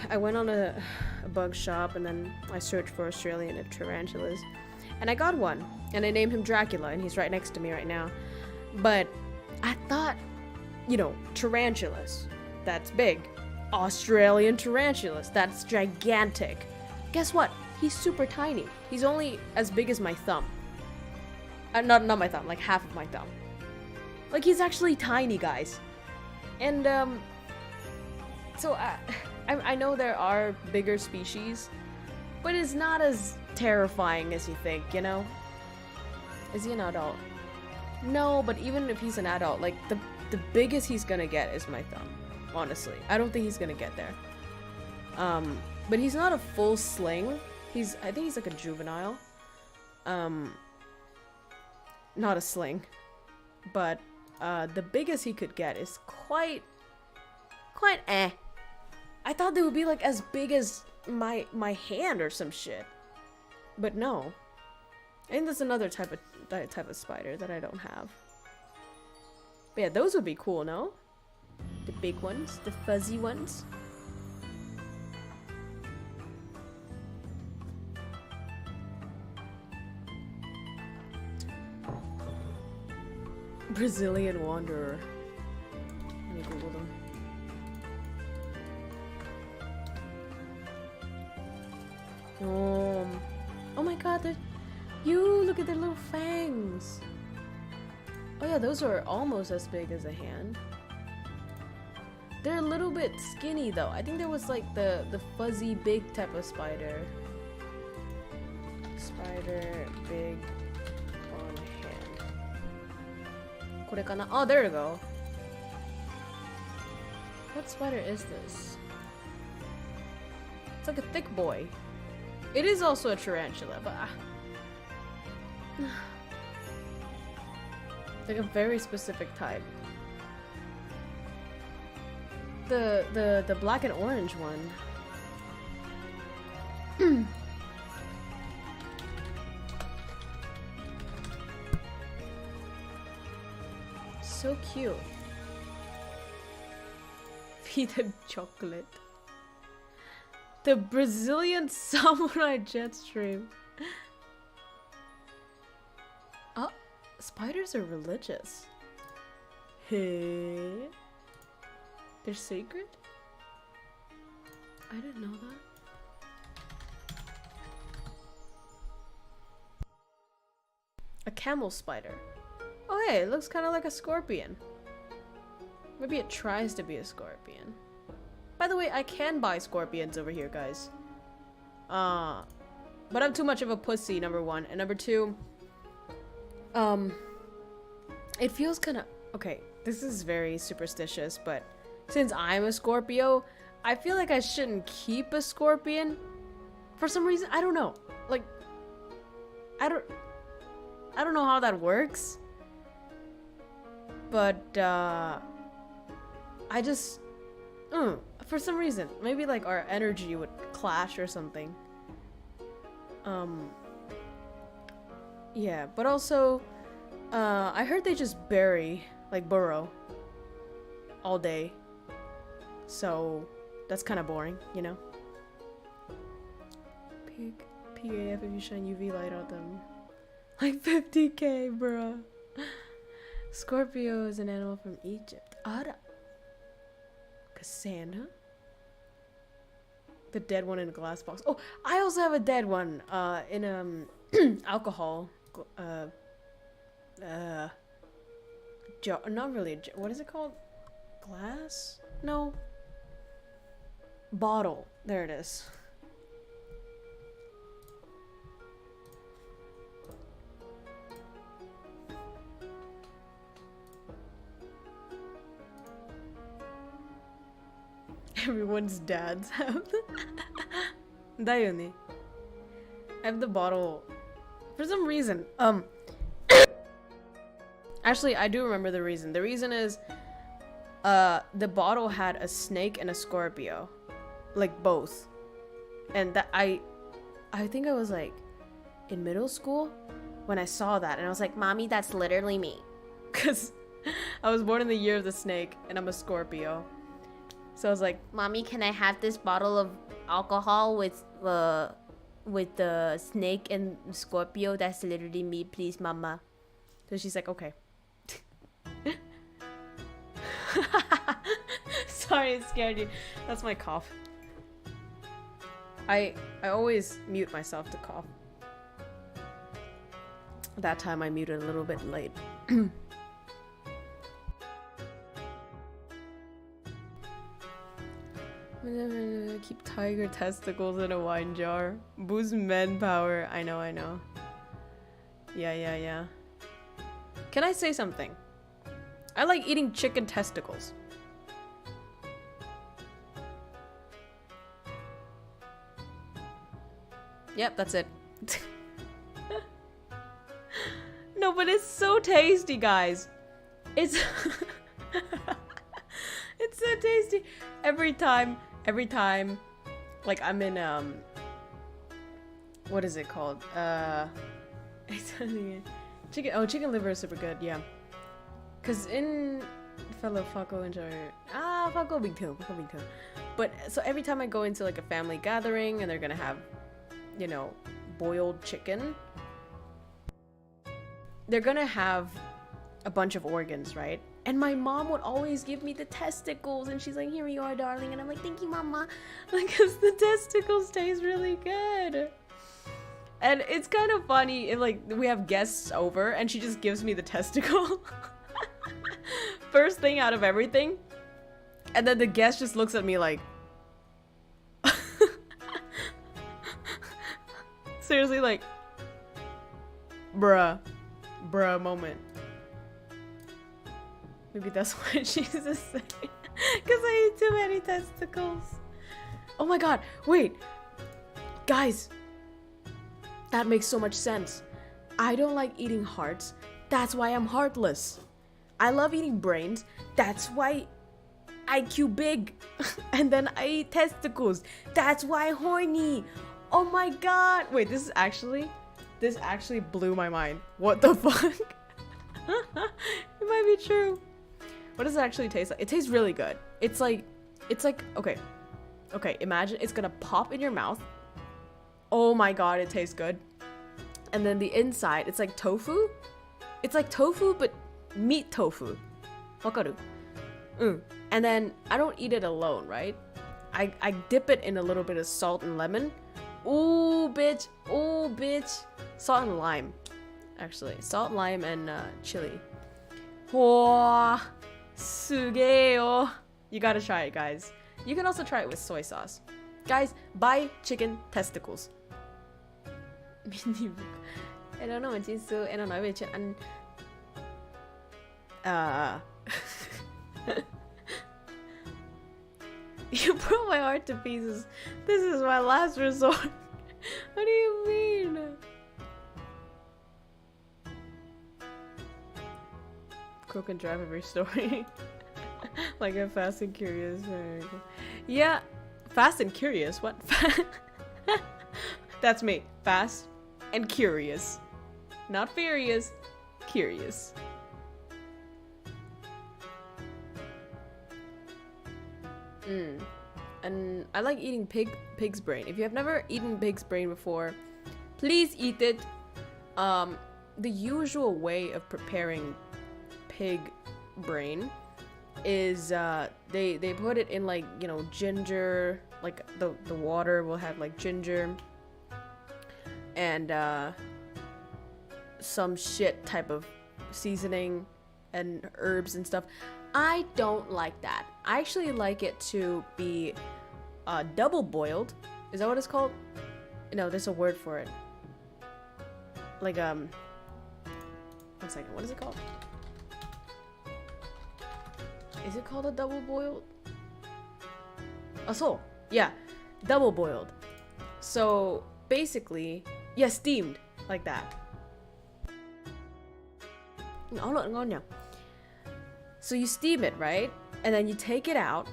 I went on a bug shop and then I searched for Australian tarantulas. And I got one. And I named him Dracula, and he's right next to me right now. But I thought, you know, tarantulas, that's big. Australian tarantulas, that's gigantic. Guess what? He's super tiny. He's only as big as my thumb. Not my thumb, like half of my thumb. Like, he's actually tiny, guys. And so I know there are bigger species, but it's not as terrifying as you think, you know? Is he an adult? No, but even if he's an adult, like the biggest he's gonna get is my thumb. Honestly, I don't think he's gonna get there. But he's not a full sling. I think he's like a juvenile. Not a sling. But the biggest he could get is quite eh. I thought they would be like as big as my hand or some shit. But no. I think that's another type of spider that I don't have. But yeah, those would be cool, no? The big ones, the fuzzy ones. Brazilian Wanderer. Let me Google them. Oh my god, look at their little fangs. Oh yeah, those are almost as big as a hand. They're a little bit skinny though. I think there was like the fuzzy big type of spider. Spider big on hand. これかな? Oh, there we go. What spider is this? It's like a thick boy. It is also a tarantula, but like a very specific type. The black and orange one. So cute. Feed them chocolate. The Brazilian samurai jet stream. Oh, spiders are religious. Hey. They're sacred? I didn't know that. A camel spider. Oh hey, it looks kind of like a scorpion. Maybe it tries to be a scorpion. By the way, I can buy scorpions over here, guys. But I'm too much of a pussy, number one. And number two, it feels kind of... Okay, this is very superstitious, but since I'm a Scorpio, I feel like I shouldn't keep a scorpion. For some reason, I don't know. Like, I don't know how that works. But, I just... for some reason, maybe like our energy would clash or something. Yeah, but also, I heard they just burrow all day. So, that's kind of boring, you know? PAF if you shine UV light on them. Like 50k, bruh. Scorpio is an animal from Egypt. Ara. Cassandra? The dead one in a glass box. Oh, I also have a dead one in alcohol. Not really. What is it called? Glass? No. Bottle. There it is. Everyone's dads have that. I have the bottle for some reason. Actually, I do remember the reason. The reason is the bottle had a snake and a Scorpio, like both, and that I think I was like in middle school when I saw that, and I was like, "Mommy, that's literally me," because I was born in the year of the snake, and I'm a Scorpio. So I was like, "Mommy, can I have this bottle of alcohol with the snake and Scorpio? That's literally me, please, Mama." So she's like, "Okay." Sorry, it scared you. That's my cough. I always mute myself to cough. That time I muted a little bit late. Keep tiger testicles in a wine jar. Boost men power. I know, I know. Yeah. Can I say something? I like eating chicken testicles. Yep, that's it. No, but it's so tasty, guys. It's it's so tasty. Every time, like I'm in what is it called? Chicken liver is super good, yeah. Cause in fellow Fako enjoy Fako big too. But so every time I go into like a family gathering and they're gonna have, you know, boiled chicken, they're gonna have a bunch of organs, right? And my mom would always give me the testicles, and she's like, "Here you are, darling," and I'm like, "Thank you, mama," because the testicles taste really good. And it's kind of funny if like we have guests over and she just gives me the testicle first thing out of everything, and then the guest just looks at me like seriously, like bruh moment. Maybe that's why she's just saying, because I eat too many testicles. Oh my god, wait, guys, that makes so much sense. I don't like eating hearts, that's why I'm heartless. I love eating brains, that's why IQ big. And then I eat testicles, that's why horny. Oh my god, wait, this actually blew my mind. What the fuck? It might be true. What does it actually taste like? It tastes really good. It's like, okay, imagine it's gonna pop in your mouth. Oh my god, it tastes good. And then the inside, it's like tofu. It's like tofu, but meat tofu. Wakaru? And then I don't eat it alone, right? I dip it in a little bit of salt and lemon. Ooh, bitch. Salt and lime. Actually, salt, lime, and chili. Whoa, sugeyo. You gotta try it, guys. You can also try it with soy sauce. Guys, buy chicken testicles. Em nói mình xin xưa, em nói về chuyện ăn. You broke my heart to pieces. This is my last resort. What do you mean? Crow can drive every story. Like a Fast and Curious. Yeah, Fast and Curious. What? That's me. Fast and Curious. Not furious. Curious. And I like eating pig's brain. If you have never eaten pig's brain before, please eat it. The usual way of preparing pig brain is they put it in, like, you know, ginger, like the water will have like ginger and some shit type of seasoning and herbs and stuff. I don't like that. I actually like it to be double boiled. Is that what it's called? No, there's a word for it. Like 1 second, what is it called? Is it called a double boiled? Oh, so yeah, double boiled. So basically, yeah, steamed like that. So you steam it, right? And then you take it out,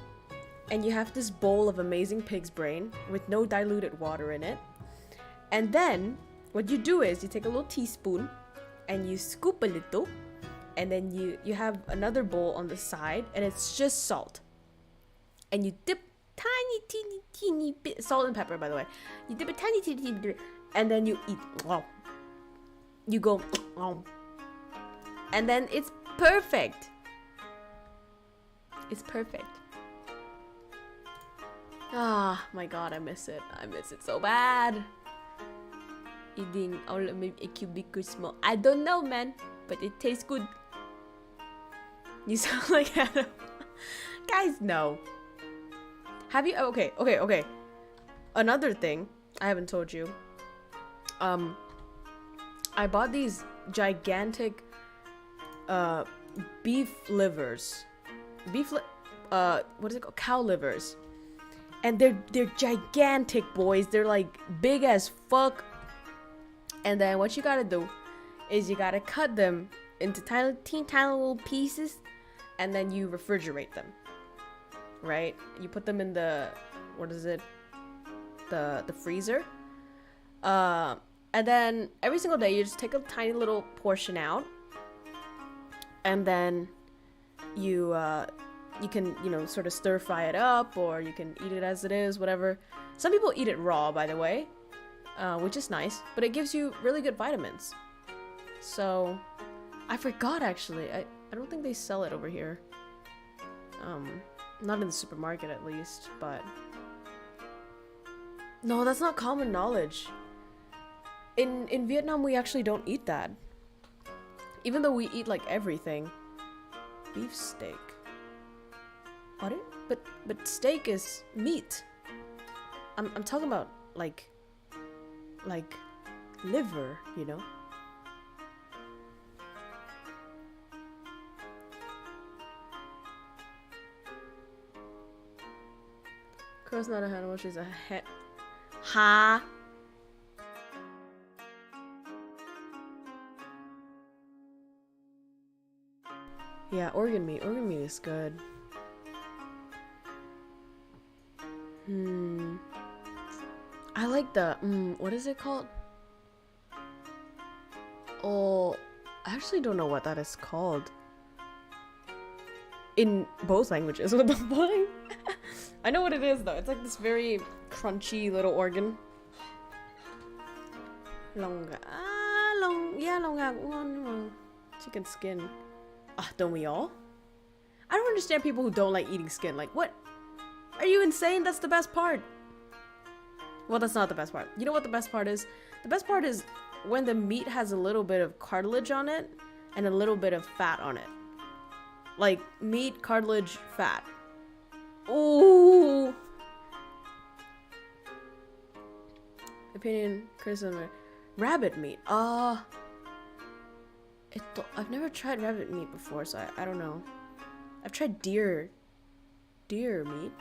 and you have this bowl of amazing pig's brain with no diluted water in it. And then what you do is you take a little teaspoon and you scoop a little, and then you have another bowl on the side, and it's just salt. And you dip teeny bit, salt and pepper, by the way. You dip a teeny bit, and then you eat. You go, and then it's perfect. It's perfect. Ah, my god, I miss it. I miss it so bad. Eating maybe a cubicle small. I don't know, man, but it tastes good. You sound like Adam. Guys, no. Have you? Okay. Another thing I haven't told you. I bought these gigantic beef livers. What is it called? Cow livers. And they're gigantic, boys. They're like big as fuck. And then what you gotta do is you gotta cut them into tiny little pieces, and then you refrigerate them. Right? You put them in the the freezer. And then every single day you just take a tiny little portion out, and then you can, you know, sort of stir fry it up, or you can eat it as it is, whatever. Some people eat it raw, by the way, which is nice, but it gives you really good vitamins. So I forgot, actually. I don't think they sell it over here. Not in the supermarket, at least, but no, that's not common knowledge. In Vietnam, we actually don't eat that. Even though we eat like everything. Beef steak. What? But steak is meat. I'm talking about like liver, you know? Crow's not a animal, she's a het. Ha! Yeah, organ meat. Organ meat is good. I like the, what is it called? Oh, I actually don't know what that is called. In both languages, what the fuck? I know what it is though. It's like this very crunchy little organ. Longa. Longa. Chicken skin. Don't we all? I don't understand people who don't like eating skin. Like, what? Are you insane? That's the best part. Well, that's not the best part. You know what the best part is? The best part is when the meat has a little bit of cartilage on it and a little bit of fat on it. Like, meat, cartilage, fat. Ooh. Opinion, criticism, rabbit meat. I've never tried rabbit meat before, so I don't know. I've tried deer meat.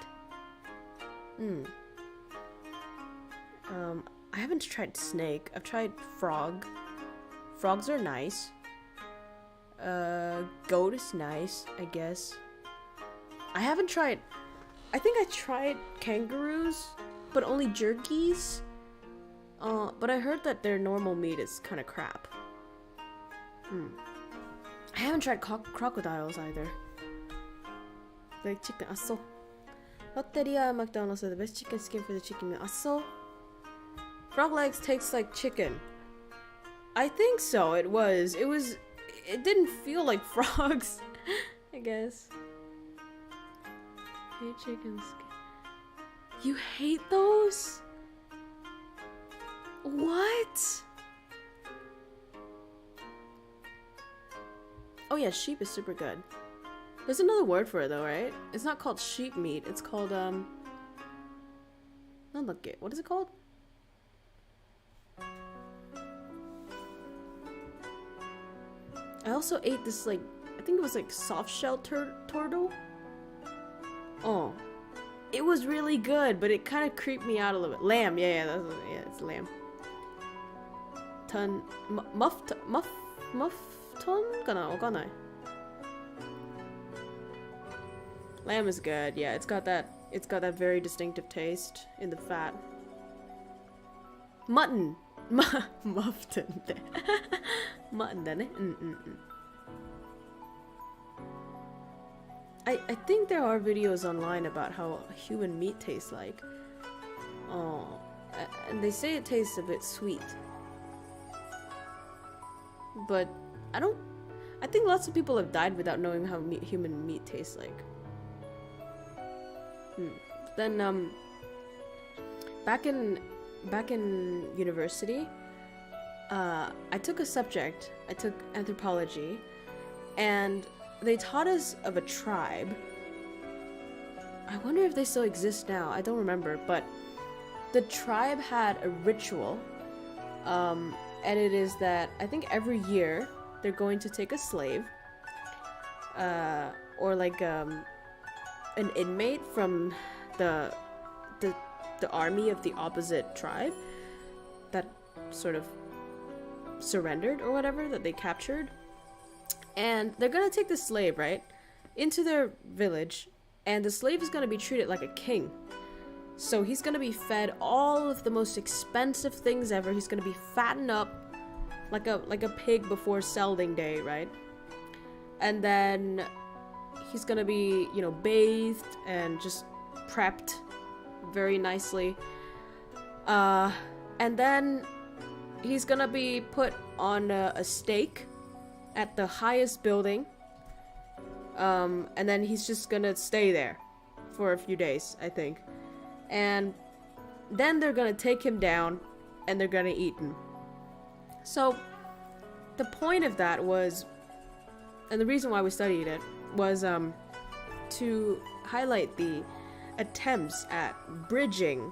I haven't tried snake. I've tried frog. Frogs are nice. Goat is nice, I guess. I haven't tried... I think I tried kangaroos, but only jerkies. But I heard that their normal meat is kind of crap. I haven't tried crocodiles either. Like chicken, asso. Lotteria McDonald's are the best chicken skin for the chicken meal. Asso. Frog legs tastes like chicken. I think so. It didn't feel like frogs. I guess. Hate chicken skin. You hate those? What? Oh yeah, sheep is super good. There's another word for it though, right? It's not called sheep meat. It's called what is it called? I also ate this, like, I think it was like soft shell turtle. Oh, it was really good, but it kind of creeped me out a little bit. Lamb, yeah, it's lamb. Lamb is good, yeah. It's got that very distinctive taste in the fat. Mutton. Mutton. Mutton. I think there are videos online about how human meat tastes like. Oh, and they say it tastes a bit sweet. But I think lots of people have died without knowing how human meat tastes like. Then back in university, I took a subject. I took anthropology, and they taught us of a tribe. I wonder if they still exist now. I don't remember, but the tribe had a ritual, and it is that I think every year they're going to take a slave, or like an inmate from the army of the opposite tribe that sort of surrendered or whatever, that they captured, and they're gonna take the slave, right, into their village, and the slave is gonna be treated like a king. So he's gonna be fed all of the most expensive things ever. He's gonna be fattened up like a pig before selling day, right? And then he's gonna be, you know, bathed and just prepped very nicely. And then he's gonna be put on a stake at the highest building. And then he's just gonna stay there for a few days, I think. And then they're gonna take him down and they're gonna eat him. So the point of that was, and the reason why we studied it was to highlight the attempts at bridging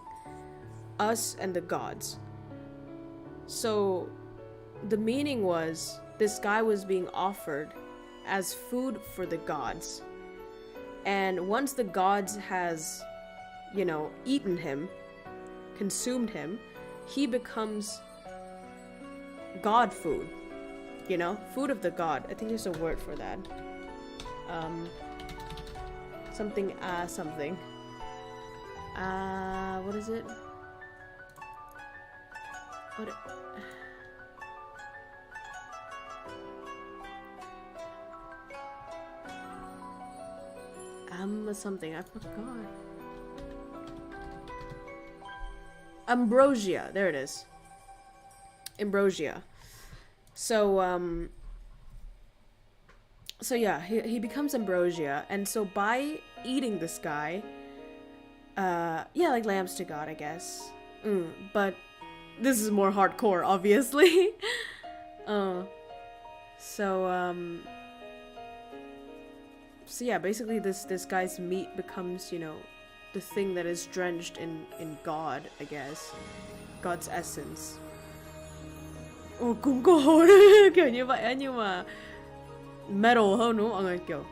us and the gods. So the meaning was, this guy was being offered as food for the gods, and once the gods has, you know, eaten him, consumed him, he becomes god food, you know, food of the god. I think there's a word for that. Something. What is it? What? Something, I forgot. Ambrosia, there it is. Ambrosia. So yeah, he becomes ambrosia, and so by eating this guy, yeah, like lambs to God, I guess. But this is more hardcore, obviously. So yeah, basically this guy's meat becomes, you know, the thing that is drenched in God, I guess. God's essence. Cũng có hồn kiểu như vậy á, nhưng mà metal hơn đúng không mọi người, kiểu.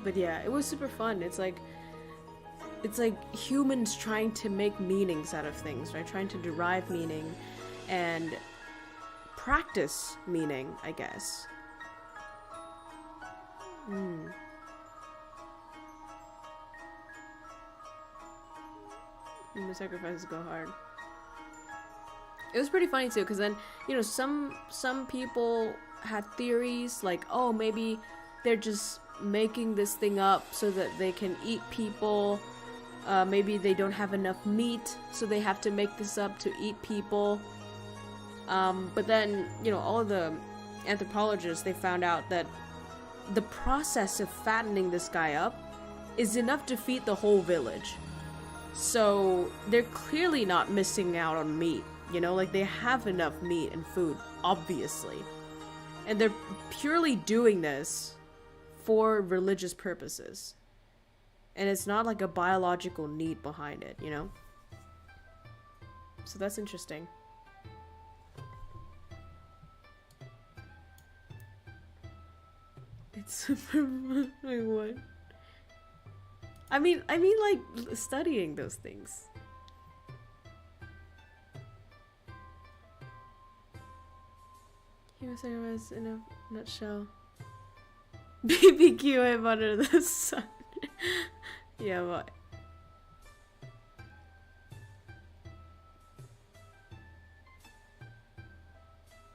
But yeah, it was super fun. It's like humans trying to make meanings out of things, right? Trying to derive meaning and practice meaning, I guess. The sacrifices go hard. It was pretty funny too, because then, you know, some people had theories like, oh, maybe they're just making this thing up so that they can eat people. Maybe they don't have enough meat, so they have to make this up to eat people. But then, you know, all of the anthropologists, they found out that the process of fattening this guy up is enough to feed the whole village. So they're clearly not missing out on meat, you know, like they have enough meat and food, obviously. And they're purely doing this for religious purposes. And it's not like a biological need behind it, you know? So that's interesting. It's super fun. Wait, what? I mean like studying those things. He was sacrificed in a nutshell. BBQ under the sun. Yeah, but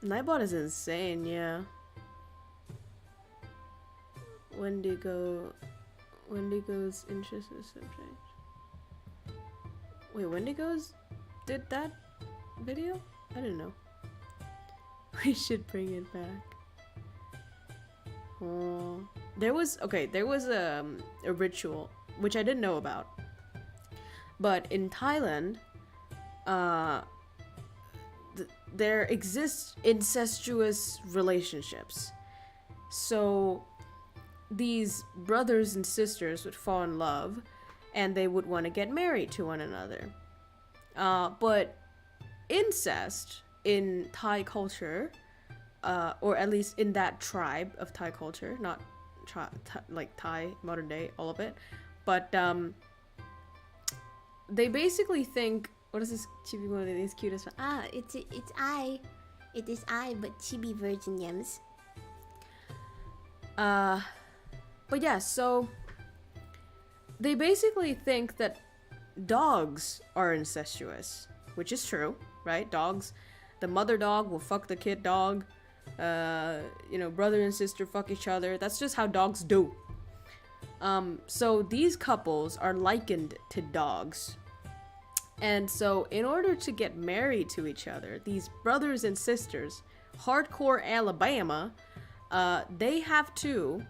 Nightbot is insane, yeah. Wendigo's interest in the subject. Wait, Wendigo's did that video? I don't know. We should bring it back. Oh, there was a ritual which I didn't know about. But in Thailand, there exist incestuous relationships. So these brothers and sisters would fall in love and they would want to get married to one another. But incest in Thai culture, or at least in that tribe of Thai culture, not like Thai, modern day, all of it, but they basically think, what is this Chibi one of these cutest one? Ah, it is I, but Chibi virgin yams. But yeah, so they basically think that dogs are incestuous, which is true, right? Dogs, the mother dog will fuck the kid dog. You know, brother and sister fuck each other. That's just how dogs do. So these couples are likened to dogs. And so in order to get married to each other, these brothers and sisters, hardcore Alabama, they have to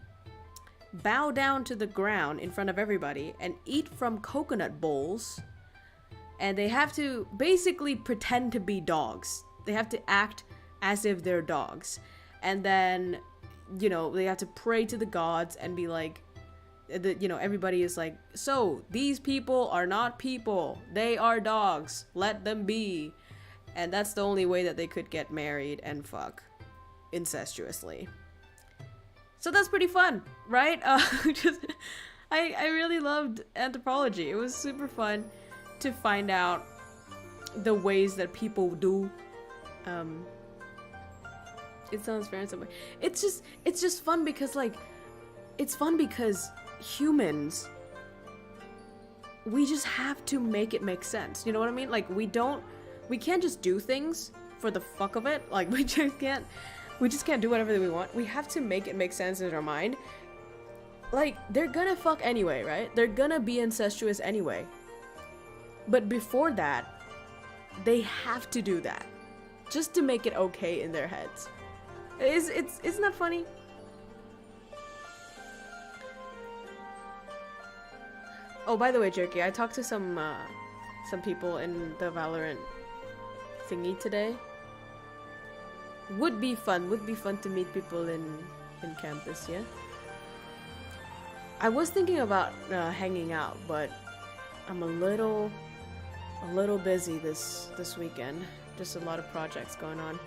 bow down to the ground in front of everybody and eat from coconut bowls. And they have to basically pretend to be dogs. They have to act as if they're dogs. And then, you know, they have to pray to the gods and be like, you know, everybody is like, so these people are not people. They are dogs. Let them be. And that's the only way that they could get married and fuck incestuously. So that's pretty fun, right? I really loved anthropology. It was super fun to find out the ways that people do. It sounds fair in some way. It's just fun because, like, it's fun because humans, we just have to make it make sense. You know what I mean? Like, we can't just do things for the fuck of it. Like, we just can't do whatever we want. We have to make it make sense in our mind. Like, they're gonna fuck anyway, right? They're gonna be incestuous anyway. But before that, they have to do that just to make it okay in their heads. Isn't that funny? Oh, by the way, Jerky, I talked to some people in the Valorant thingy today. Would be fun to meet people in campus, yeah? I was thinking about hanging out, but I'm a little busy this weekend. Just a lot of projects going on.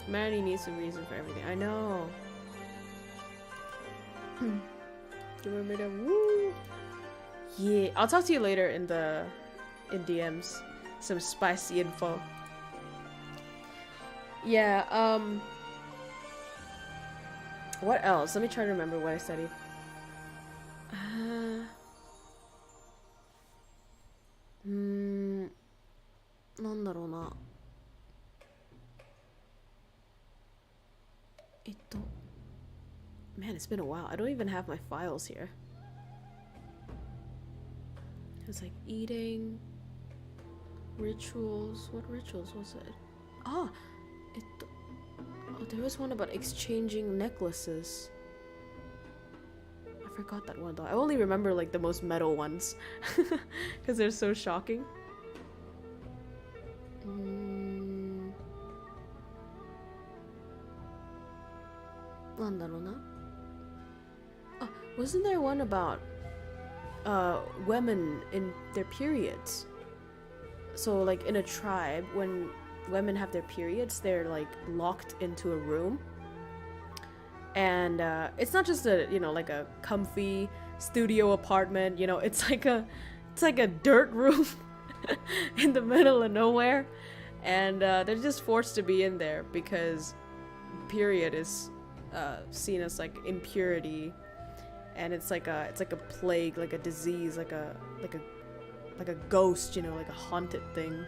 Humanity needs a reason for everything. I know. Do you want me to woo? Yeah, I'll talk to you later in DMs. Some spicy info. Yeah, what else? Let me try to remember what I studied. なんだろうな。Man, it's been a while. I don't even have my files here. It's like eating, rituals. What rituals was it? Oh, there was one about exchanging necklaces. I forgot that one though. I only remember like the most metal ones because they're so shocking. Wasn't there one about women in their periods? So like in a tribe, when women have their periods, they're like locked into a room, and it's not just a, you know, like a comfy studio apartment, you know, it's like a dirt room in the middle of nowhere, and they're just forced to be in there because period is seen as like impurity, and it's like a plague, like a disease, like a ghost, you know, like a haunted thing,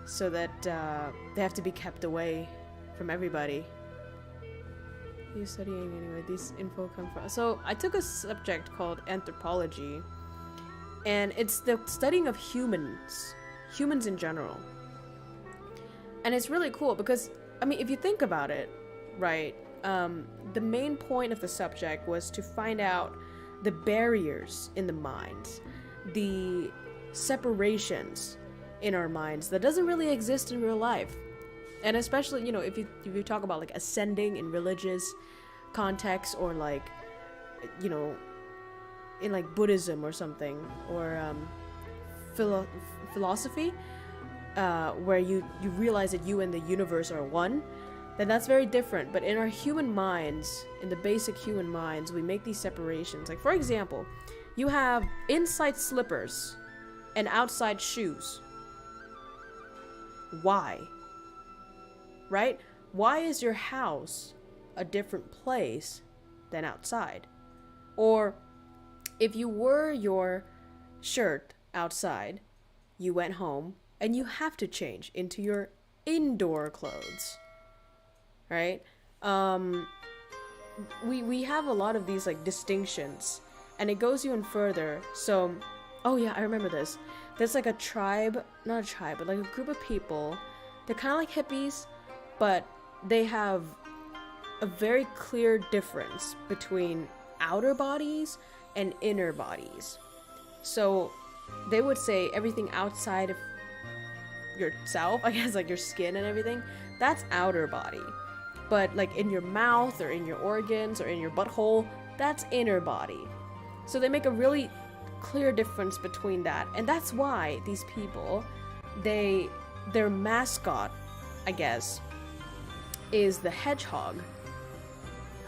so that they have to be kept away from everybody. You're studying anyway, these info come from. So I took a subject called anthropology, and it's the studying of humans in general. And it's really cool because, I mean, if you think about it, right, the main point of the subject was to find out the barriers in the minds, the separations in our minds that doesn't really exist in real life. And especially, you know, if you talk about like ascending in religious context, or like, you know, in like Buddhism or something, or philosophy, where you realize that you and the universe are one, then that's very different. But in our human minds, in the basic human minds, we make these separations. Like, for example, you have inside slippers and outside shoes. Why? Right? Why is your house a different place than outside? Or if you wore your shirt outside, you went home and you have to change into your indoor clothes, right? We have a lot of these like distinctions, and it goes even further. So, oh yeah, I remember this. There's like a tribe, not a tribe, but like a group of people. They're kind of like hippies, but they have a very clear difference between outer bodies and inner bodies. So they would say everything outside of yourself, I guess, like your skin and everything, that's outer body. But like in your mouth or in your organs or in your butthole, that's inner body. So they make a really clear difference between that. And that's why these people, their mascot, I guess, is the hedgehog,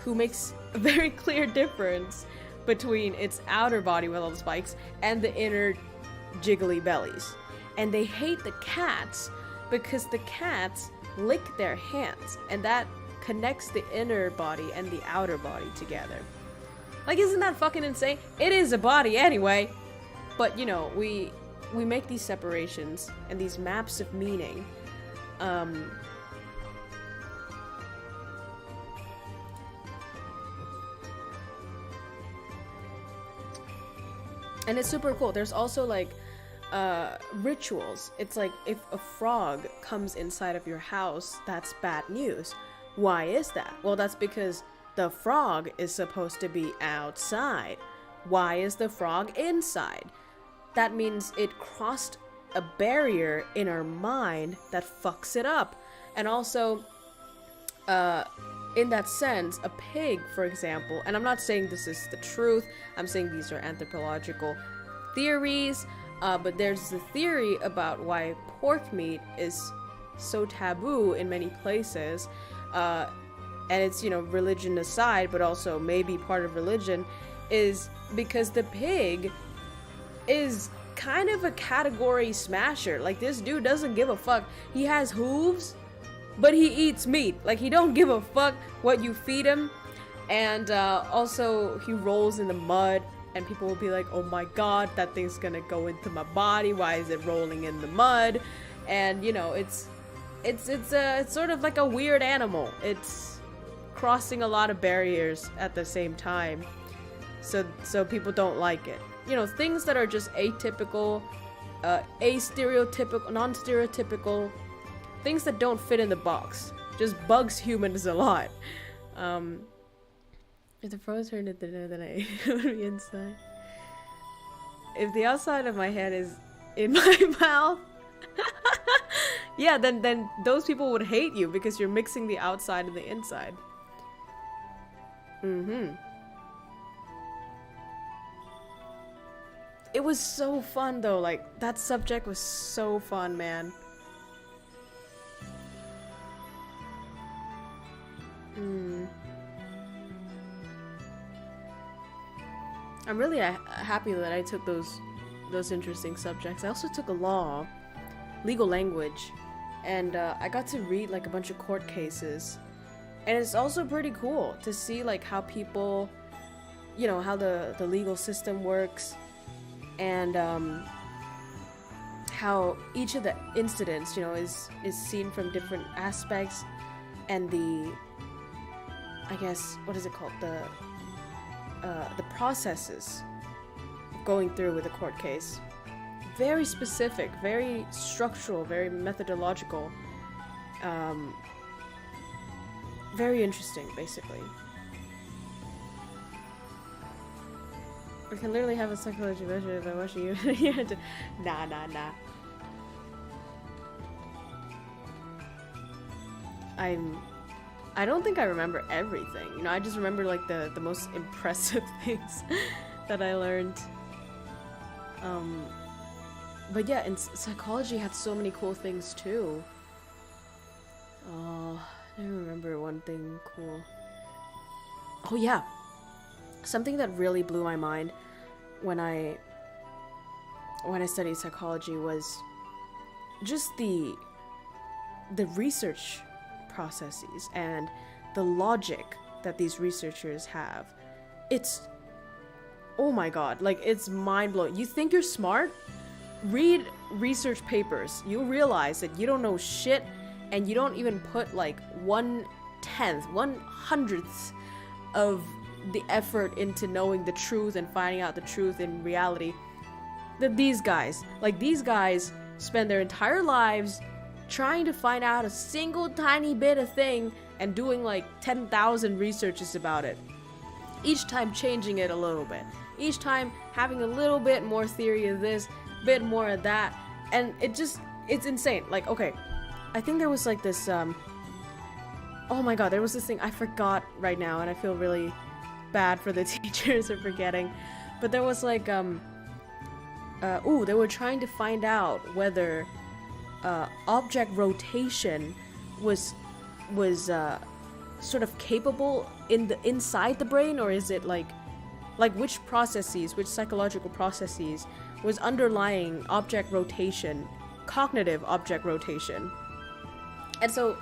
who makes a very clear difference between its outer body with all the spikes and the inner jiggly bellies. And they hate the cats because the cats lick their hands, and that connects the inner body and the outer body together. Like, isn't that fucking insane? It is a body anyway. But, you know, we make these separations and these maps of meaning. And it's super cool. There's also like rituals. It's like if a frog comes inside of your house, that's bad news. Why is that? Well, that's because the frog is supposed to be outside. Why is the frog inside? That means it crossed a barrier in our mind that fucks it up. And also, in that sense, a pig, for example, and I'm not saying this is the truth, I'm saying these are anthropological theories, but there's a theory about why pork meat is so taboo in many places, and it's, you know, religion aside, but also maybe part of religion, is because the pig is kind of a category smasher. Like, this dude doesn't give a fuck. He has hooves, but he eats meat. Like, he don't give a fuck what you feed him. And also, he rolls in the mud, and people will be like, oh my god, that thing's gonna go into my body. Why is it rolling in the mud? And, you know, it's sort of like a weird animal. It's crossing a lot of barriers at the same time. So people don't like it. You know, things that are just atypical, stereotypical, non-stereotypical, things that don't fit in the box, just bugs humans a lot. If the froze turned at dinner, then I ate it inside. If the outside of my head is in my mouth, yeah, then those people would hate you because you're mixing the outside and the inside. It was so fun though, like, that subject was so fun, man. I'm really happy that I took those interesting subjects. I also took legal language, and I got to read like a bunch of court cases. And it's also pretty cool to see like how people, you know, how the legal system works, and how each of the incidents, you know, is seen from different aspects, and the, I guess, what is it called, the processes going through with a court case. Very specific, very structural, very methodological. Very interesting, basically. I can literally have a psychological measure if I watch you. Nah. I don't think I remember everything. You know, I just remember like the most impressive things that I learned. But yeah, and psychology had so many cool things too. Oh, I remember one thing cool. Oh yeah, something that really blew my mind when I studied psychology was just the research processes and the logic that these researchers have. It's, oh my god, like it's mind-blowing. You think you're smart? Read research papers. You'll realize that you don't know shit, and you don't even put like 1/100th of the effort into knowing the truth and finding out the truth in reality. That these guys spend their entire lives trying to find out a single tiny bit of thing and doing like 10,000 researches about it. Each time changing it a little bit. Each time having a little bit more theory of this, bit more of that. And it's insane. Like, okay, I think there was like this, oh my god, there was this thing I forgot right now, and I feel really bad for the teachers for forgetting. But there was like, they were trying to find out whether object rotation was sort of capable inside the brain, or is it like which psychological processes was underlying object rotation, cognitive object rotation. And so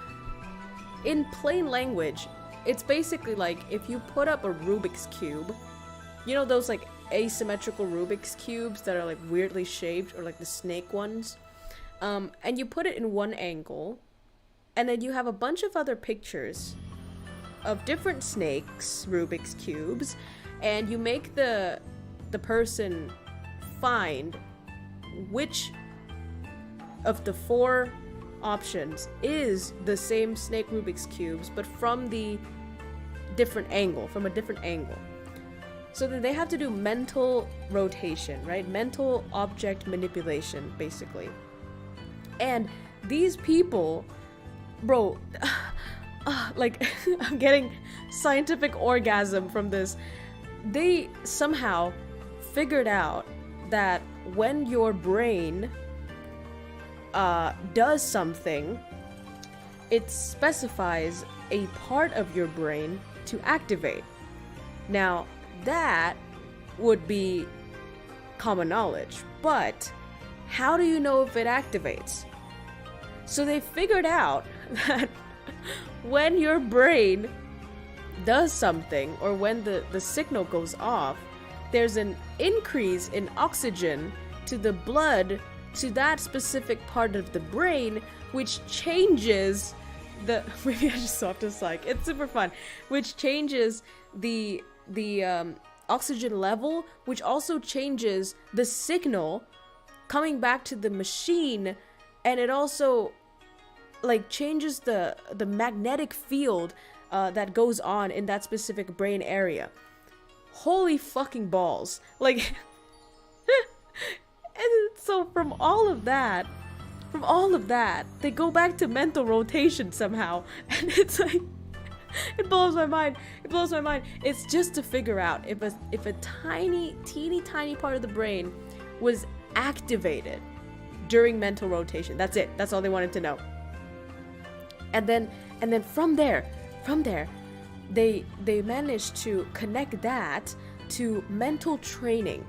in plain language, it's basically like if you put up a Rubik's Cube, you know those like asymmetrical Rubik's Cubes that are like weirdly shaped, or like the snake ones, and you put it in one angle, and then you have a bunch of other pictures of different snakes, Rubik's Cubes, and you make the person find which of the 4 options is the same snake Rubik's Cubes, but from a different angle. So then they have to do mental rotation, right? Mental object manipulation, basically. And these people, bro, like, I'm getting scientific orgasm from this. They somehow figured out that when your brain does something, it specifies a part of your brain to activate. Now, that would be common knowledge, but how do you know if it activates? So they figured out that when your brain does something, or when the signal goes off, there's an increase in oxygen to the blood to that specific part of the brain, which changes maybe I just saw this, like, it's super fun, which changes the oxygen level, which also changes the signal coming back to the machine, and it also like changes the magnetic field that goes on in that specific brain area. Holy fucking balls. Like, and so from all of that, they go back to mental rotation somehow, and it's like, it blows my mind. It's just to figure out if a teeny tiny part of the brain was activated during mental rotation. That's it. That's all they wanted to know. And then from there, they managed to connect that to mental training.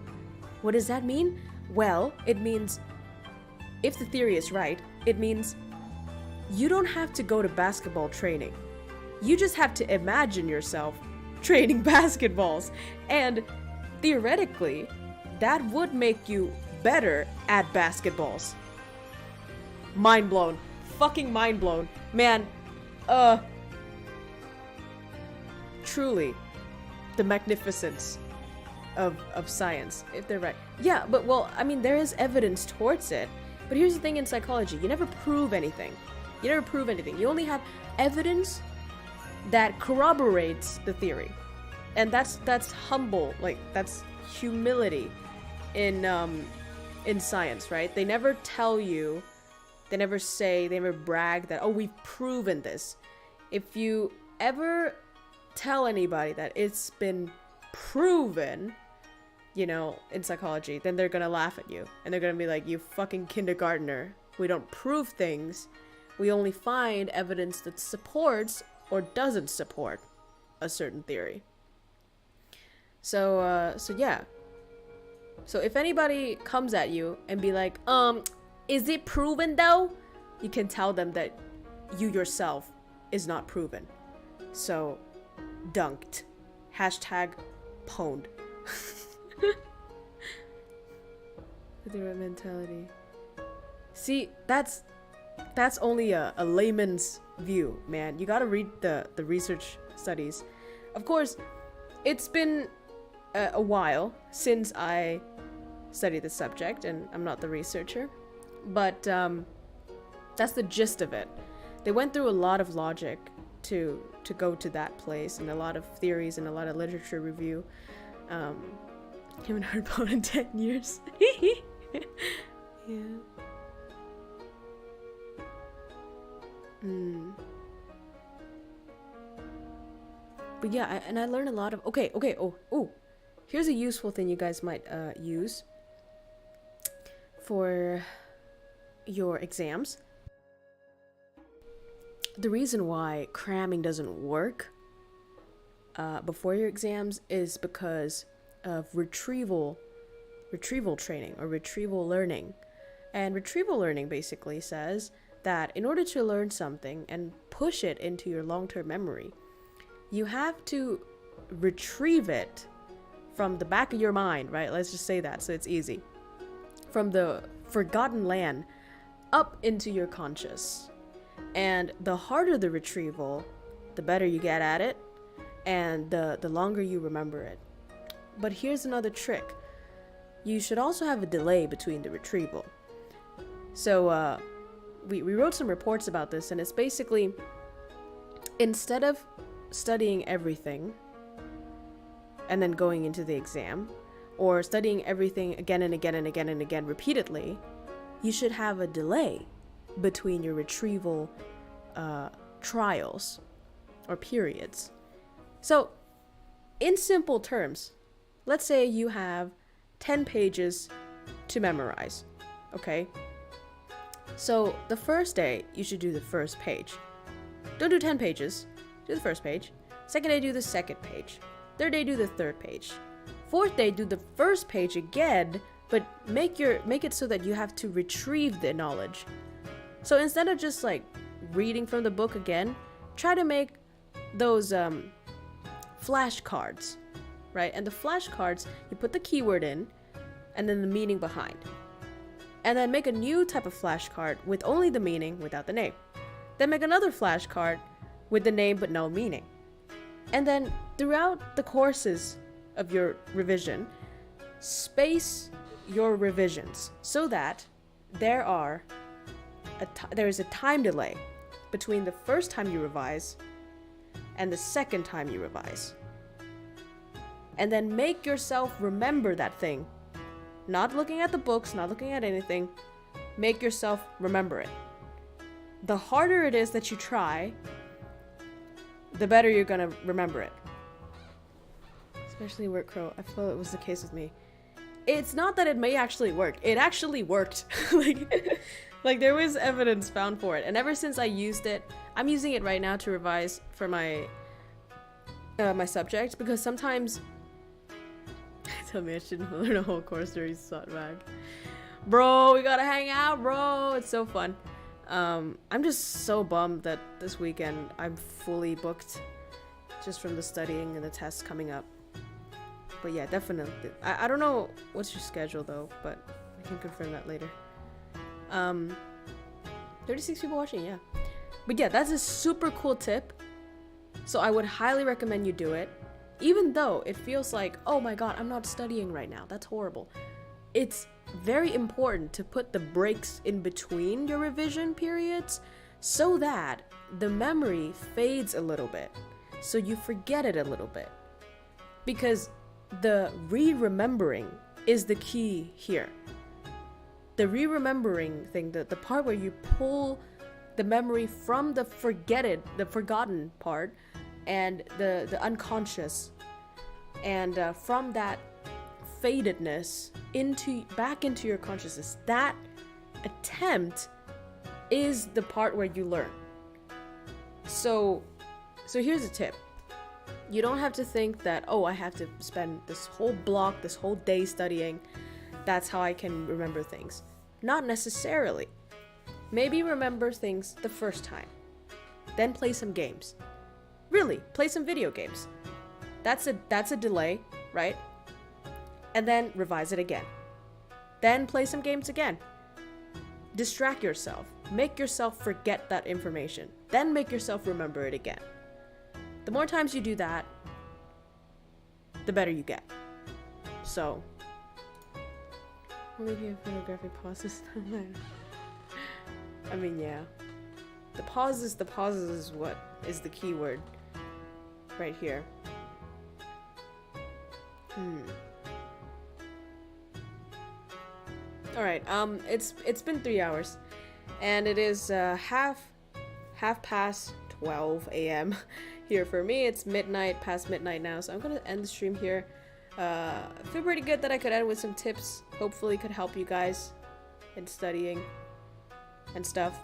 What does that mean? Well, it means, if the theory is right, it means you don't have to go to basketball training. You just have to imagine yourself training basketballs. And theoretically, that would make you better at basketballs. Mind blown. Fucking mind blown. Man, truly, the magnificence of science, if they're right. Yeah, but well, I mean, there is evidence towards it. But here's the thing in psychology, you never prove anything. You only have evidence that corroborates the theory. And that's humble, like, that's humility in science, right? They never tell you, they never brag that, oh, we've proven this. If you ever tell anybody that it's been proven, you know, in psychology, then they're gonna laugh at you. And they're gonna be like, you fucking kindergartner. We don't prove things. We only find evidence that supports or doesn't support a certain theory. So yeah. So if anybody comes at you and be like, is it proven though? You can tell them that you yourself is not proven. So, dunked. Hashtag pwned. With the right mentality. See, that's only a layman's view, man. You gotta read the research studies. Of course, it's been a while since I studied the subject, and I'm not the researcher. But that's the gist of it. They went through a lot of logic to go to that place, and a lot of theories and a lot of literature review. Haven't heard about it in 10 years. Yeah. But yeah, I learned a lot of... Okay, oh. Here's a useful thing you guys might use for your exams. The reason why cramming doesn't work before your exams is because of retrieval training or retrieval learning. And retrieval learning basically says that in order to learn something and push it into your long-term memory, you have to retrieve it from the back of your mind, right? Let's just say that so it's easy. From the forgotten land up into your conscious. And the harder the retrieval, the better you get at it, and the longer you remember it. But here's another trick. You should also have a delay between the retrieval. So we wrote some reports about this, and it's basically, instead of studying everything and then going into the exam, or studying everything again and again and again and again repeatedly, you should have a delay between your retrieval trials or periods. So, in simple terms, let's say you have 10 pages to memorize, okay? So, the first day, you should do the first page. Don't do 10 pages, do the first page. Second day, do the second page. Third day, do the third page. Fourth day, do the first page again, but make it so that you have to retrieve the knowledge. So instead of just like reading from the book again, try to make those flashcards, right? And the flashcards, you put the keyword in and then the meaning behind. And then make a new type of flashcard with only the meaning without the name. Then make another flashcard with the name but no meaning. And then throughout the courses of your revision, space your revisions so that there is a time delay between the first time you revise and the second time you revise. And then make yourself remember that thing. Not looking at the books, not looking at anything. Make yourself remember it. The harder it is that you try, the better you're gonna remember it. Especially with Krow. I feel it was the case with me. It's not that it may actually work. It actually worked. like there was evidence found for it. And ever since I used it, I'm using it right now to revise for my my subject, because sometimes tell me I shouldn't learn a whole course during Sotbag. Bro, we gotta hang out, bro. It's so fun. I'm just so bummed that this weekend I'm fully booked just from the studying and the tests coming up. But yeah, definitely. I don't know what's your schedule though, but I can confirm that later. 36 people watching, yeah. But yeah, that's a super cool tip. So I would highly recommend you do it. Even though it feels like, oh my god, I'm not studying right now. That's horrible. It's very important to put the breaks in between your revision periods so that the memory fades a little bit. So you forget it a little bit. Because the re-remembering is the key here. The re-remembering thing, the part where you pull the memory from the forgotten part and the unconscious, and from that fadedness back into your consciousness, that attempt is the part where you learn. So here's a tip. You don't have to think that, oh, I have to spend this whole block, this whole day studying. That's how I can remember things. Not necessarily. Maybe remember things the first time. Then play some games. Really, play some video games. That's a delay, right? And then revise it again. Then play some games again. Distract yourself. Make yourself forget that information. Then make yourself remember it again. The more times you do that, the better you get. So, I'll leave you a photographic pauses. I mean, yeah. The pauses is what is the key word right here. Alright, it's been 3 hours, and it is half past 12 a.m. here for me. It's past midnight now, so I'm gonna end the stream here. I feel pretty good that I could end with some tips. Hopefully could help you guys in studying and stuff.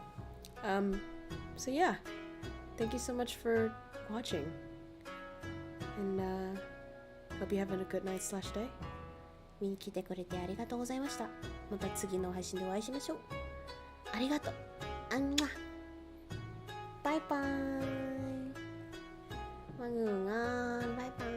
So yeah, thank you so much for watching, and hope you have a good night / day. 見に来てくれてありがとうございました。また次の配信でお会いしましょう。ありがとう。あんま。バイバーイ。マグーン、バイバーイ。